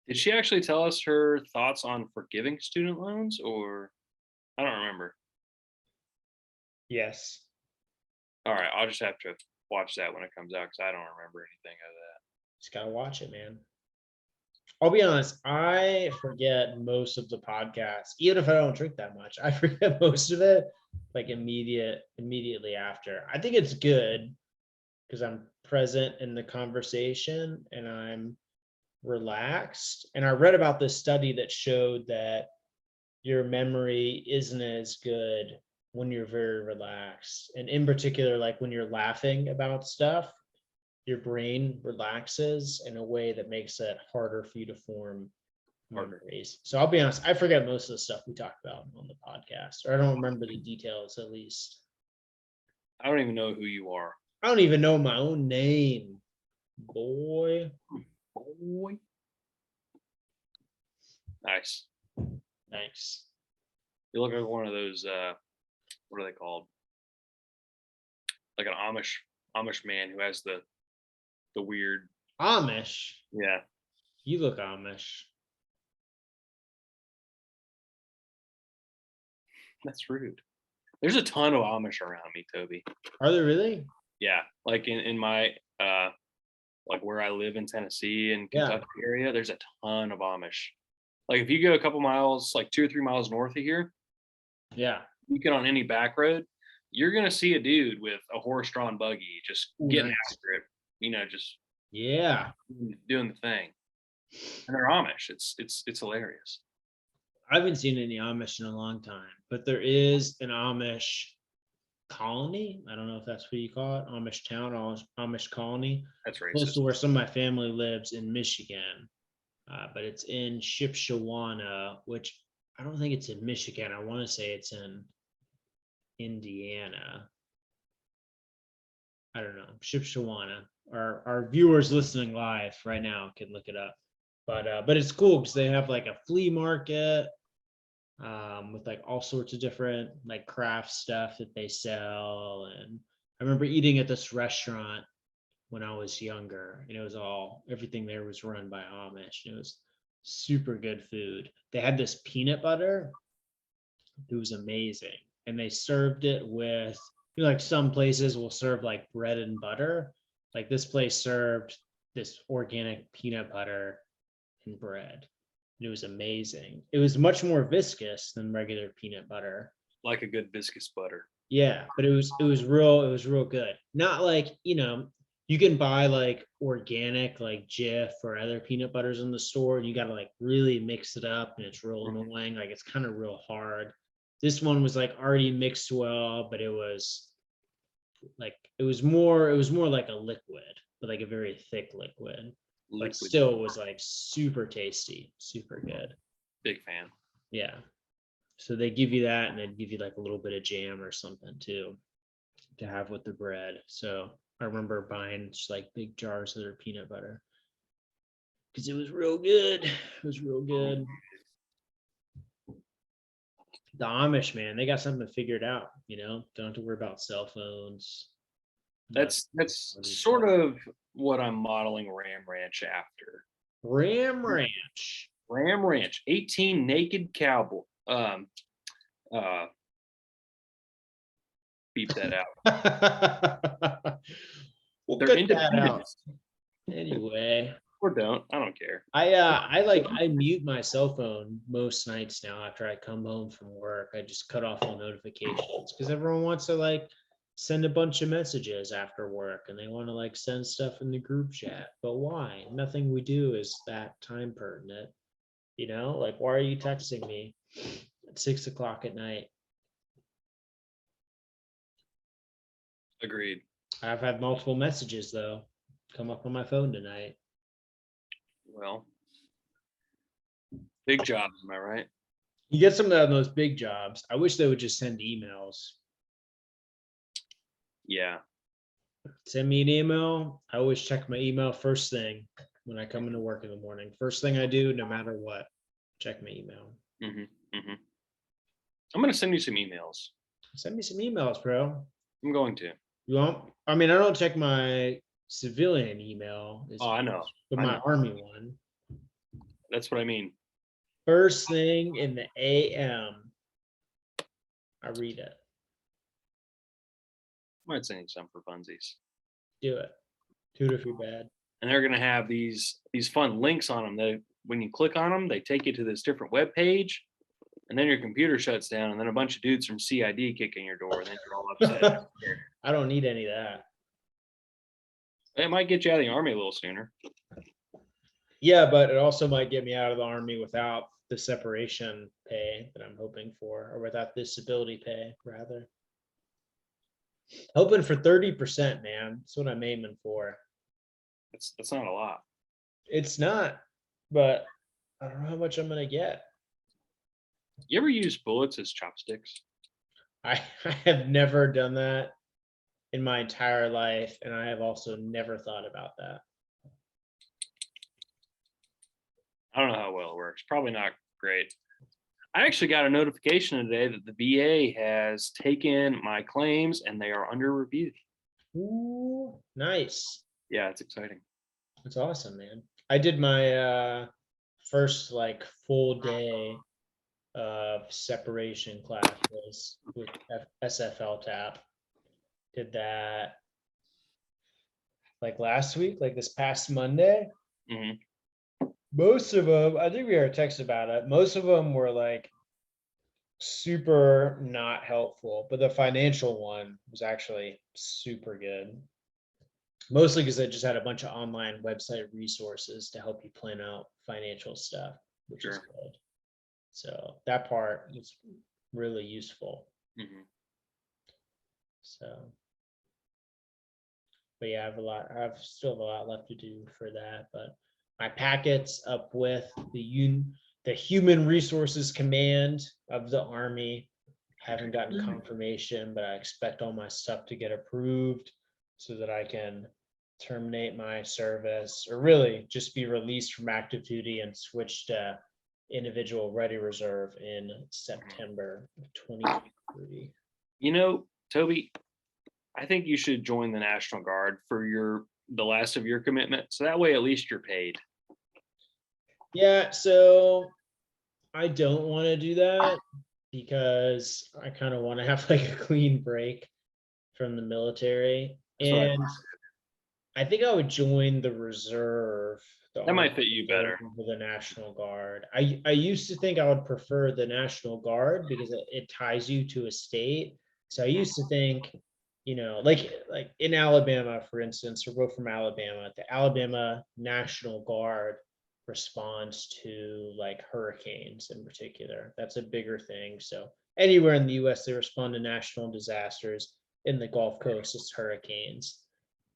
Did she actually tell us her thoughts on forgiving student loans, or I don't remember. Yes. All right, I'll just have to watch that when it comes out because I don't remember anything of that. Just gotta watch it, man. I'll be honest, I forget most of the podcast, even if I don't drink that much. I forget most of it like immediately after. I think it's good because I'm present in the conversation and I'm relaxed. And I read about this study that showed that your memory isn't as good when you're very relaxed. And in particular, like when you're laughing about stuff, your brain relaxes in a way that makes it harder for you to form memories. So I'll be honest, I forget most of the stuff we talked about on the podcast, or I don't remember the details at least. I don't even know who you are. I don't even know my own name, boy. Nice. Thanks. You look like one of those what are they called? Like an Amish man who has the weird Amish. Yeah. You look Amish. That's rude. There's a ton of Amish around me, Toby. Are there really? Yeah, like in my like where I live in Tennessee and Kentucky area, there's a ton of Amish. Like if you go a couple miles, like 2 or 3 miles north of here, yeah, you get on any back road, you're gonna see a dude with a horse-drawn buggy just getting after it, just doing the thing. And they're Amish. It's hilarious. I haven't seen any Amish in a long time, but there is an Amish colony. I don't know if that's what you call it, Amish town, Amish colony. That's racist. Close to where some of my family lives in Michigan, but it's in Shipshawana, which I don't think it's in Michigan. I want to say it's in Indiana. I don't know, Shipshawana. Our viewers listening live right now can look it up. But it's cool because they have like a flea market with like all sorts of different like craft stuff that they sell. And I remember eating at this restaurant when I was younger, and it was everything there was run by Amish. And it was super good food. They had this peanut butter. It was amazing. And they served it with, like some places will serve like bread and butter. Like this place served this organic peanut butter and bread. It was amazing. It was much more viscous than regular peanut butter. Like a good viscous butter. Yeah, but it was real good. Not like, you can buy like organic like Jif or other peanut butters in the store and you gotta like really mix it up and it's real Mhm. annoying. Like it's kind of real hard. This one was like already mixed well, but it was like it was more like a liquid, but like a very thick liquid. But Liquid. still was like super tasty, super good. Big fan. Yeah. So they give you that and then give you like a little bit of jam or something too to have with the bread. So I remember buying just like big jars of their peanut butter because it was real good. It was real good. The Amish, man, they got something figured out, don't have to worry about cell phones. That's all these sort stuff. of what I'm modeling Ram Ranch after. Ram Ranch. Ram Ranch, 18 naked cowboy. Uh, beep that out. We'll They're cut that out. independent Anyway, or don't. I don't care. I mute my cell phone most nights now after I come home from work. I just cut off all notifications because everyone wants to like send a bunch of messages after work and they want to like send stuff in the group chat. But why? Nothing we do is that time pertinent. Like why are you texting me at 6 o'clock at night? Agreed. I've had multiple messages though come up on my phone tonight. Well, big jobs, am I right? You get some of those big jobs. I wish they would just send emails. Yeah. Send me an email. I always check my email first thing when I come into work in the morning. First thing I do, no matter what, check my email. hmm hmm I'm gonna send you some emails. Send me some emails, bro. I'm going to. You want? I mean, I don't check my civilian email, Oh, I know. but I my know. army one. That's what I mean. First thing in the AM, I read it. Might send you some for funsies. Do it. Toot if you're bad. And they're gonna have these fun links on them. That when you click on them, they take you to this different web page, and then your computer shuts down, and then a bunch of dudes from CID kick in your door, and then you're all upset. I don't need any of that. It might get you out of the army a little sooner. Yeah, but it also might get me out of the army without the separation pay that I'm hoping for, or without disability pay, rather. Hoping for 30%, man. That's what I'm aiming for. That's not a lot. It's not, but I don't know how much I'm gonna get. You ever use bullets as chopsticks? I have never done that in my entire life, and I have also never thought about that. I don't know how well it works. Probably not great. I actually got a notification today that the VA has taken my claims and they are under review. Ooh, nice. Yeah, it's exciting. That's awesome, man. I did my first like full day of separation classes with SFL tap. Did that like last week, like this past Monday. hmm Most of them, I think we already texted about it. Most of them were like super not helpful, but the financial one was actually super good. Mostly because I just had a bunch of online website resources to help you plan out financial stuff, which is Sure. good. So that part was really useful. hmm So, but yeah, I've still have a lot left to do for that, but my packets up with the human resources command of the army haven't gotten confirmation, but I expect all my stuff to get approved so that I can terminate my service, or really just be released from active duty and switch to individual ready reserve in September of 2023. You know, Toby, I think you should join the National Guard for the last of your commitment. So that way at least you're paid. Yeah, so I don't want to do that because I kind of want to have like a clean break from the military. That's what And I think I would join the reserve, the That might Army fit you Reserve better. over the National Guard. I used to think I would prefer the National Guard because it ties you to a state, So I used to think, like in Alabama, for instance, or we're from Alabama, the Alabama National Guard responds to like hurricanes in particular. That's a bigger thing. So anywhere in the US, they respond to national disasters. In the Gulf Coast, it's hurricanes.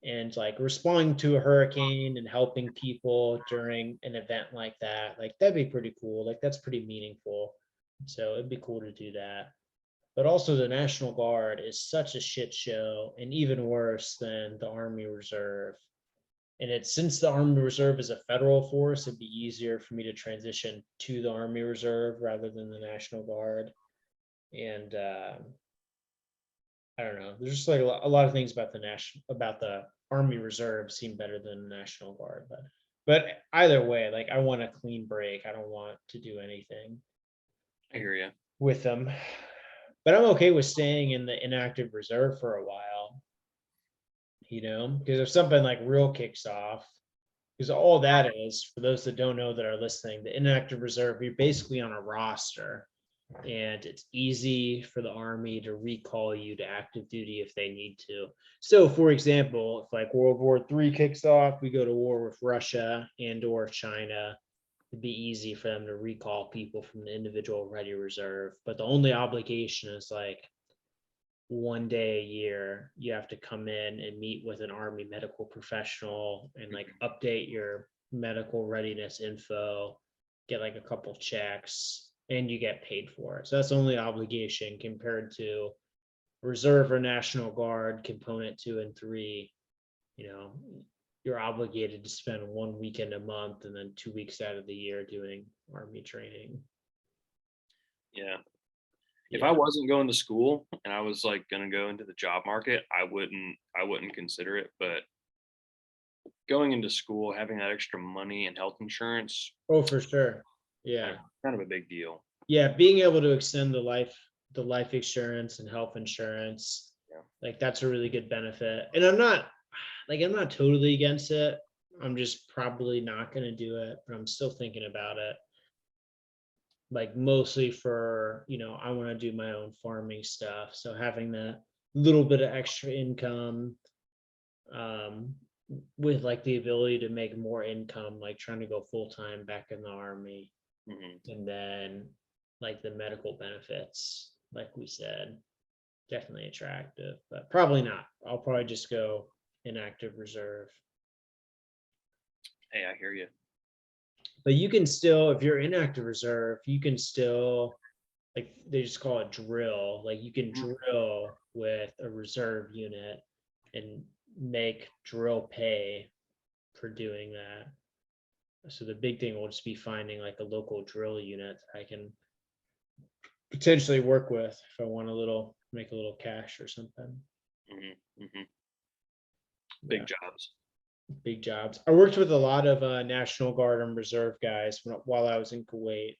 And like responding to a hurricane and helping people during an event like that, like that'd be pretty cool. Like that's pretty meaningful. So it'd be cool to do that. But also the National Guard is such a shit show and even worse than the Army Reserve. And it's since the Army Reserve is a federal force, it'd be easier for me to transition to the Army Reserve rather than the National Guard. And I don't know. There's just like a lot of things about the Army Reserve seem better than the National Guard, but either way, like I want a clean break. I don't want to do anything I hear you. with them. But I'm okay with staying in the inactive reserve for a while, because if something like real kicks off, because all that is, for those that don't know that are listening, the inactive reserve, you're basically on a roster and it's easy for the Army to recall you to active duty if they need to. So for example, if like World War III kicks off, we go to war with Russia and or China, it'd be easy for them to recall people from the individual ready reserve. But the only obligation is like one day a year, you have to come in and meet with an Army medical professional and like update your medical readiness info, get like a couple checks, and you get paid for it. So that's the only obligation compared to Reserve or National Guard component 2 and 3. You're obligated to spend 1 weekend a month and then 2 weeks out of the year doing Army training. Yeah. If I wasn't going to school and I was like going to go into the job market, I wouldn't consider it. But going into school, having that extra money and health insurance, Oh, for sure. Yeah. kind of a big deal. Yeah, being able to extend the life insurance and health insurance, Yeah. like that's a really good benefit. And I'm not totally against it. I'm just probably not going to do it, but I'm still thinking about it. Like mostly for, I want to do my own farming stuff. So having that little bit of extra income, with like the ability to make more income, like trying to go full time back in the Army. And then like the medical benefits, like we said, definitely attractive, but probably not. I'll probably just go inactive reserve. Hey, I hear you. But you can still, if you're inactive reserve, you can still, like they just call it drill. Like you can drill with a reserve unit and make drill pay for doing that. So the big thing will just be finding like a local drill unit that I can potentially work with if I want make a little cash or something. Big jobs. Big jobs. I worked with a lot of National Guard and Reserve guys while I was in Kuwait,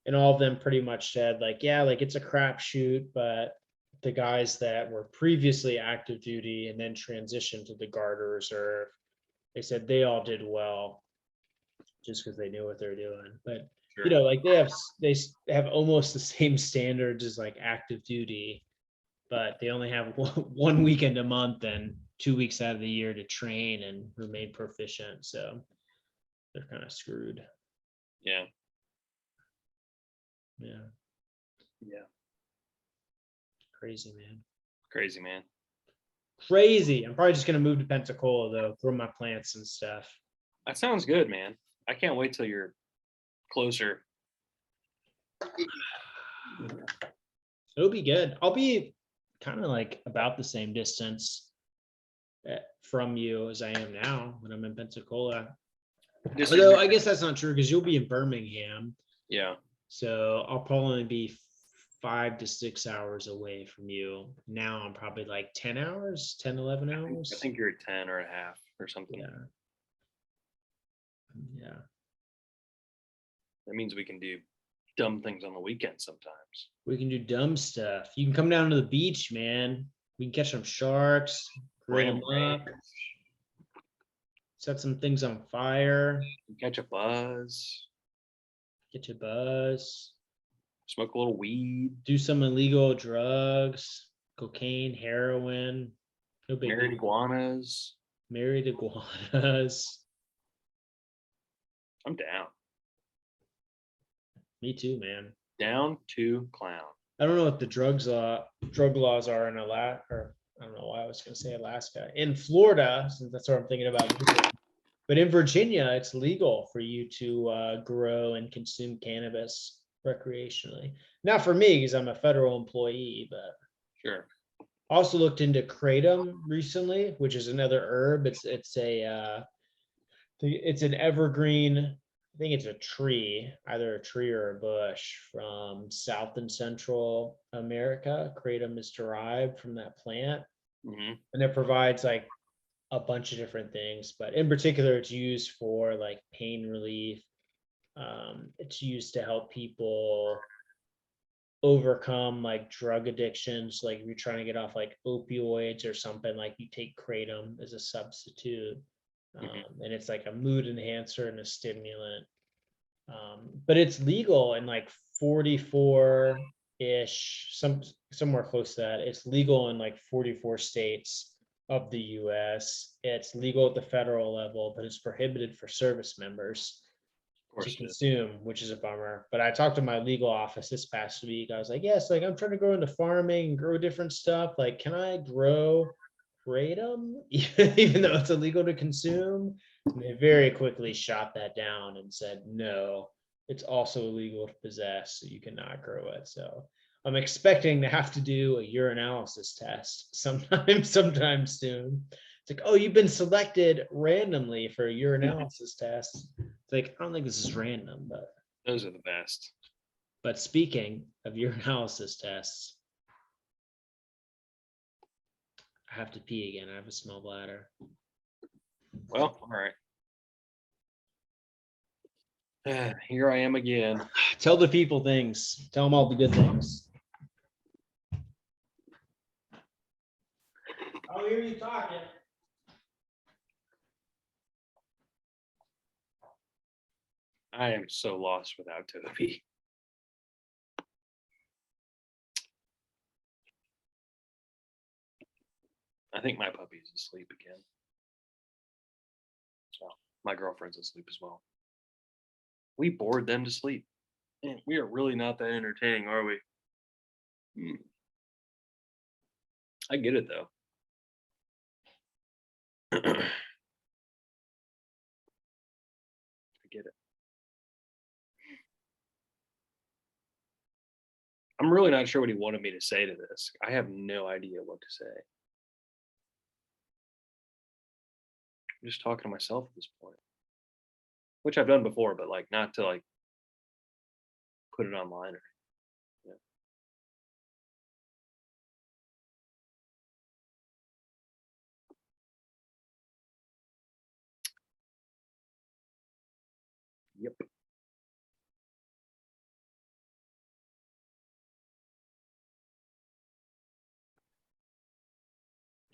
and all of them pretty much said like, yeah, like it's a crapshoot, but the guys that were previously active duty and then transitioned to the Guard or Reserve, they said they all did well just because they knew what they're doing. But Sure. like they have almost the same standards as like active duty, but they only have 1 weekend a month and 2 weeks out of the year to train and remain proficient. So they're kind of screwed. Yeah. Yeah. Yeah. Crazy, man. Crazy, man. Crazy. I'm probably just gonna move to Pensacola though, grow my plants and stuff. That sounds good, man. I can't wait till you're closer. It'll be good. I'll be kind of like about the same distance from you as I am now when I'm in Pensacola. Although I guess that's not true because you'll be in Birmingham. Yeah. So I'll probably be 5 to 6 hours away from you. Now I'm probably like 10 hours, 10, 11 hours. I think you're at 10 or a half or something. Yeah. Yeah. That means we can do dumb things on the weekend sometimes. We can do dumb stuff. You can come down to the beach, man. We can catch some sharks, grill them up, set some things on fire, Catch a buzz, get your buzz, smoke a little weed. do some illegal drugs, cocaine, heroin, no big Married deal. iguanas. Married iguanas. I'm down. Me too, man. Down to clown. I don't know what the drug laws are in Alaska, or I don't know why I was going to say Alaska. In Florida, since that's what I'm thinking about. But in Virginia, it's legal for you to grow and consume cannabis recreationally. Not for me, because I'm a federal employee, but Sure. also looked into kratom recently, which is another herb. It's an evergreen. I think it's a tree, either a tree or a bush from South and Central America. Kratom is derived from that plant, Hmm. and it provides like a bunch of different things, but in particular, it's used for like pain relief. It's used to help people overcome like drug addictions. Like if you're trying to get off like opioids or something, like you take kratom as a substitute. And it's like a mood enhancer and a stimulant. But it's legal in like 44-ish, somewhere close to that. It's legal in like 44 states of the US. It's legal at the federal level, but it's prohibited for service members Of course to it is. consume, which is a bummer. But I talked to my legal office this past week. I was like, yes, like I'm trying to go into farming and grow different stuff. Like, can I grow kratom even though it's illegal to consume? And they very quickly shot that down and said, no, it's also illegal to possess, so you cannot grow it. So I'm expecting to have to do a urinalysis test sometime soon. It's like, oh, you've been selected randomly for a urinalysis test. It's like, I don't think this is random, Those are the best. but speaking of urinalysis tests, I have to pee again. I have a small bladder. Well, all right. Here I am again. Tell the people things. Tell them all the good things. I'll hear you talking. I am so lost without Toby. I think my puppy's asleep again. So my girlfriend's asleep as well. We bored them to sleep. Man, we are really not that entertaining, are we? I get it though. I get it. I'm really not sure what he wanted me to say to this. I have no idea what to say. I'm just talking to myself at this point, which I've done before, but like not to like put it online or yeah. Yep.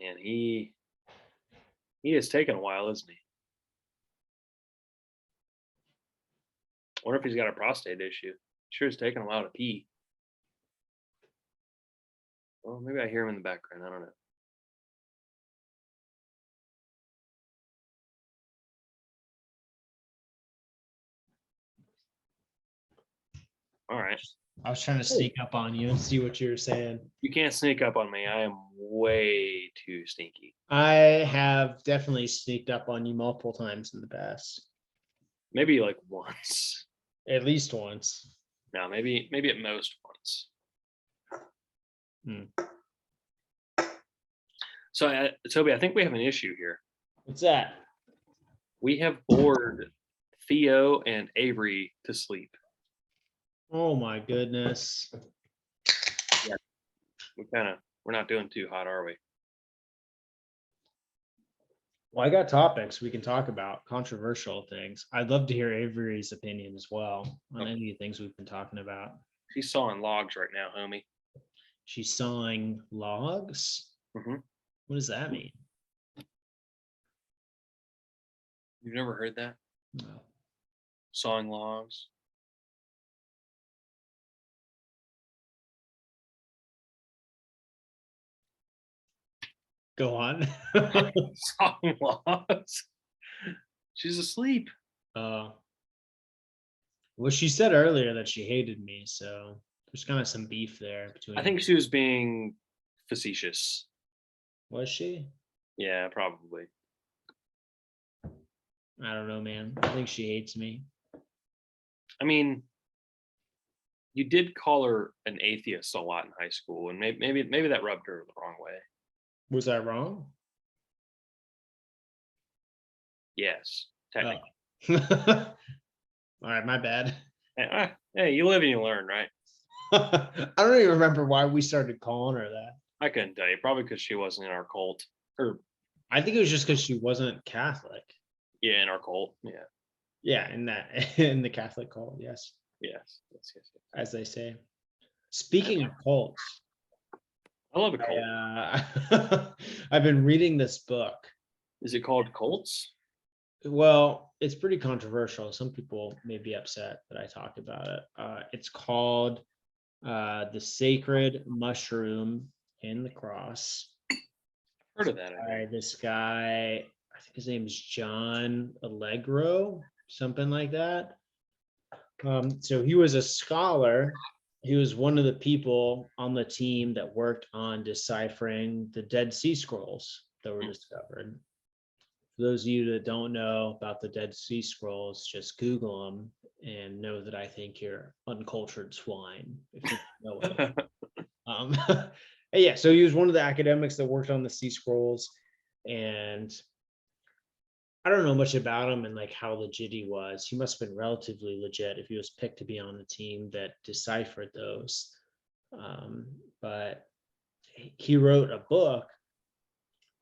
And he has taken a while, isn't he? I wonder if he's got a prostate issue. Sure, it's taken a while to pee. Well, maybe I hear him in the background. I don't know. All right. I was trying to sneak up on you and see what you were saying. You can't sneak up on me. I am way too sneaky. I have definitely sneaked up on you multiple times in the past. Maybe like once. At least once. No, maybe at most once. So, Toby, I think we have an issue here. What's that? We have bored Theo and Avery to sleep. Oh my goodness. We're not doing too hot, are we? Well, I got topics we can talk about, controversial things. I'd love to hear Avery's opinion as well on any of the things we've been talking about. She's sawing logs right now, homie. She's sawing logs? Mhm. What does that mean? You've never heard that? No. Sawing logs. Go on. Song lost. She's asleep. uh, well, she said earlier that she hated me, so there's kind of some beef there between. I think she was being facetious. Was she? Yeah, probably. I don't know, man. I think she hates me. I mean, you did call her an atheist a lot in high school, and maybe that rubbed her the wrong way. Was I wrong? Yes, technically. Oh. All right, my bad. Hey, you live and you learn, right? I don't even remember why we started calling her that. I couldn't tell you. Probably because she wasn't in our cult. Or I think it was just because she wasn't Catholic. yeah, in our cult. Yeah. Yeah, in that in the Catholic cult, yes, Yes. Yes. as they say. Speaking of cults, I love a cult. I've been reading this book. Is it called cults? Well, it's pretty controversial. Some people may be upset that I talk about it. It's called The Sacred Mushroom and the Cross. Heard of that? By this guy, I think his name is John Allegro, something like that. So he was a scholar. He was one of the people on the team that worked on deciphering the Dead Sea Scrolls that were discovered. For those of you that don't know about the Dead Sea Scrolls, just Google them and know that I think you're uncultured swine if you know it. Yeah, so he was one of the academics that worked on the Sea Scrolls, and I don't know much about him and like how legit he was. He must have been relatively legit if he was picked to be on the team that deciphered those. But he wrote a book,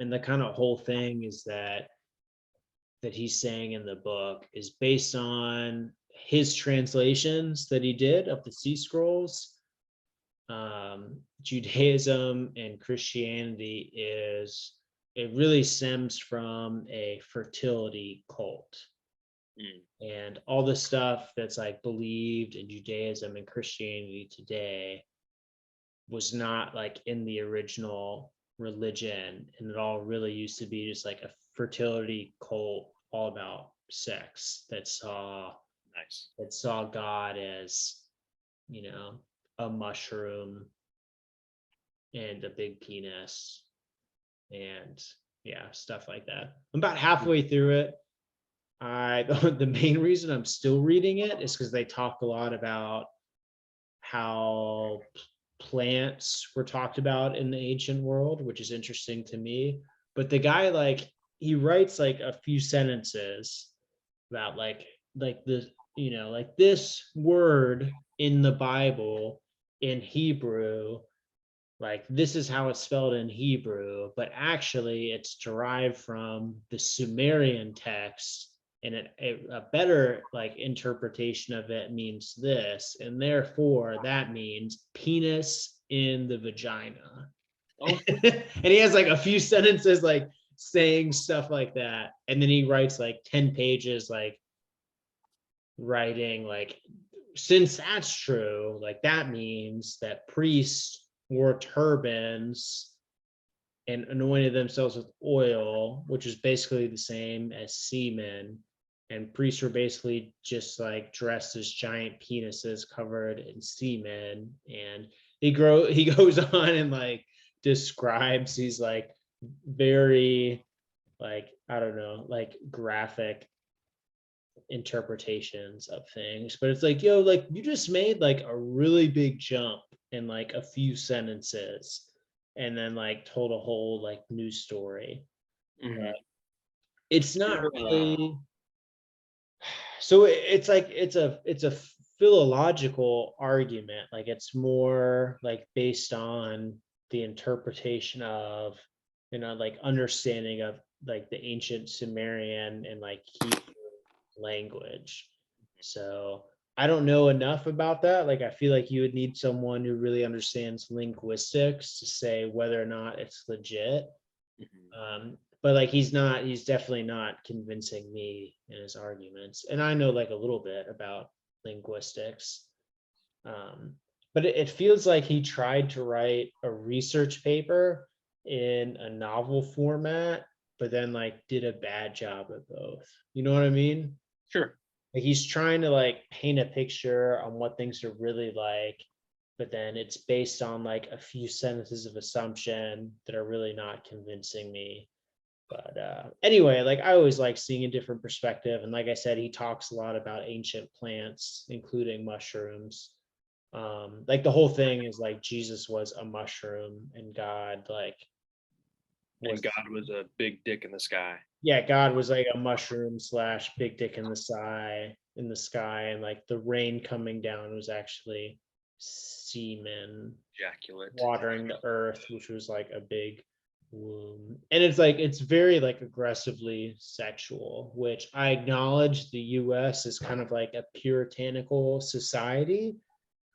and the kind of whole thing is that he's saying in the book is based on his translations that he did of the Sea Scrolls. Judaism and Christianity it really stems from a fertility cult. And all the stuff that's like believed in Judaism and Christianity today was not like in the original religion, and it all really used to be just like a fertility cult all about sex that saw God as, a mushroom and a big penis and yeah, stuff like that. I'm about halfway through it. The main reason I'm still reading it is because they talk a lot about how plants were talked about in the ancient world, which is interesting to me. But the guy, like, he writes like a few sentences about like the like this word in the Bible in Hebrew, like this is how it's spelled in Hebrew, but actually it's derived from the Sumerian text, and a better like interpretation of it means this, and therefore that means penis in the vagina. Oh. And he has like a few sentences like saying stuff like that, and then he writes like 10 pages like writing like, since that's true, like that means that priests wore turbans and anointed themselves with oil, which is basically the same as semen. And priests were basically just like dressed as giant penises covered in semen. And he goes on and like describes these like very like, I don't know, like graphic interpretations of things. But it's like, yo, like you just made like a really big jump in like a few sentences and then like told a whole like news story. It's not really, so it's like it's a philological argument. Like it's more like based on the interpretation of, like understanding of like the ancient Sumerian and like Hebrew language. So I don't know enough about that. Like I feel like you would need someone who really understands linguistics to say whether or not it's legit. But like he's definitely not convincing me in his arguments. And I know like a little bit about linguistics. But it feels like he tried to write a research paper, in a novel format, but then like did a bad job at both. You know what I mean? Sure. Like he's trying to like paint a picture on what things are really like, but then it's based on like a few sentences of assumption that are really not convincing me. But anyway, like I always like seeing a different perspective. And like I said, he talks a lot about ancient plants, including mushrooms. Like the whole thing is like Jesus was a mushroom and God like was, And God was a big dick in the sky. yeah, God was like a mushroom slash big dick in the sky, and like the rain coming down was actually semen Ejaculate. watering the earth, which was like a big womb. And it's like it's very like aggressively sexual, which I acknowledge the US is kind of like a puritanical society.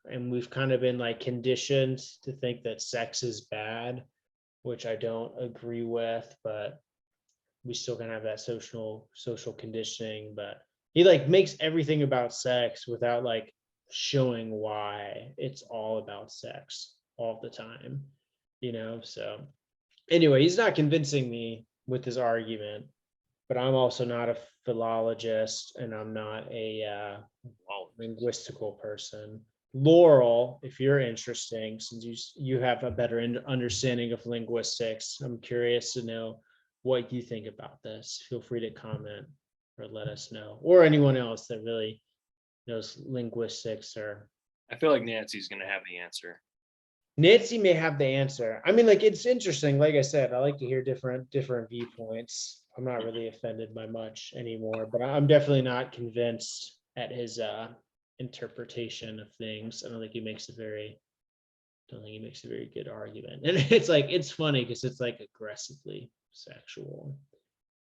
And we've kind of been like conditioned to think that sex is bad, which I don't agree with, but we still kind of have that social conditioning. But he like makes everything about sex without like showing why it's all about sex all the time, you know. So anyway, he's not convincing me with his argument, but I'm also not a philologist and I'm not a linguistical person. Laurel, if you're interesting, since you have a better understanding of linguistics, I'm curious to know what you think about this. Feel free to comment or let us know, or anyone else that really knows linguistics. Or I feel like Nancy's gonna have the answer. Nancy may have the answer. I mean, like it's interesting. Like I said, I like to hear different viewpoints. I'm not really offended by much anymore, but I'm definitely not convinced at his interpretation of things. I don't think he makes a very good argument. And it's like it's funny because it's like aggressively sexual.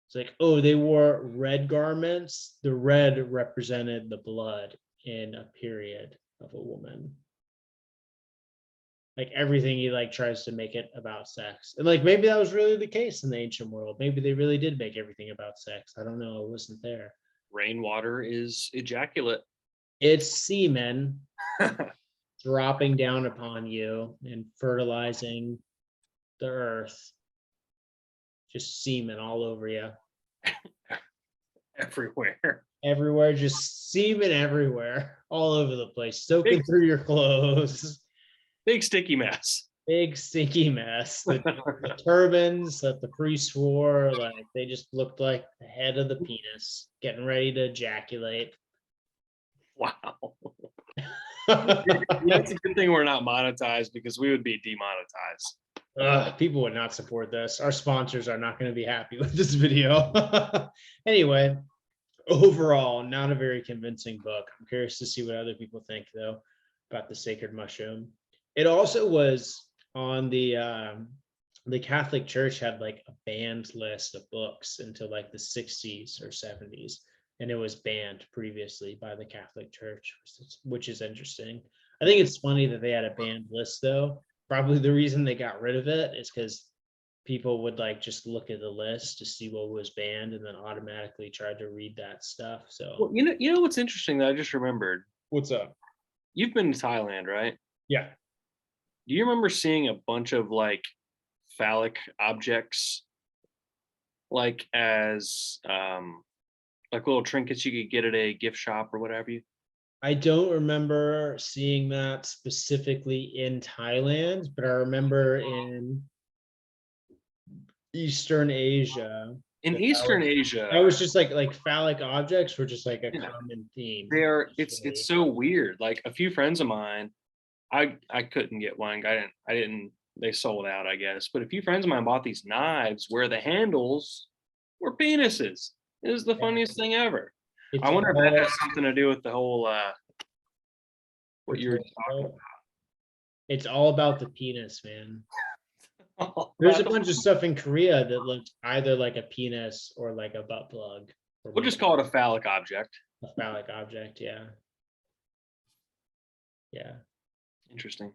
It's like, oh, they wore red garments. The red represented the blood in a period of a woman. Like everything he like tries to make it about sex. And like maybe that was really the case in the ancient world. Maybe they really did make everything about sex. I don't know. I wasn't there. Rainwater is ejaculate. It's semen dropping down upon you and fertilizing the earth. Just semen all over you. Everywhere. Everywhere, just semen everywhere, all over the place, soaking Big- through your clothes. Big sticky mess. Big stinky mess. The turbans that the priests wore, like they just looked like the head of the penis getting ready to ejaculate. Wow. That's a good thing we're not monetized because we would be demonetized. People would not support this. Our sponsors are not going to be happy with this video. Anyway, overall, not a very convincing book. I'm curious to see what other people think, though, about the sacred mushroom. It also was on the Catholic Church had like a banned list of books until like the 60s or 70s, and it was banned previously by the Catholic Church, which is interesting. I think it's funny that they had a banned list, though. Probably the reason they got rid of it is because people would like just look at the list to see what was banned and then automatically try to read that stuff. So Well, you know what's interesting that I just remembered? what's up? You've been to Thailand, right? Yeah. Do you remember seeing a bunch of like phallic objects like as like little trinkets you could get at a gift shop or whatever you? I don't remember seeing that specifically in Thailand, but I remember in Eastern Asia. In that Eastern was, Asia, that was just like phallic objects were just like a yeah, common theme. it's so weird. Like a few friends of mine, I couldn't get one. I didn't they sold out, I guess. But a few friends of mine bought these knives where the handles were penises. It was the funniest thing ever. It's I wonder if all, that has something to do with the whole what you were talking it's all about the penis, man. about. There's a bunch of stuff in Korea that looks either like a penis or like a butt plug. Or We'll just call it a phallic object. a phallic object. Yeah. Yeah. Interesting.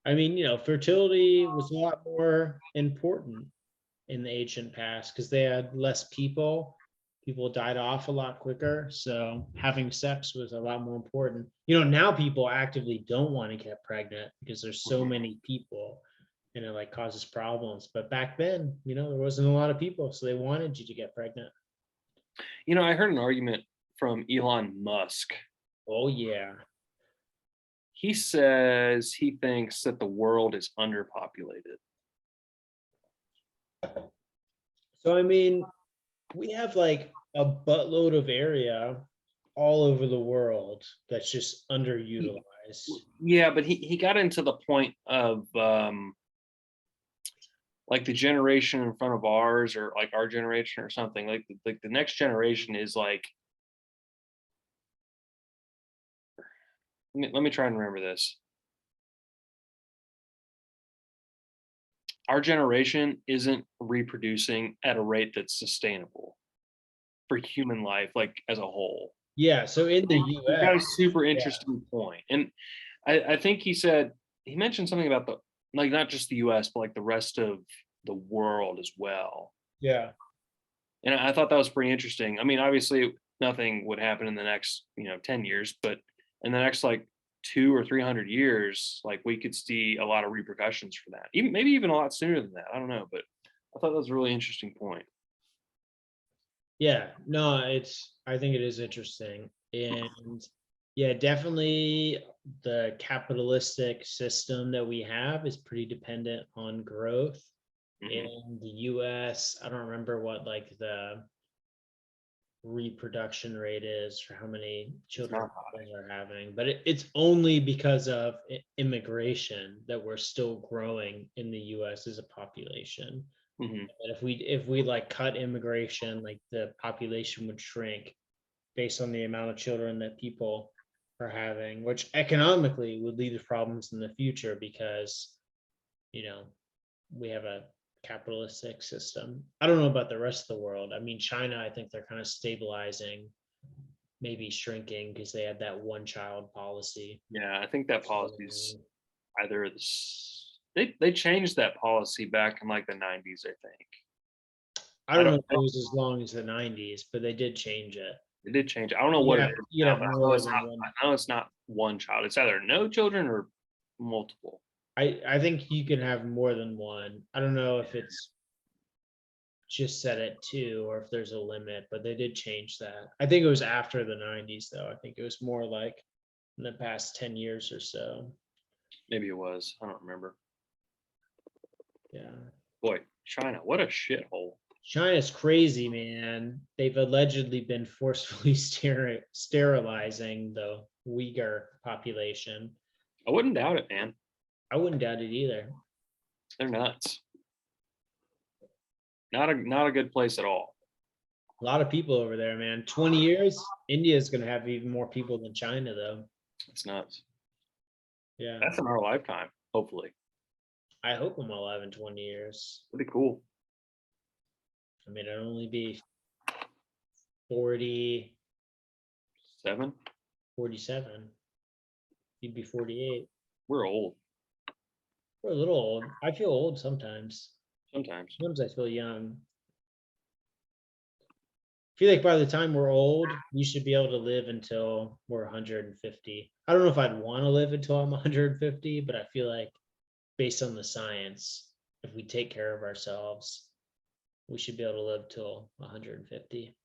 I mean, fertility was a lot more important in the ancient past because they had less people. People died off a lot quicker. So having sex was a lot more important. Now people actively don't want to get pregnant because there's so many people. and it like causes problems. But back then, there wasn't a lot of people, so they wanted you to get pregnant. I heard an argument from Elon Musk. Oh yeah. He says he thinks that the world is underpopulated. So I mean, we have like a buttload of area all over the world that's just underutilized. Yeah, but he got into the point of like the generation in front of ours, or like our generation or something. Like the next generation is like, let me try and remember this. Our generation isn't reproducing at a rate that's sustainable for human life, like as a whole. Yeah, so in the He got a US, super interesting point. And I think he mentioned something about the, like, not just the US, but like the rest of the world as well. yeah. And I thought that was pretty interesting. I mean, obviously nothing would happen in the next, 10 years, but in the next like 200 or 300 years, like we could see a lot of repercussions for that. Even maybe even a lot sooner than that. I don't know, but I thought that was a really interesting point. Yeah, no, I think it is interesting. And yeah, definitely the capitalistic system that we have is pretty dependent on growth. Mhm. In the US, I don't remember what like the reproduction rate is for how many children not high. people are having, but it's only because of immigration that we're still growing in the US as a population. Mhm. And if we like cut immigration, like the population would shrink based on the amount of children that people are having, which economically would lead to problems in the future because, you know, we have a capitalistic system. I don't know about the rest of the world. I mean, China, I think they're kind of stabilizing, maybe shrinking because they had that one child policy. Yeah, I think that So, policy's either they changed that policy back in like the 90s, I think. I I don't know don't if it was as long as the 90s, but they did change it. It did change. I don't know You what it have is you now, have but more than one. I know it's not one child. It's either no children or multiple. I think you can have more than one. I don't know if it's just set at two or if there's a limit, but they did change that. I think it was after the 90s though. I think it was more like in the past 10 years or so. Maybe it was. I don't remember. Yeah. Boy, China, what a shithole. China's crazy, man. They've allegedly been forcefully sterilizing the Uyghur population. I wouldn't doubt it, man. I wouldn't doubt it either. They're nuts. Not a good place at all. A lot of people over there, man. 20 years, India is going to have even more people than China, though. It's nuts. Yeah. That's in our lifetime, hopefully. I hope I'm alive in 20 years. Pretty cool. I mean, I'd only be 40, 7? 47. You'd be 48. We're old We're a little old. I feel old sometimes. sometimes. Sometimes I feel young. I feel like by the time we're old, we should be able to live until we're 150. I don't know if I'd want to live until I'm 150, but I feel like based on the science, if we take care of ourselves, we should be able to live till 150.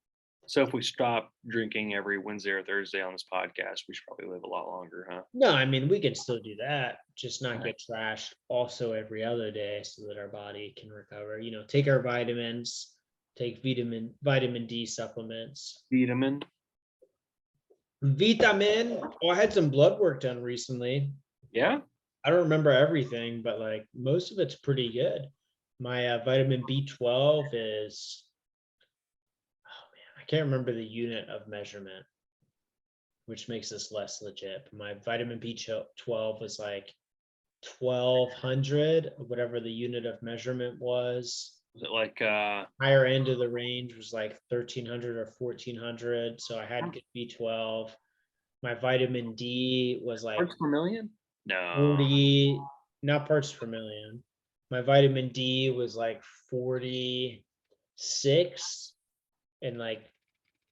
So if we stop drinking every Wednesday or Thursday on this podcast, we should probably live a lot longer, huh? No, I mean, we can still do that, just not get trashed also every other day so that our body can recover. Take our vitamins, take vitamin D supplements. Vitamin. Vitamin. Oh, I had some blood work done recently. Yeah. I don't remember everything, but like most of it's pretty good. My vitamin B12 is, oh man, I can't remember the unit of measurement, which makes this less legit. My vitamin B12 was like 1200, whatever the unit of measurement was. Was it like Higher end of the range was like 1300 or 1400. So I had good B12. My vitamin D was like parts per million? No. 40, not parts per million. My vitamin D was like 46, and like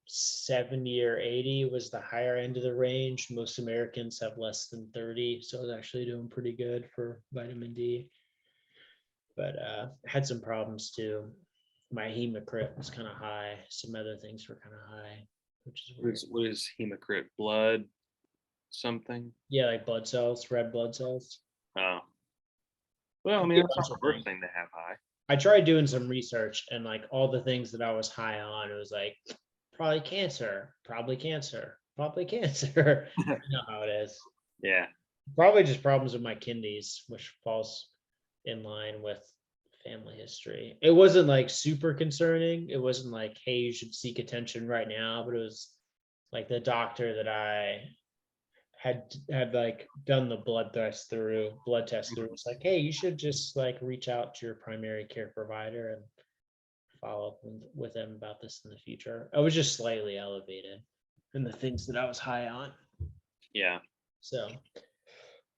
70 or 80 was the higher end of the range. Most Americans have less than 30. So I was actually doing pretty good for vitamin D. but had some problems too. My hematocrit was kind of high. Some other things were kind of high, which is weird. What is hematocrit? Blood something? Yeah, like blood cells, red blood cells. Oh. Well, I Could mean, be a that's bunch not of the worst things. thing to have high. I tried doing some research, and like all the things that I was high on, it was like probably cancer, probably cancer, probably cancer. You know how it is. Yeah. Probably just problems with my kidneys, which falls in line with family history. It wasn't like super concerning. It wasn't like, hey, you should seek attention right now, but it was like the doctor that I had like done the blood test through. It's like, hey, you should just like reach out to your primary care provider and follow up with them about this in the future. I was just slightly elevated in the things that I was high on. Yeah. So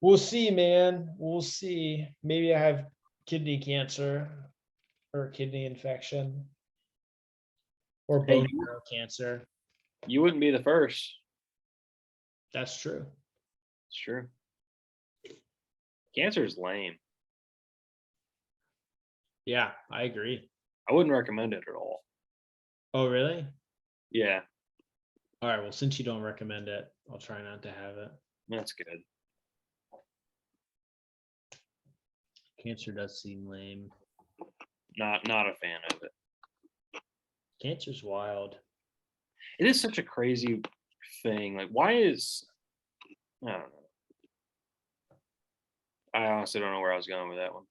we'll see, man. We'll see. Maybe I have kidney cancer or kidney infection or Hey, bone marrow cancer. you wouldn't be the first. That's true. It's true. Cancer is lame. Yeah, I agree. I wouldn't recommend it at all. Oh, really? Yeah, All right. Well, since you don't recommend it, I'll try not to have it. that's good. Cancer does seem lame. Not a fan of it. Cancer's wild. It is such a crazy thing. Like, why is I don't know. I honestly don't know where I was going with that one.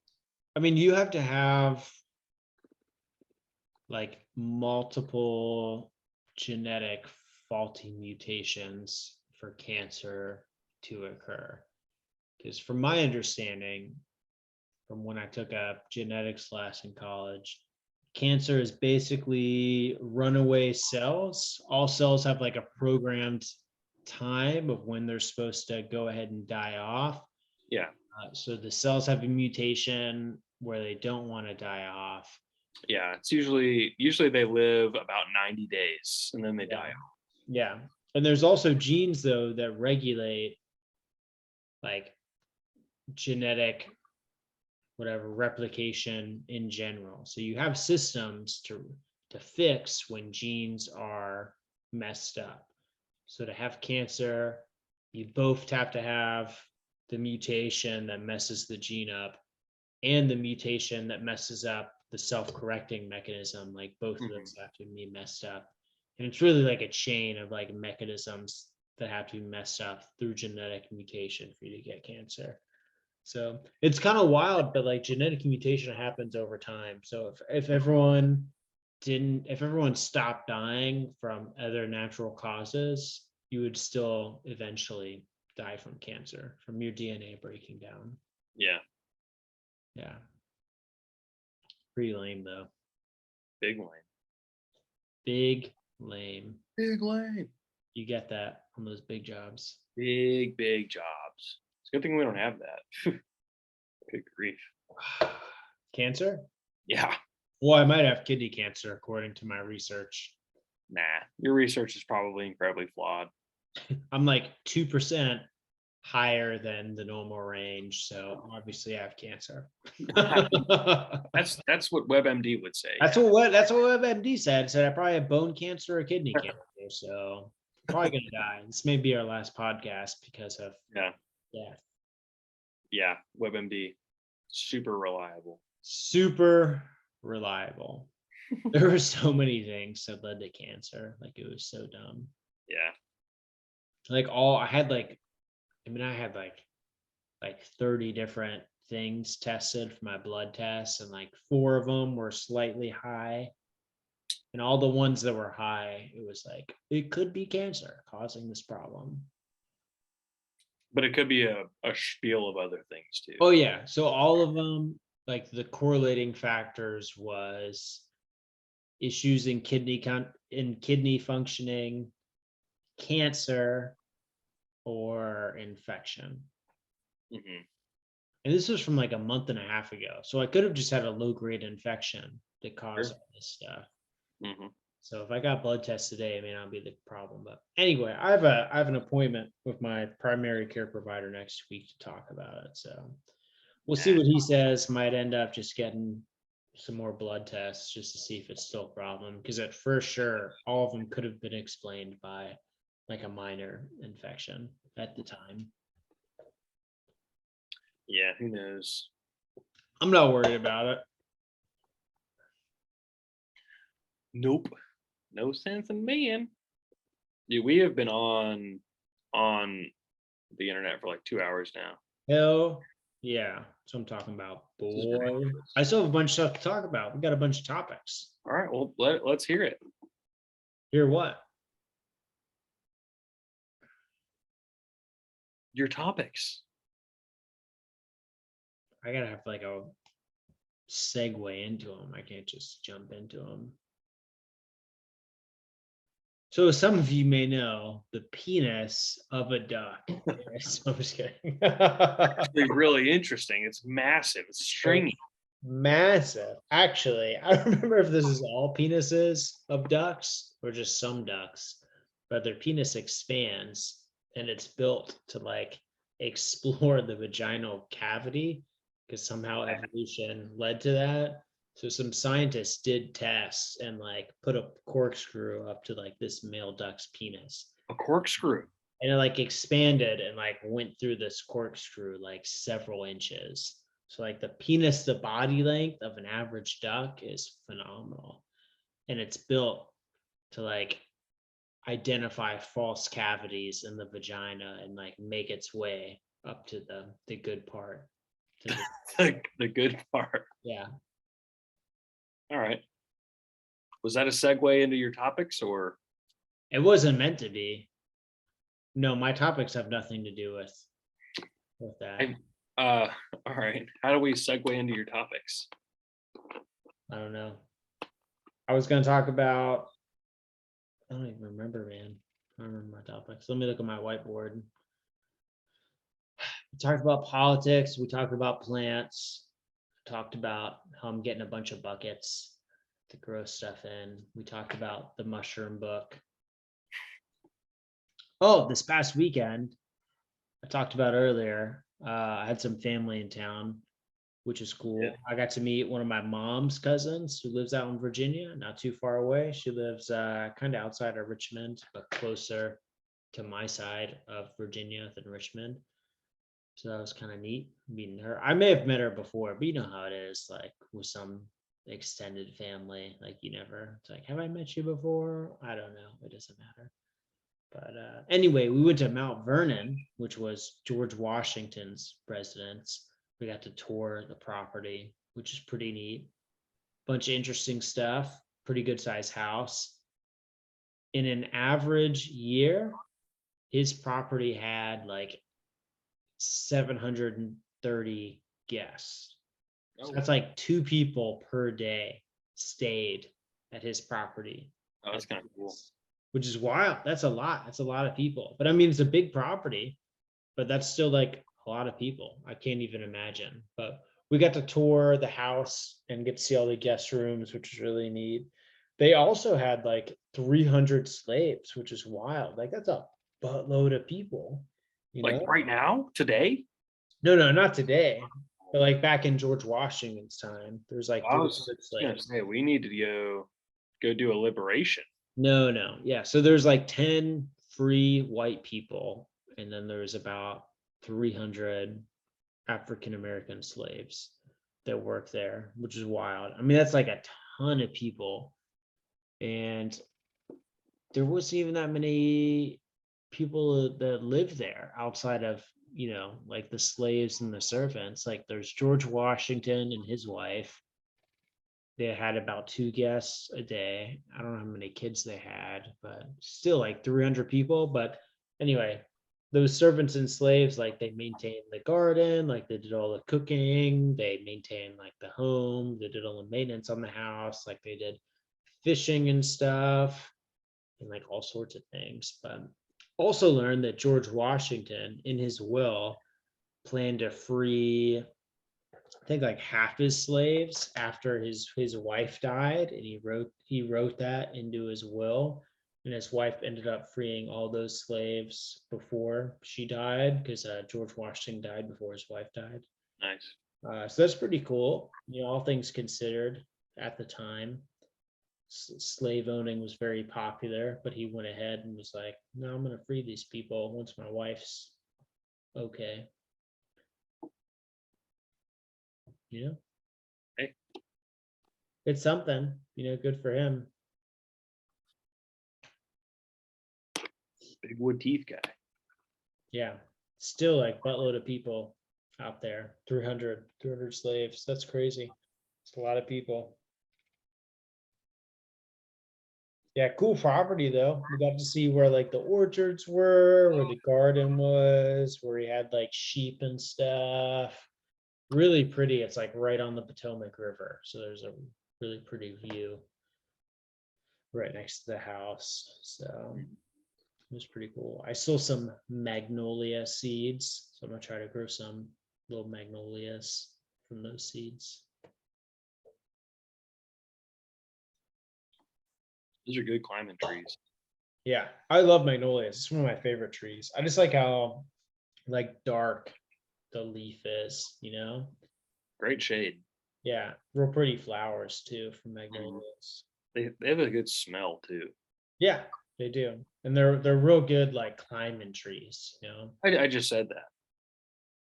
I mean, you have to have like multiple genetic faulty mutations for cancer to occur. Because from my understanding, from when I took a genetics class in college, cancer is basically runaway cells. All cells have like a programmed time of when they're supposed to go ahead and die off. Yeah, So the cells have a mutation where they don't want to die off. yeah. It's usually they live about 90 days and then they die off. Yeah. And there's also genes though that regulate like genetic whatever replication in general. So you have systems to fix when genes are messed up. So to have cancer, you both have to have the mutation that messes the gene up and the mutation that messes up the self-correcting mechanism. Like both of those have to be messed up. And it's really like a chain of like mechanisms that have to be messed up through genetic mutation for you to get cancer. So it's kind of wild, but like genetic mutation happens over time. So if everyone stopped dying from other natural causes, you would still eventually die from cancer, from your DNA breaking down. Yeah, Yeah. Pretty lame though. big lame. Big lame. Big lame. You get that on those big jobs. Big jobs. It's a good thing we don't have that. Good grief. Cancer? Yeah. Well, I might have kidney cancer according to my research. Nah, your research is probably incredibly flawed. I'm like 2% higher than the normal range, so obviously I have cancer. That's what WebMD would say. That's what WebMD said. It said I probably have bone cancer or kidney cancer, so I'm probably gonna die. This may be our last podcast because of Yeah. WebMD, super reliable. Super reliable. There were so many things that led to cancer. Like it was so dumb. Yeah. Like I had like 30 different things tested for my blood tests, and like 4 of them were slightly high. And all the ones that were high, it was like it could be cancer causing this problem. But it could be a spiel of other things too. Oh yeah. So all of them, like the correlating factors was issues in kidney functioning, cancer, or infection. Mm-hmm. And this was from like a month and a half ago. So I could have just had a low grade infection that caused all this stuff. Mm-hmm. So if I got blood tests today, it may not be the problem. But anyway, I have an appointment with my primary care provider next week to talk about it. So We'll see what he says. Might end up just getting some more blood tests just to see if it's still a problem. Because at first, sure, all of them could have been explained by like a minor infection at the time. Yeah, who knows? I'm not worried about it. Nope. No sense in man. Dude, we have been on the internet for like 2 hours now. Hell yeah. That's what I'm talking about, This is boy. ridiculous. I still have a bunch of stuff to talk about. We got a bunch of topics. All right, well, let's hear it. Hear what? Your topics. I gotta have like a segue into them. I can't just jump into them. So as some of you may know, the penis of a duck. I'm just kidding. It's really interesting. It's massive. It's stringy. Massive. Actually, I don't remember if this is all penises of ducks or just some ducks, but their penis expands and it's built to like explore the vaginal cavity because somehow evolution led to that. So some scientists did tests and like put a corkscrew up to like this male duck's penis. A corkscrew. And it like expanded and like went through this corkscrew like several inches. So like the penis to body length of an average duck is phenomenal. And it's built to like identify false cavities in the vagina and like make its way up to the good part. To The good part. yeah. All right. Was that a segue into your topics or? It wasn't meant to be. No, my topics have nothing to do with that. All right. How do we segue into your topics? I don't know. I was going to talk about, I don't even remember, man. I don't remember my topics. Let me look at my whiteboard. We talked about politics. We talked about plants. We talked about how I'm getting a bunch of buckets to grow stuff in. We talked about the mushroom book. Oh, this past weekend, I talked about earlier, I had some family in town, which is cool. Yeah. I got to meet one of my mom's cousins who lives out in Virginia, not too far away. She lives kind of outside of Richmond, but closer to my side of Virginia than Richmond. So that was kind of neat meeting her. I may have met her before, but you know how it is, like with some extended family, like you never, it's like, have I met you before? I don't know. It doesn't matter. But anyway, we went to Mount Vernon, which was George Washington's residence. We got to tour the property, which is pretty neat. Bunch of interesting stuff. Pretty good size house. In an average year, his property had like 730 guests. So that's like 2 people per day stayed at his property. Oh, that's kind of cool. Which is wild. That's a lot. That's a lot of people. But I mean, it's a big property, but that's still like a lot of people. I can't even imagine. But we got to tour the house and get to see all the guest rooms, which is really neat. They also had like 300 slaves, which is wild. Like that's a buttload of people. You Like know? right now, today? No, not today. But like back in George Washington's time, there's like I was 300 gonna slaves. say we need to go do a liberation. No. Yeah. So there's like 10 free white people, and then there's about 300 African American slaves that work there, which is wild. I mean, that's like a ton of people. And there wasn't even that many people that lived there outside of, like the slaves and the servants. Like there's George Washington and his wife. They had about 2 guests a day. I don't know how many kids they had, but still like 300 people. But anyway, those servants and slaves, like they maintained the garden, like they did all the cooking, they maintained like the home, they did all the maintenance on the house, like they did fishing and stuff, and like all sorts of things. But also learned that George Washington, in his will, planned to free, I think, like half his slaves after his wife died, and he wrote that into his will. And his wife ended up freeing all those slaves before she died, because George Washington died before his wife died. Nice. So that's pretty cool. All things considered at the time. Slave owning was very popular, but he went ahead and was like, no, I'm going to free these people once my wife's okay. Yeah. Hey. It's something, good for him. Big wood teeth guy. Yeah. Still like buttload of people out there. 300 slaves. That's crazy. It's a lot of people. Yeah, cool property though. We got to see where like the orchards were, where the garden was, where he had like sheep and stuff. Really pretty. It's like right on the Potomac River. So there's a really pretty view right next to the house. So it was pretty cool. I saw some magnolia seeds. So I'm gonna try to grow some little magnolias from those seeds. Those are good climbing trees. Yeah, I love magnolias. It's one of my favorite trees. I just like how like dark the leaf is, Great shade. Yeah, real pretty flowers too from magnolias. They have a good smell too. Yeah, they do. And they're real good like climbing trees. I just said that.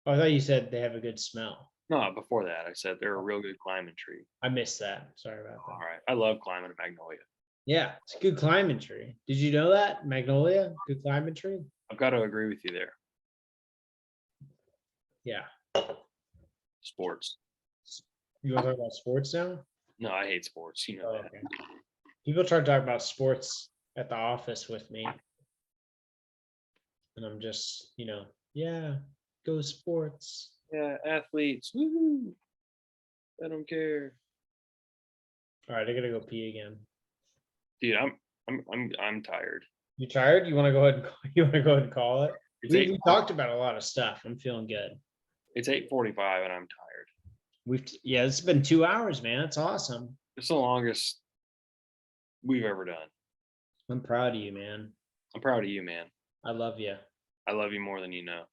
Oh, I thought you said they have a good smell. No, before that, I said they're a real good climbing tree. I missed that. Sorry about All that. right. I love climbing a magnolia. Yeah, it's a good climbing tree. Did you know that? Magnolia, good climbing tree? I've got to agree with you there. Yeah. Sports. You want to talk about sports now? No, I hate sports. You know Oh, that. okay. People try to talk about sports at the office with me. And I'm just, yeah, go sports. Yeah, athletes. Woo! I don't care. All right, I gotta go pee again. Dude, I'm tired. You tired? You want to go ahead and you want to go ahead and call it? It's We talked about a lot of stuff. I'm feeling good. It's 8:45 and I'm tired. Yeah, it's been 2 hours, man. It's awesome. It's the longest we've ever done. I'm proud of you, man. I'm proud of you, man. I love you. I love you more than you know.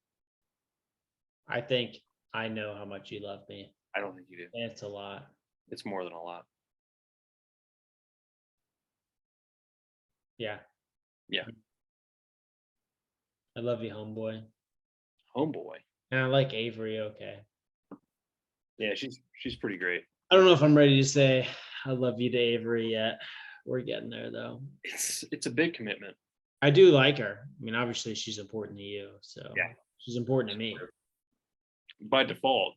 I think I know how much you love me. I don't think you do. And it's a lot. It's more than a lot. Yeah. Yeah. I love you, homeboy. Homeboy. And I like Avery. Okay. Yeah, she's pretty great. I don't know if I'm ready to say I love you to Avery yet. We're getting there though. It's a big commitment. I do like her. I mean, obviously she's important to you, so Yeah. she's important to me. By default,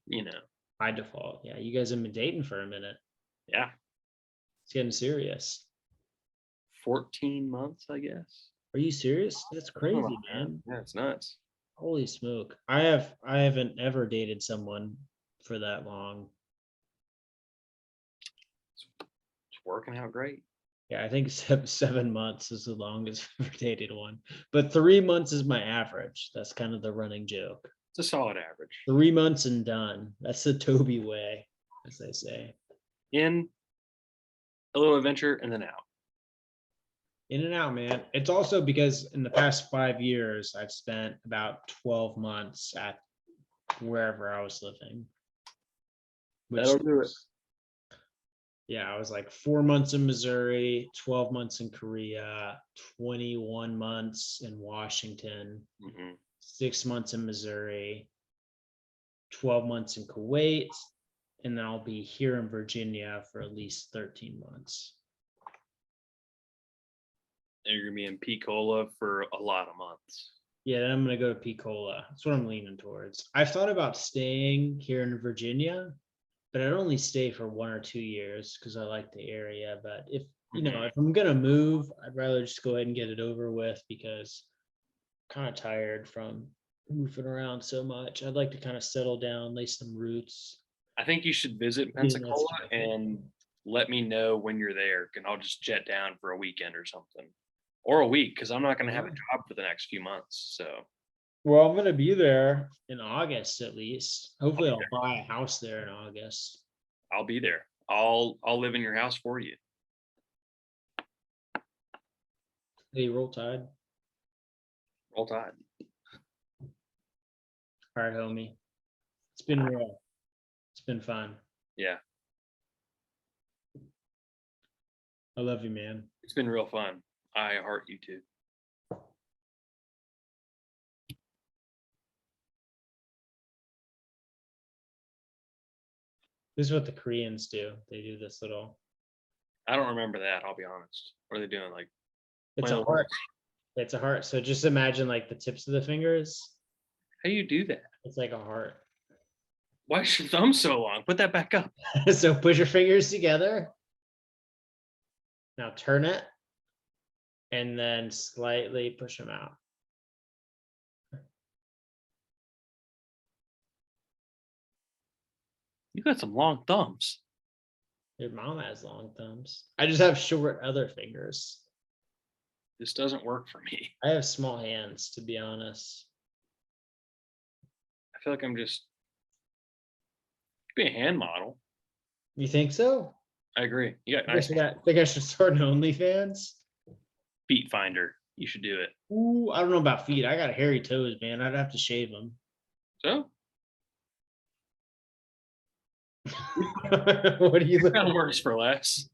By default. Yeah. You guys have been dating for a minute. Yeah. It's getting serious. 14 months, I guess. Are you serious? That's crazy, man. Yeah, it's nuts. Holy smoke. I haven't ever dated someone for that long. It's working out great. Yeah, I think 7 months is the longest I've ever dated one. But 3 months is my average. That's kind of the running joke. It's a solid average. 3 months and done. That's the Toby way, as they say. In a little adventure and then out. In and out, man. It's also because in the past 5 years, I've spent about 12 months at wherever I was living. That'll do it. Yeah, I was like 4 months in Missouri, 12 months in Korea, 21 months in Washington, 6 months in Missouri, 12 months in Kuwait, and then I'll be here in Virginia for at least 13 months. And you're gonna be in Picola for a lot of months. Yeah, then I'm gonna go to Picola. That's what I'm leaning towards. I've thought about staying here in Virginia, but I'd only stay for 1 or 2 years because I like the area. But if if I'm gonna move, I'd rather just go ahead and get it over with because I'm kind of tired from moving around so much. I'd like to kind of settle down, lay some roots. I think you should visit Pensacola and let me know when you're there, and I'll just jet down for a weekend or something, or a week, because I'm not going to have a job for the next few months. So, well, I'm gonna be there in August at least. Hopefully, I'll buy a house there in August. I'll be there. I'll live in your house for you. Hey, roll tide. Roll Tide. All right, homie. It's been real. It's been been fun. Yeah, I love you, man. it's been real fun. I heart you too. This is what the Koreans do. They do this little. I don't remember that. I'll be honest. What are they doing? Like It's playing a the heart. words? It's a heart. So just imagine like the tips of the fingers. How do you do that? It's like a heart. Why is your thumb so long? Put that back up. So push your fingers together. Now turn it. And then slightly push them out. You got some long thumbs. Your mom has long thumbs. I just have short other fingers. This doesn't work for me. I have small hands, to be honest. I feel like I'm just be a hand model. You think so? I agree. You got I nice guess think I should start an OnlyFans. feet finder. You should do it. Ooh, I don't know about feet. I got hairy toes, man. I'd have to shave them. So What do you look kind of works for less.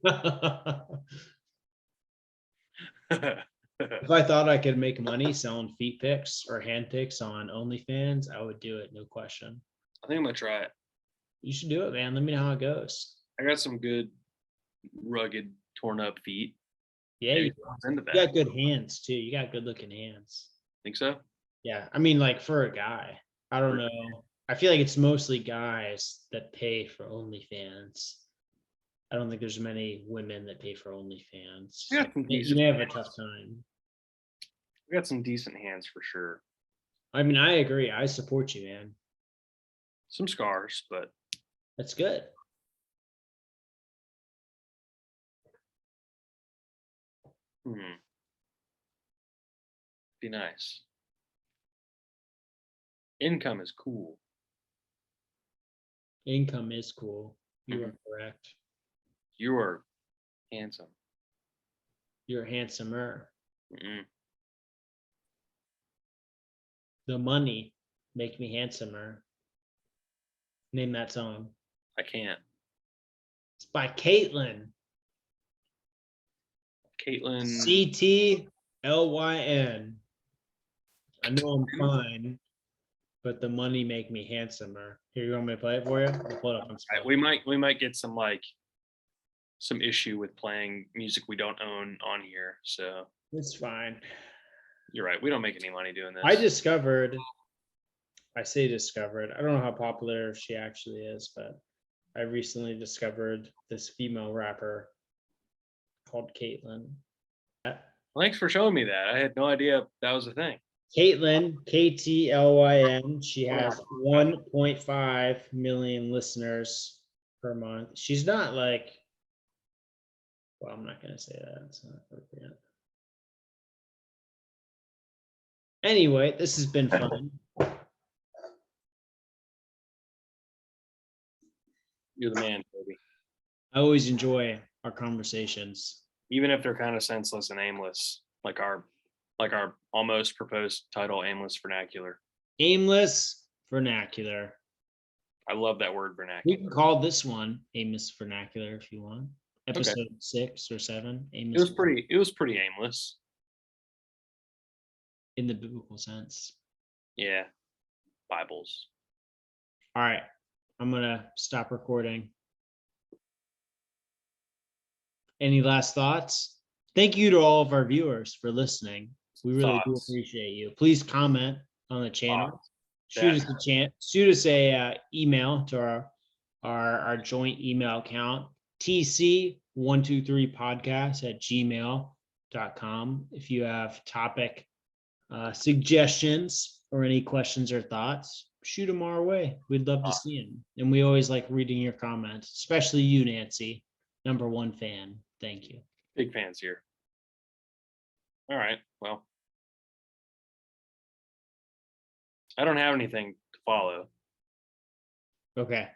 If I thought I could make money selling feet pics or hand pics on OnlyFans, I would do it, no question. I think I'm gonna try it. You should do it, man. Let me know how it goes. I got some good, rugged, torn up feet. Yeah, Maybe you someone's into that. got good hands too. You got good looking hands. Think so? Yeah, I mean, like for a guy, I don't know. I feel like it's mostly guys that pay for OnlyFans. I don't think there's many women that pay for OnlyFans. I got some You decent may have a hands. tough time. I got some decent hands for sure. I mean, I agree. I support you, man. Some scars, but That's good. be nice. Income is cool. Income is cool. You are correct. You are handsome. You're handsomer. Mm-mm. The money make me handsomer. Name that song. I can't. It's by Caitlyn. Caitlin. CTLYN. I know I'm fine, but the money make me handsomer. Here, you want me to play it for you? I'll pull it up on Spotify. We might get some issue with playing music we don't own on here. So It's fine. you're right. We don't make any money doing this. I say discovered. I don't know how popular she actually is, but I recently discovered this female rapper called Caitlyn. Thanks for showing me that. I had no idea that was a thing. Caitlyn, KTLYN. She has 1.5 million listeners per month. She's not like, well, I'm not gonna say that. It's not appropriate. Anyway, this has been fun. You're the man, baby. I always enjoy our conversations. Even if they're kind of senseless and aimless, like our almost proposed title, Aimless Vernacular. Aimless vernacular. I love that word, We vernacular. can call this one Aimless Vernacular if you want. Episode 6 or 7. It was pretty aimless. In the biblical sense. Yeah. Bibles. All right. I'm gonna stop recording. Any last thoughts? Thank you to all of our viewers for listening. We really do appreciate you. Please comment on the channel. Shoot us a email to our joint email account, tc123podcast@gmail.com. If you have topic suggestions or any questions or thoughts, shoot them our way. We'd love to see them. And we always like reading your comments, especially you, Nancy, #1 fan. Thank you. Big fans here. All right. Well, I don't have anything to follow. Okay.